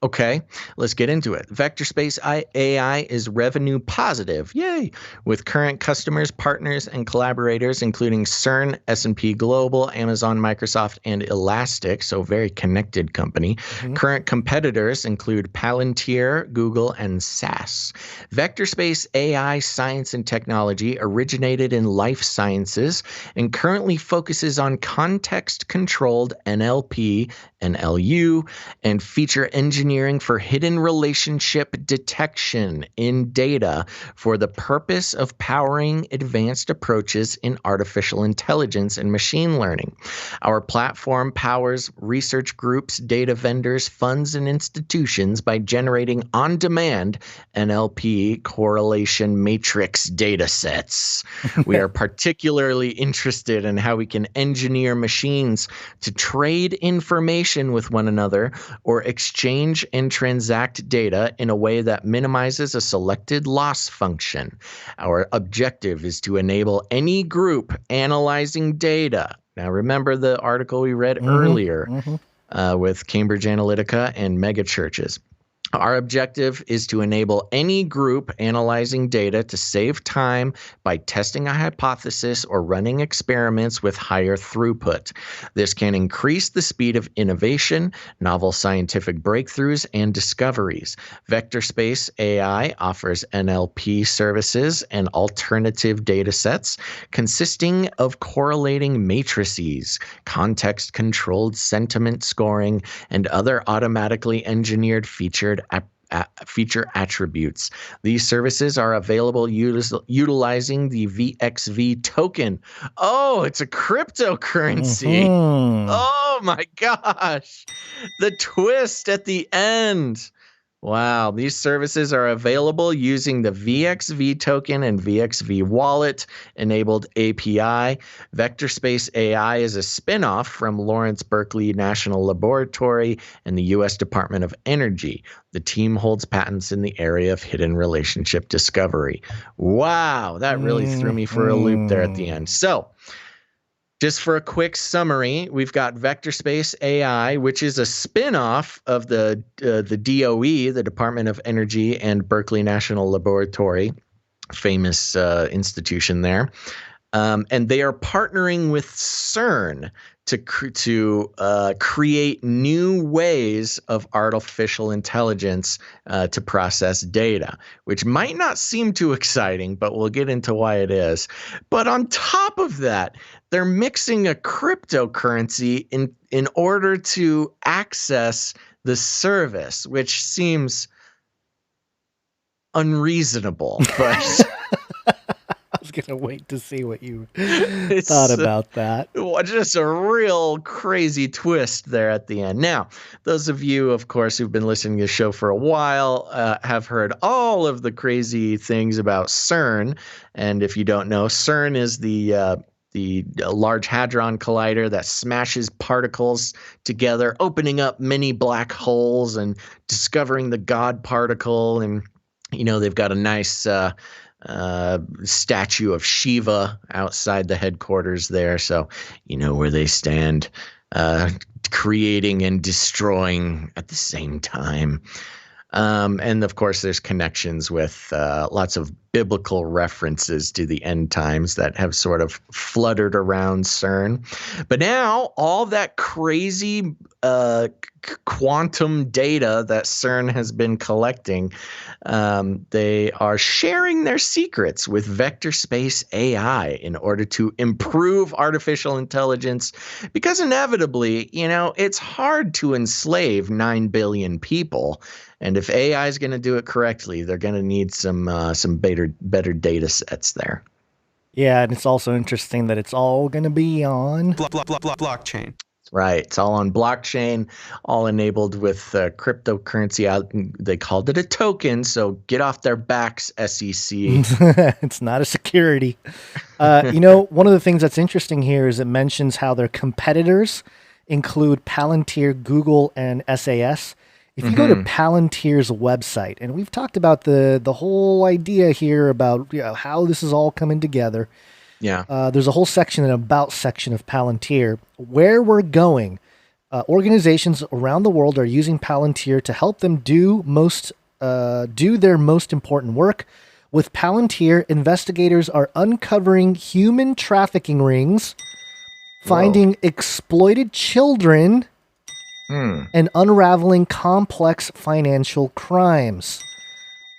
Okay, let's get into it. Vector Space AI is revenue positive, yay, with current customers, partners, and collaborators, including CERN, S&P Global, Amazon, Microsoft, and Elastic, so very connected company. Mm-hmm. Current competitors include Palantir, Google, and SAS. Vector Space AI science and technology originated in life sciences and currently focuses on context-controlled NLP, NLU, and feature engineering for hidden relationship detection in data for the purpose of powering advanced approaches in artificial intelligence and machine learning. Our platform powers research groups, data vendors, funds, and institutions by generating on-demand NLP correlation matrix data sets. We are particularly interested in how we can engineer machines to trade information with one another or exchange and transact data in a way that minimizes a selected loss function. Our objective is to enable any group analyzing data. Now, remember the article we read earlier with Cambridge Analytica and megachurches. Our objective is to enable any group analyzing data to save time by testing a hypothesis or running experiments with higher throughput. This can increase the speed of innovation, novel scientific breakthroughs, and discoveries. Vector Space AI offers NLP services and alternative data sets consisting of correlating matrices, context-controlled sentiment scoring, and other automatically engineered feature attributes. These services are available utilizing the VXV token. Oh, it's a cryptocurrency. Mm-hmm. Oh my gosh. The twist at the end. Wow, these services are available using the VXV token and VXV wallet enabled API. Vector Space AI is a spinoff from Lawrence Berkeley National Laboratory and the U.S. Department of Energy. The team holds patents in the area of hidden relationship discovery. Wow, that really threw me for a loop there at the end. So, just for a quick summary, we've got Vector Space AI, which is a spin-off of the DOE, the Department of Energy, and Berkeley National Laboratory, famous institution there. And they are partnering with CERN to create new ways of artificial intelligence to process data, which might not seem too exciting, but we'll get into why it is. But on top of that, they're mixing a cryptocurrency in order to access the service, which seems unreasonable. But I was gonna wait to see what you thought about that. Just a real crazy twist there at the end. Now, those of you, of course, who've been listening to the show for a while have heard all of the crazy things about CERN. And if you don't know, CERN is the Large Hadron Collider that smashes particles together, opening up many black holes and discovering the God particle. And, they've got a nice statue of Shiva outside the headquarters there. So, where they stand, creating and destroying at the same time. And of course, there's connections with lots of biblical references to the end times that have sort of fluttered around CERN. But now all that crazy quantum data that CERN has been collecting, they are sharing their secrets with Vector Space AI in order to improve artificial intelligence, because inevitably, it's hard to enslave 9 billion people. And if AI is going to do it correctly, they're going to need some better data sets there. Yeah, and it's also interesting that it's all going to be on blockchain. Right. It's all on blockchain, all enabled with cryptocurrency. They called it a token, so get off their backs, SEC. It's not a security. One of the things that's interesting here is it mentions how their competitors include Palantir, Google, and SAS. If you go to Palantir's website, and we've talked about the whole idea here about how this is all coming together. Yeah. There's a whole section, an about section of Palantir, where we're going. Organizations around the world are using Palantir to help them do their most important work. With Palantir, investigators are uncovering human trafficking rings, finding exploited children, and unraveling complex financial crimes.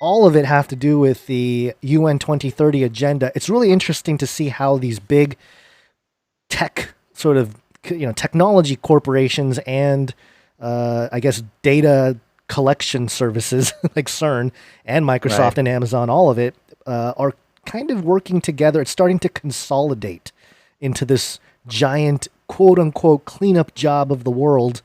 All of it have to do with the UN 2030 agenda. It's really interesting to see how these big tech sort of, technology corporations and I guess data collection services like CERN and Microsoft and Amazon, all of it are kind of working together. It's starting to consolidate into this giant quote unquote cleanup job of the world.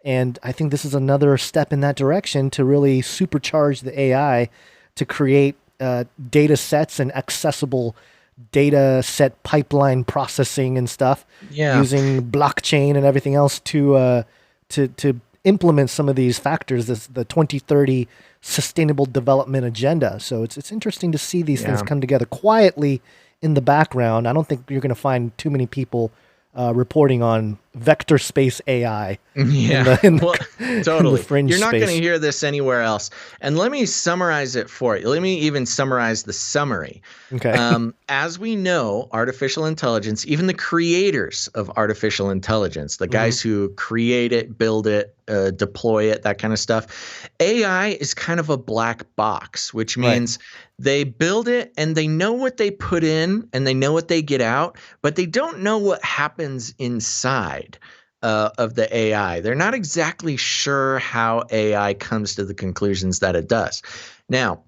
And I think this is another step in that direction to really supercharge the AI to create data sets and accessible data set pipeline processing and stuff using blockchain and everything else to implement some of these factors, the 2030 sustainable development agenda. So it's interesting to see these things come together quietly in the background. I don't think you're going to find too many people reporting on vector space AI. Yeah, totally. You're not going to space. hear this anywhere else. And let me summarize it for you. Let me even summarize the summary. Okay. As we know, artificial intelligence, even the creators of artificial intelligence, the guys who create it, build it, deploy it, that kind of stuff, AI is kind of a black box, which means they build it and they know what they put in and they know what they get out, but they don't know what happens inside of the AI. They're not exactly sure how AI comes to the conclusions that it does. Now,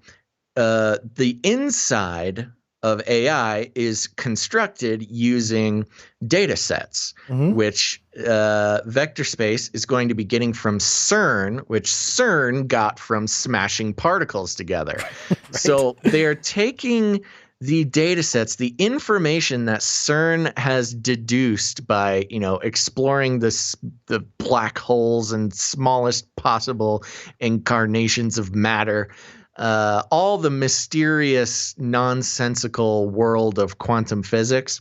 the inside of AI is constructed using data sets, which vector space is going to be getting from CERN, which CERN got from smashing particles together. So they're taking the data sets, the information that CERN has deduced by, exploring the black holes and smallest possible incarnations of matter, all the mysterious, nonsensical world of quantum physics.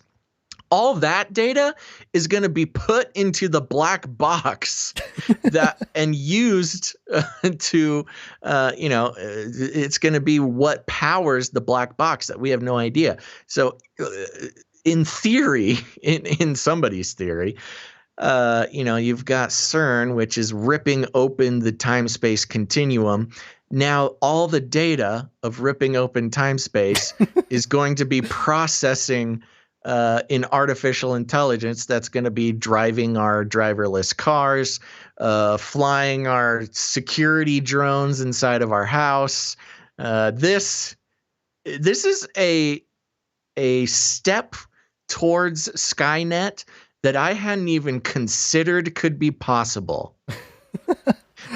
All that data is going to be put into the black box and used to, it's going to be what powers the black box that we have no idea. So in theory, in somebody's theory, you've got CERN, which is ripping open the time-space continuum. Now, all the data of ripping open time-space is going to be processing in artificial intelligence that's going to be driving our driverless cars, flying our security drones inside of our house. This is a step towards Skynet that I hadn't even considered could be possible.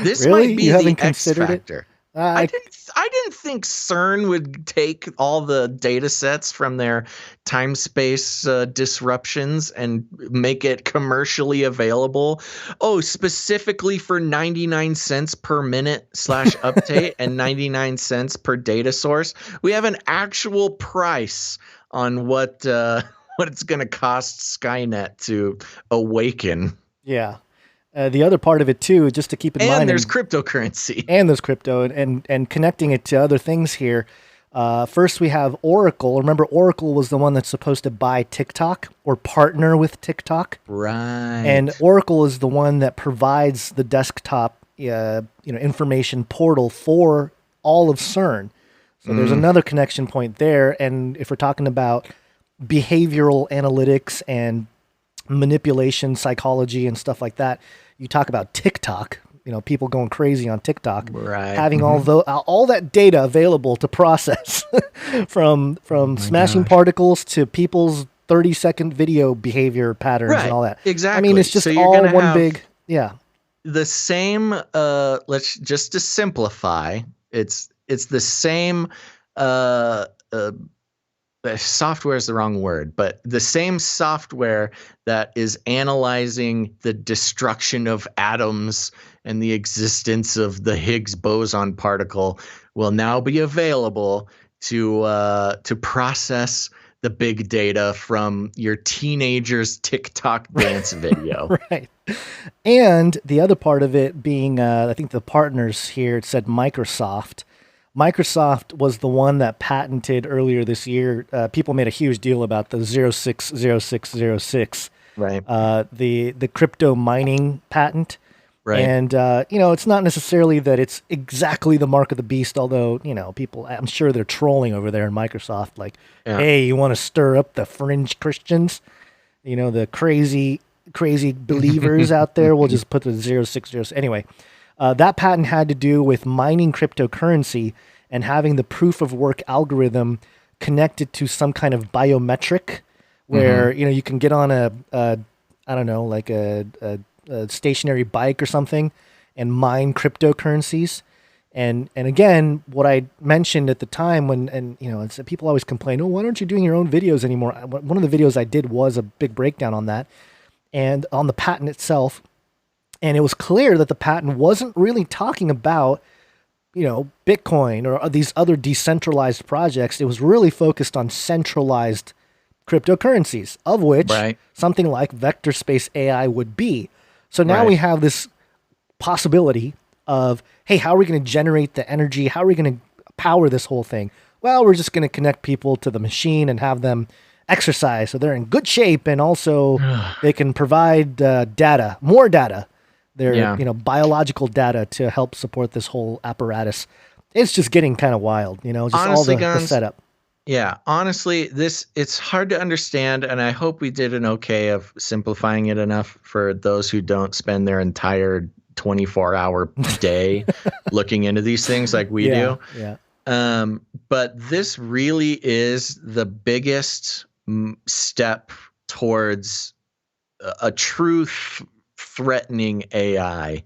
This really? might be you the X factor. I didn't think CERN would take all the data sets from their time-space disruptions and make it commercially available. Oh, specifically for 99 cents per minute / update and 99 cents per data source. We have an actual price on what it's going to cost Skynet to awaken. Yeah. The other part of it too, just to keep in mind, and there's cryptocurrency, and there's crypto, and connecting it to other things here. First, we have Oracle. Remember, Oracle was the one that's supposed to buy Tick-Tock or partner with Tick-Tock, right? And Oracle is the one that provides the desktop, information portal for all of CERN. So there's another connection point there. And if we're talking about behavioral analytics and manipulation psychology and stuff like that, you talk about TikTok, people going crazy on TikTok, right? Having all that data available to process from smashing particles to people's 30-second video behavior patterns and all that. Exactly. I mean, it's just all one big, the same, let's just to simplify, it's the same, software is the wrong word, but the same software that is analyzing the destruction of atoms and the existence of the Higgs boson particle will now be available to process the big data from your teenager's TikTok dance video. Right. And the other part of it being, I think the partners here, it said Microsoft. Microsoft was the one that patented earlier this year. People made a huge deal about the 060606, right? The crypto mining patent, right? And it's not necessarily that it's exactly the mark of the beast. Although people, I'm sure they're trolling over there in Microsoft, like, hey, you want to stir up the fringe Christians, the crazy believers out there. We'll just put the 0606 anyway. That patent had to do with mining cryptocurrency and having the proof of work algorithm connected to some kind of biometric where, you can get on a stationary bike or something and mine cryptocurrencies. And again, what I mentioned at the time it's people always complain, oh, why aren't you doing your own videos anymore? One of the videos I did was a big breakdown on that and on the patent itself. And it was clear that the patent wasn't really talking about, Bitcoin or these other decentralized projects. It was really focused on centralized cryptocurrencies, of which something like vector space AI would be. So now we have this possibility of, hey, how are we going to generate the energy? How are we going to power this whole thing? Well, we're just going to connect people to the machine and have them exercise so they're in good shape, and also they can provide data, more data, their biological data to help support this whole apparatus. It's just getting kind of wild, just honestly, all the setup. Yeah, honestly, it's hard to understand, and I hope we did an okay of simplifying it enough for those who don't spend their entire 24-hour day looking into these things like we do. Yeah. But this really is the biggest step towards a true threatening AI.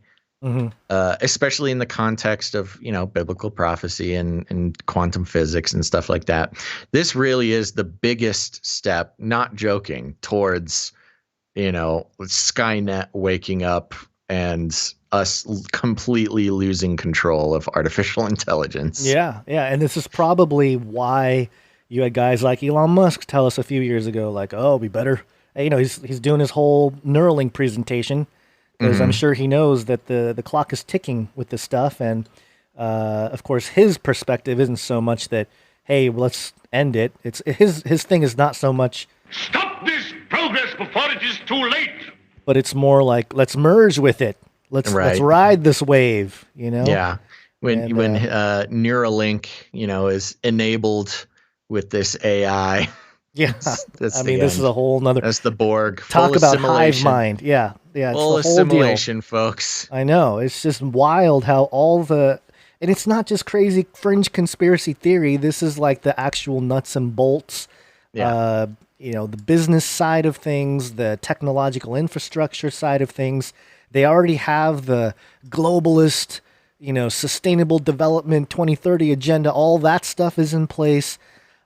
Especially in the context of, biblical prophecy and quantum physics and stuff like that. This really is the biggest step, not joking, towards, Skynet waking up and us completely losing control of artificial intelligence. Yeah. And this is probably why you had guys like Elon Musk tell us a few years ago, like, oh, we better, he's doing his whole Neuralink presentation. Because I'm sure he knows that the clock is ticking with this stuff. And, of course, his perspective isn't so much that, hey, let's end it. It's his thing is not so much, stop this progress before it is too late. But it's more like, let's merge with it. Let's ride this wave, Yeah. When Neuralink, is enabled with this AI. Yeah, that's this is a whole nother. That's the Borg. Talk about hive mind. Yeah. Full assimilation, folks. I know. It's just wild how and it's not just crazy fringe conspiracy theory. This is like the actual nuts and bolts. Yeah. The business side of things, the technological infrastructure side of things. They already have the globalist, sustainable development 2030 agenda. All that stuff is in place.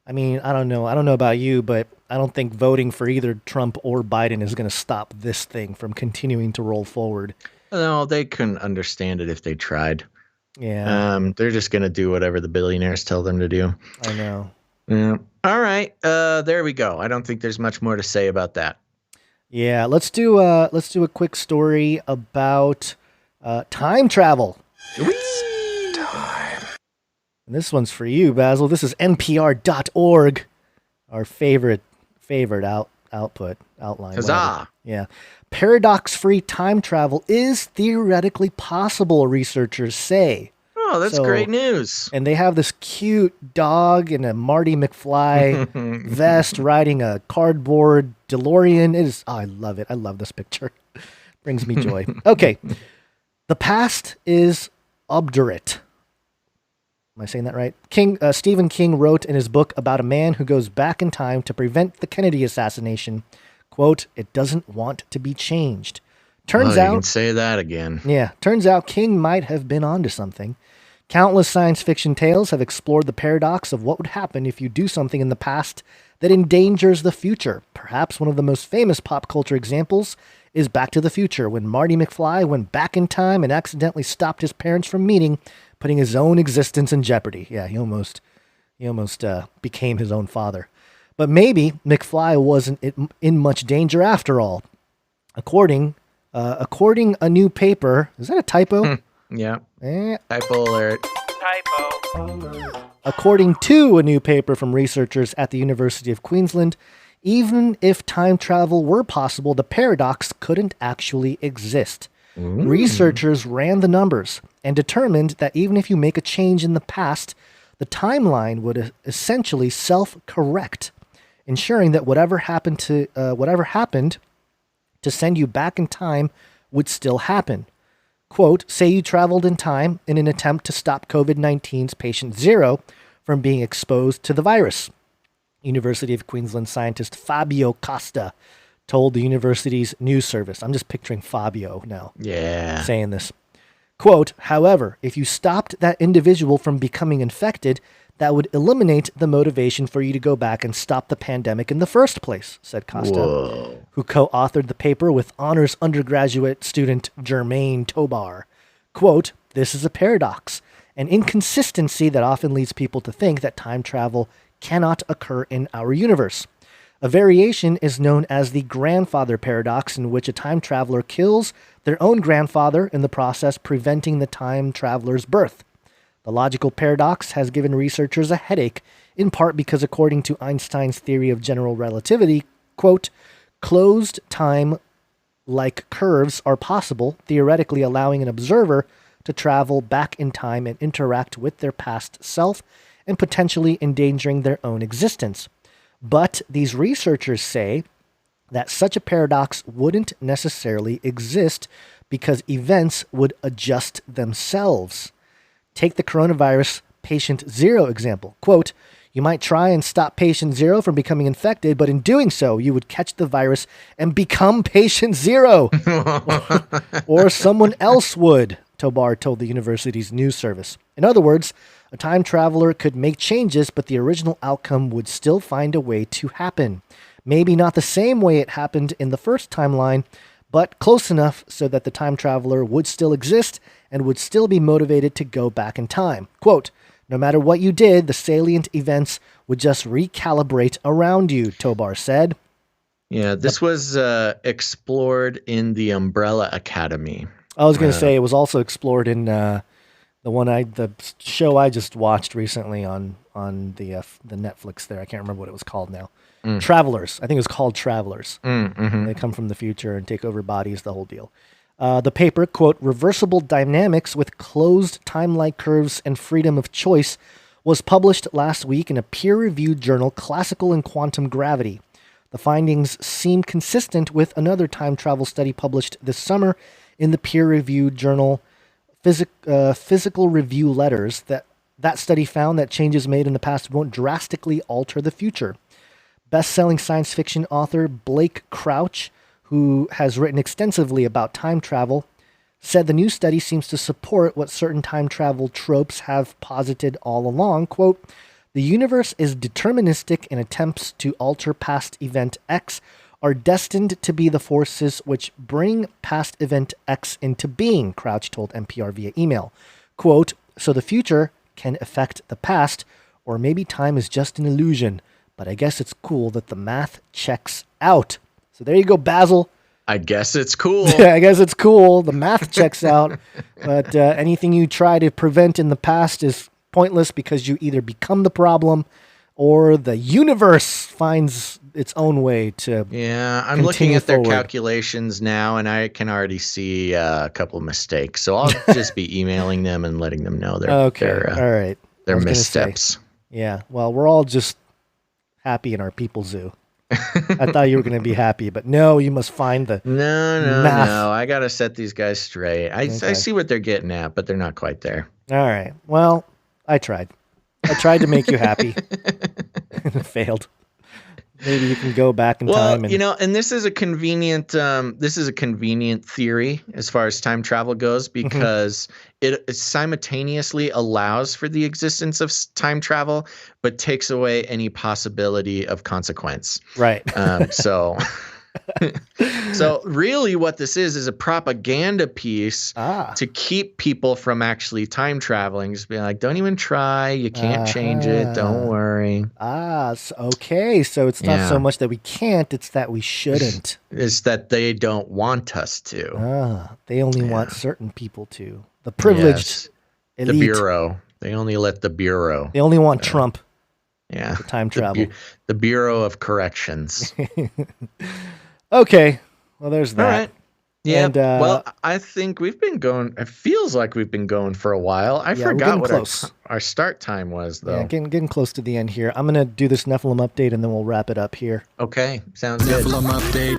I mean, I don't know about you, but I don't think voting for either Trump or Biden is going to stop this thing from continuing to roll forward. No, they couldn't understand it if they tried. Yeah. They're just going to do whatever the billionaires tell them to do. I know. Yeah. All right. There we go. I don't think there's much more to say about that. Yeah. Let's do a quick story about time travel. And this one's for you, Basil. This is NPR.org, our favorite outline. Huzzah! Yeah. Paradox-free time travel is theoretically possible, researchers say. Oh, that's great news. And they have this cute dog in a Marty McFly vest riding a cardboard DeLorean. I love it. I love this picture. Brings me joy. Okay. The past is obdurate. Am I saying that right? Stephen King wrote in his book about a man who goes back in time to prevent the Kennedy assassination, quote, "It doesn't want to be changed." Turns out, you can say that again. Yeah, turns out King might have been onto something. Countless science fiction tales have explored the paradox of what would happen if you do something in the past that endangers the future. Perhaps one of the most famous pop culture examples is Back to the Future, when Marty McFly went back in time and accidentally stopped his parents from meeting, putting his own existence in jeopardy. Yeah, he almost became his own father. But maybe McFly wasn't in much danger after all. According a new paper, is that a typo? Yeah. Typo alert. Typo. According to a new paper from researchers at the University of Queensland, even if time travel were possible, the paradox couldn't actually exist. Ooh. Researchers ran the numbers and determined that even if you make a change in the past, the timeline would essentially self-correct, ensuring that whatever happened to send you back in time would still happen. Quote, say you traveled in time in an attempt to stop COVID-19's patient 0 from being exposed to the virus. University of Queensland scientist Fabio Costa told the university's news service. I'm just picturing Fabio now. Yeah. Saying this. Quote, however, if you stopped that individual from becoming infected, that would eliminate the motivation for you to go back and stop the pandemic in the first place, said Costa, who co-authored the paper with honors undergraduate student Jermaine Tobar. Quote, this is a paradox, an inconsistency that often leads people to think that time travel cannot occur in our universe. A variation is known as the grandfather paradox, in which a time traveler kills their own grandfather, in the process preventing the time traveler's birth. The logical paradox has given researchers a headache, in part because, according to Einstein's theory of general relativity, quote, closed time-like curves are possible, theoretically allowing an observer to travel back in time and interact with their past self, and potentially endangering their own existence. But these researchers say that such a paradox wouldn't necessarily exist because events would adjust themselves. Take the coronavirus patient 0 example. Quote, you might try and stop patient 0 from becoming infected, but in doing so, you would catch the virus and become patient 0. Or someone else would, Tobar told the university's news service. In other words, a time traveler could make changes, but the original outcome would still find a way to happen. Maybe not the same way it happened in the first timeline, but close enough so that the time traveler would still exist and would still be motivated to go back in time. Quote, no matter what you did, the salient events would just recalibrate around you, Tobar said. Yeah, this was explored in the Umbrella Academy. I was going to say it was also explored in the show I just watched recently on the Netflix there. I can't remember what it was called now. Travelers. I think it was called Travelers. They come from the future and take over bodies, the whole deal. The paper, quote, reversible dynamics with closed time-like curves and freedom of choice, was published last week in a peer-reviewed journal, Classical and Quantum Gravity. The findings seem consistent with another time travel study published this summer in the peer-reviewed journal Physical Review Letters. That study found that changes made in the past won't drastically alter the future. Best-selling science fiction author Blake Crouch, who has written extensively about time travel, said the new study seems to support what certain time travel tropes have posited all along. Quote, the universe is deterministic, and attempts to alter past event X are destined to be the forces which bring past event X into being, Crouch told NPR via email. Quote, so the future can affect the past, or maybe time is just an illusion, but I guess it's cool that the math checks out. So there you go, Basil. I guess it's cool. Yeah, I guess it's cool. The math checks out, but anything you try to prevent in the past is pointless because you either become the problem or the universe finds its own way to I'm looking at their calculations now, and I can already see a couple of mistakes. So I'll just be emailing them and letting them know all right. Their missteps. Yeah, well, we're all just happy in our people zoo. I thought you were going to be happy, but no, you must find the math. No. I got to set these guys straight. I see what they're getting at, but they're not quite there. All right. Well, I tried. I tried to make you happy. And it failed. Maybe you can go back in time. And this is a convenient theory as far as time travel goes, because it simultaneously allows for the existence of time travel, but takes away any possibility of consequence. Right. So really what this is a propaganda piece to keep people from actually time traveling. Just being like, don't even try. You can't change it. Don't worry. Okay. So it's not so much that we can't, it's that we shouldn't. It's that they don't want us to. They only want certain people to. The privileged elite. The Bureau. They only let the Bureau. They only want Trump. Yeah. For time travel. The Bureau of Corrections. Okay. Well, there's that. All right. Yeah. And, well, I think we've been going. It feels like we've been going for a while. I forgot what our start time was, though. Yeah, getting close to the end here. I'm going to do this Nephilim update, and then we'll wrap it up here. Okay. Sounds good. Nephilim update.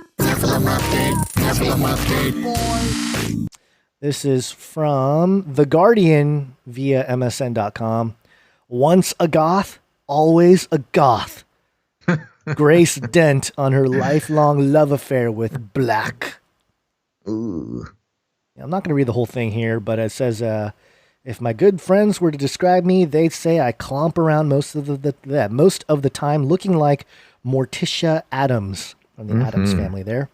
This is from The Guardian via MSN.com. Once a goth, always a goth. Grace Dent on her lifelong love affair with Black. Ooh. I'm not going to read the whole thing here, but it says, if my good friends were to describe me, they'd say I clomp around most of the time looking like Morticia Addams from the Addams family there.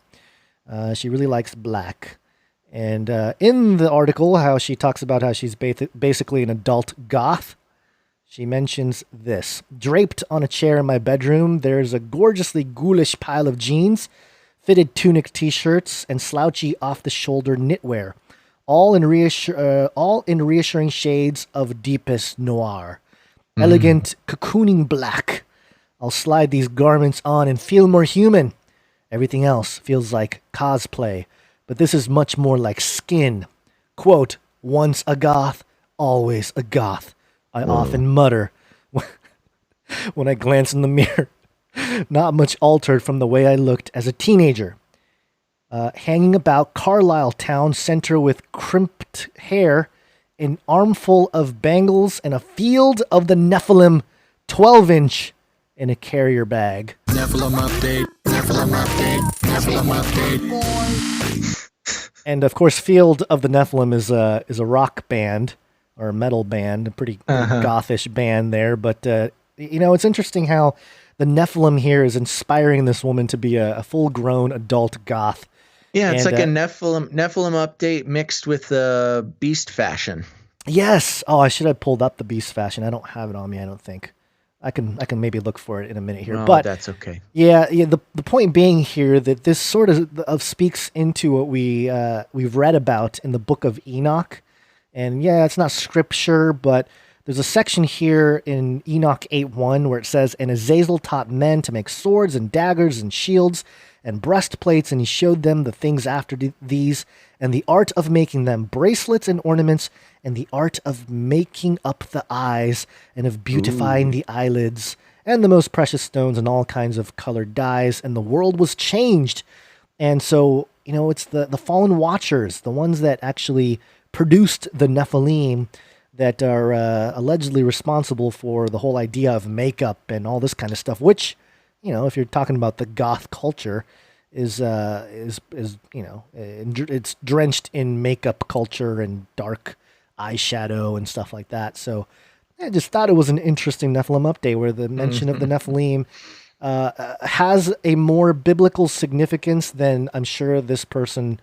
She really likes Black. And in the article, how she talks about how she's basically an adult goth. She mentions this. Draped on a chair in my bedroom, there's a gorgeously ghoulish pile of jeans, fitted tunic t-shirts, and slouchy off-the-shoulder knitwear, all in reassuring shades of deepest noir. Elegant, cocooning black. I'll slide these garments on and feel more human. Everything else feels like cosplay, but this is much more like skin. Quote, once a goth, always a goth. I often mutter when I glance in the mirror. Not much altered from the way I looked as a teenager. Hanging about Carlisle town center with crimped hair, an armful of bangles, and a field of the Nephilim 12-inch in a carrier bag. Nephilim update, Nephilim update, Nephilim update. And of course, Field of the Nephilim is a rock band or a metal band, a pretty gothish band there. But it's interesting how the Nephilim here is inspiring this woman to be a full-grown adult goth. Yeah, it's like a Nephilim update mixed with beast fashion. Yes. Oh, I should have pulled up the beast fashion. I don't have it on me, I don't think. I can maybe look for it in a minute here. But that's okay. Yeah. The point being here that this sort of speaks into what we've read about in the Book of Enoch. And yeah, it's not scripture, but there's a section here in Enoch 8:1 where it says, and Azazel taught men to make swords and daggers and shields and breastplates, and he showed them the things after these, and the art of making them bracelets and ornaments, and the art of making up the eyes, and of beautifying the eyelids, and the most precious stones, and all kinds of colored dyes, and the world was changed. And so, it's the fallen watchers, the ones that actually produced the Nephilim, that are allegedly responsible for the whole idea of makeup and all this kind of stuff, which, if you're talking about the goth culture, is it's drenched in makeup culture and dark eyeshadow and stuff like that. So I just thought it was an interesting Nephilim update where the mention of the Nephilim has a more biblical significance than I'm sure this person,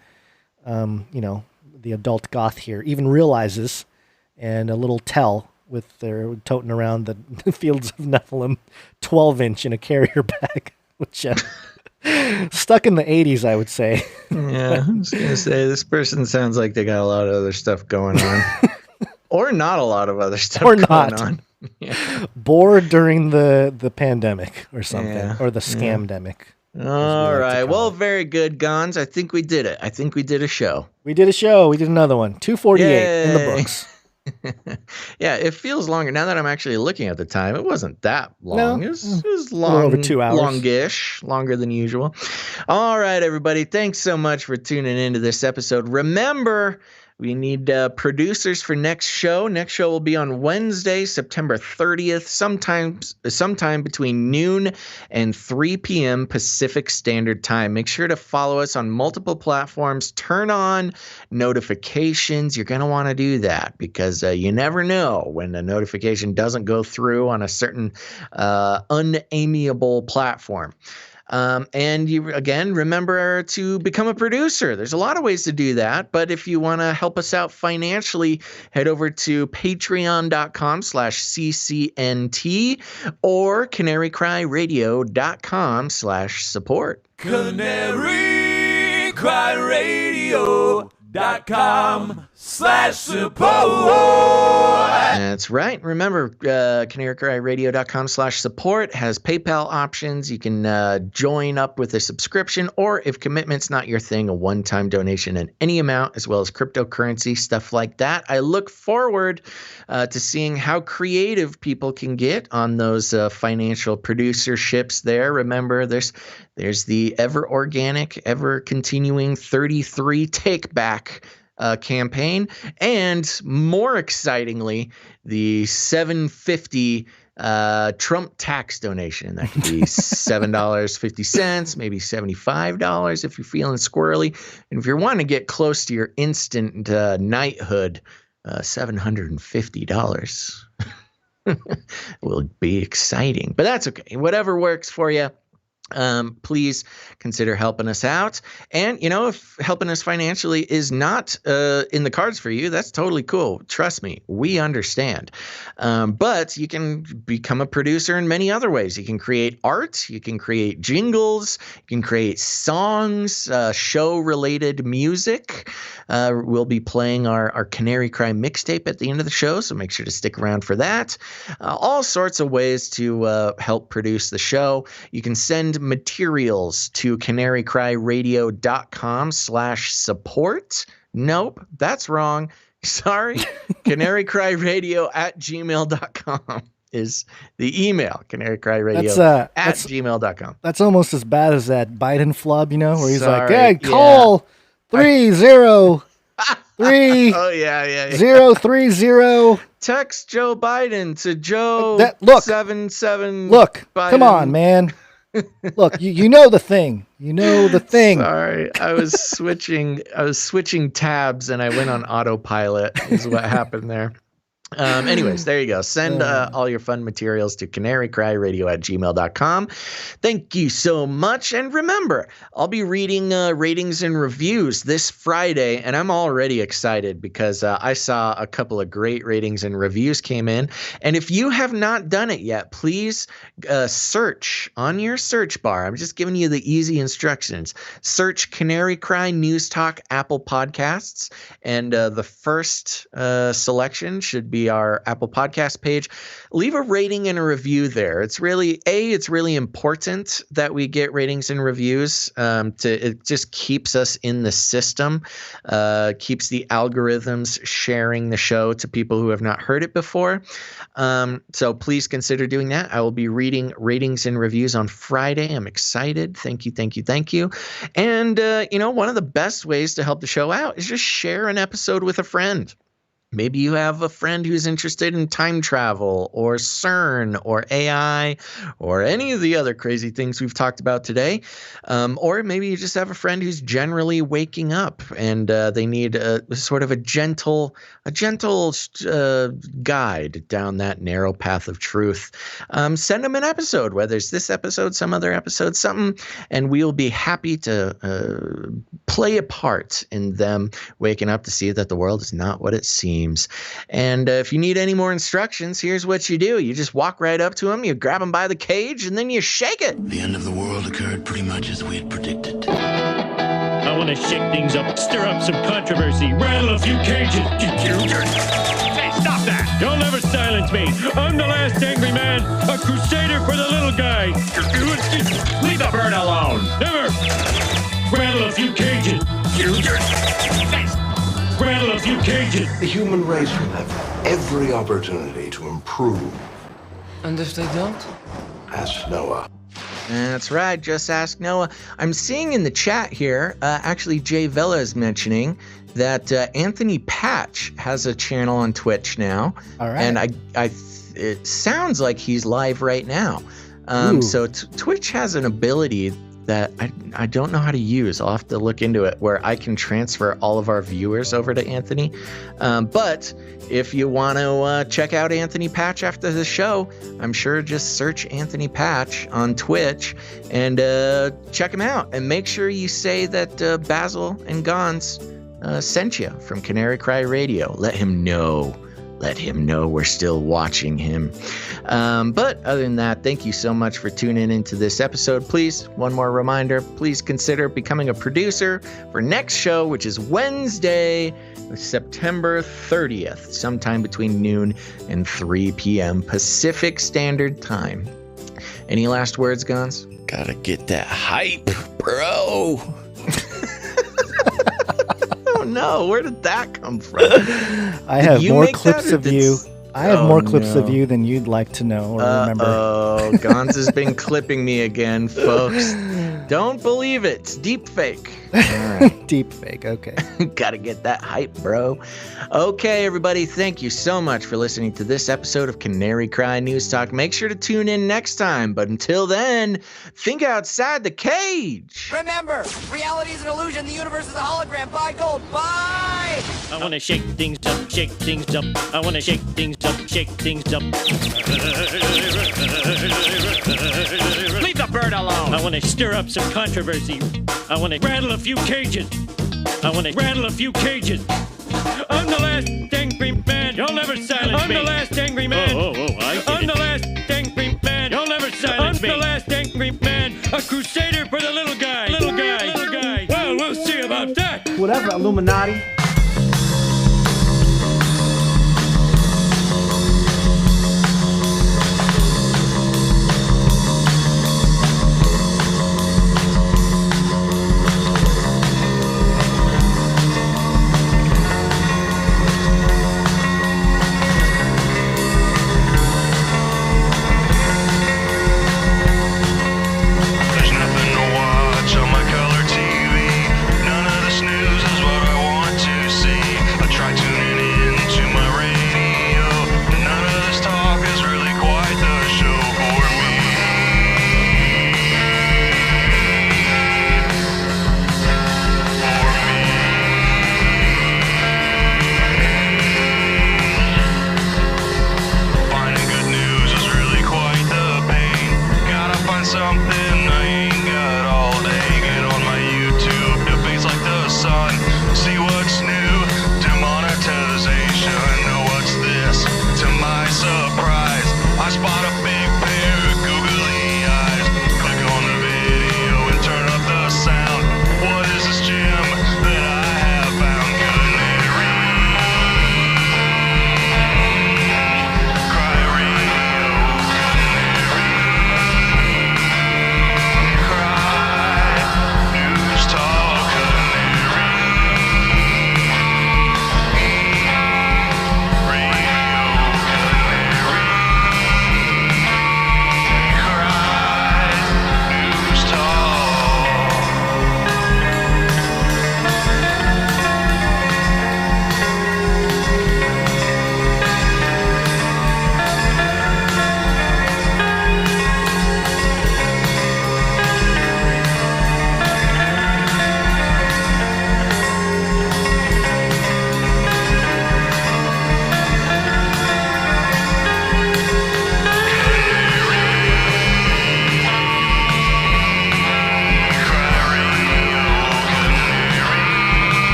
the adult goth here, even realizes, and a little tell with their toting around the fields of Nephilim 12-inch in a carrier bag, which stuck in the 80s, I would say. Yeah, I was going to say, this person sounds like they got a lot of other stuff going on. Or not a lot of other stuff going on. Yeah. Bored during the pandemic or something, or the scamdemic. All right. Well, very good, Gons. I think we did it. I think we did a show. We did a show. We did another one. 248 in the books. Yeah, it feels longer. Now that I'm actually looking at the time, it wasn't that long. No, it was long, over 2 hours. Longish, longer than usual. All right, everybody. Thanks so much for tuning into this episode. Remember, we need producers for next show. Next show will be on Wednesday, September 30th, sometime between noon and 3 p.m. Pacific Standard Time. Make sure to follow us on multiple platforms. Turn on notifications. You're going to want to do that because you never know when a notification doesn't go through on a certain unamiable platform. And you, again, remember to become a producer. There's a lot of ways to do that, but if you want to help us out financially, head over to patreon.com/CCNT or CanaryCryRadio.com/support. CanaryCryRadio.com/support. That's right. Remember, CanaryCryRadio.com/support has PayPal options. You can join up with a subscription, or if commitment's not your thing, a one-time donation in any amount, as well as cryptocurrency, stuff like that. I look forward to seeing how creative people can get on those financial producerships there. Remember, there's the ever organic, ever continuing 33 take back campaign, and more excitingly, the $7.50 Trump tax donation. That could be $7.50, maybe $75 if you're feeling squirrely. And if you're wanting to get close to your instant knighthood, $750 will be exciting. But that's okay. Whatever works for you. please consider helping us out. And, if helping us financially is not in the cards for you, that's totally cool. Trust me, we understand. But you can become a producer in many other ways. You can create art, you can create jingles, you can create songs, show-related music. We'll be playing our Canary Cry mixtape at the end of the show, so make sure to stick around for that. All sorts of ways to help produce the show. You can send materials to CanaryCryRadio.com/support. Nope, that's wrong. Sorry. CanaryCryRadio@gmail.com is the email. CanaryCryRadio@gmail.com. That's almost as bad as that Biden flub, where he's Sorry, like, hey, call 303 Oh, yeah. 030. Text Joe Biden to Joe 77. Look, Biden. Come on, man. Look, you know the thing. You know the thing. Sorry, I was switching tabs and I went on autopilot is what happened there. Anyways, there you go. Send all your fun materials to CanaryCryRadio@gmail.com. Thank you so much. And remember, I'll be reading ratings and reviews this Friday, and I'm already excited because I saw a couple of great ratings and reviews came in. And if you have not done it yet, please search on your search bar. I'm just giving you the easy instructions. Search Canary Cry News Talk Apple Podcasts, and the first selection should be our Apple Podcast page. Leave a rating and a review there. It's really important that we get ratings and reviews. It just keeps us in the system, keeps the algorithms sharing the show to people who have not heard it before. So please consider doing that. I will be reading ratings and reviews on Friday. I'm excited. Thank you. And one of the best ways to help the show out is just share an episode with a friend. Maybe you have a friend who's interested in time travel or CERN or AI or any of the other crazy things we've talked about today. Or maybe you just have a friend who's generally waking up and they need a sort of a gentle guide down that narrow path of truth. Send them an episode, whether it's this episode, some other episode, something, and we'll be happy to play a part in them waking up to see that the world is not what it seems. And if you need any more instructions, here's what you do. You just walk right up to them, you grab them by the cage, and then you shake it. The end of the world occurred pretty much as we had predicted. I want to shake things up, stir up some controversy, rattle a few cages. Hey, stop that! Don't ever silence me. I'm the last angry man, a crusader for the little guy. Leave the bird alone. Never. Rattle a few cages. Rattle a few cages. The human race will have every opportunity to improve. And if they don't? Ask Noah. That's right. Just ask Noah. I'm seeing in the chat here, actually Jay Vela is mentioning that Anthony Patch has a channel on Twitch now. All right. And it sounds like he's live right now. So Twitch has an ability that I don't know how to use. I'll have to look into it, where I can transfer all of our viewers over to Anthony. But if you want to check out Anthony Patch after the show, I'm sure just search Anthony Patch on Twitch and check him out. And make sure you say that Basil and Gons sent you from Canary Cry Radio. Let him know we're still watching him. But other than that, thank you so much for tuning into this episode. Please, one more reminder, please consider becoming a producer for next show, which is Wednesday, September 30th, sometime between noon and 3 p.m. Pacific Standard Time. Any last words, Gons? Gotta get that hype, bro. No, where did that come from? I have more clips of you. I have more clips of you than you'd like to know or remember. Oh, Gons has been clipping me again, folks. Don't believe it. It's deep fake. All right. Deep fake, okay. Gotta get that hype, bro. Okay, everybody, thank you so much for listening to this episode of Canary Cry News Talk. Make sure to tune in next time, but until then, think outside the cage. Remember, reality is an illusion. The universe is a hologram. Buy gold. Buy! I want to shake things up, shake things up. I want to shake things up, shake things up. Leave the bird alone. I want to stir up some controversy. I want to rattle a few cages. I'm the last angry man. You'll never silence me. I'm the last angry man. I'm the last angry man. You'll never silence me. I'm the last angry man. A crusader for the little guy. Well, we'll see about that. Whatever, Illuminati.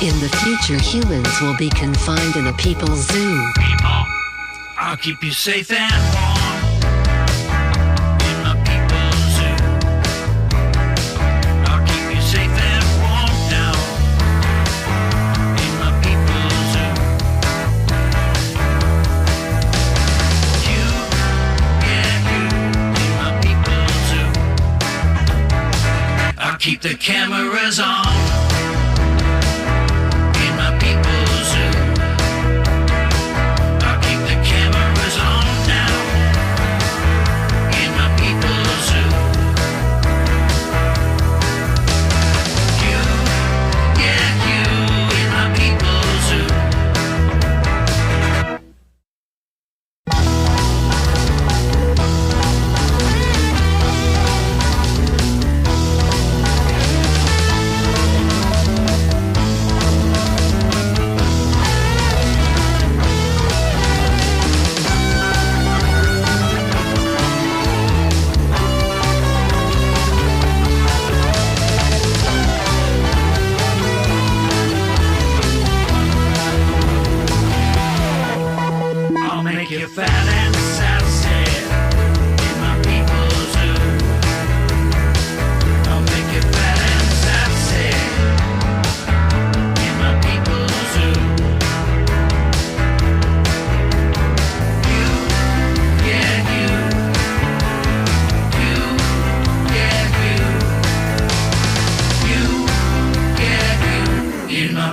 In the future, humans will be confined in a people's zoo. People, I'll keep you safe and warm in my people's zoo. I'll keep you safe and warm now in my people's zoo. You, yeah, you in my people's zoo. I'll keep the cameras on.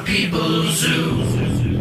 People's zoo.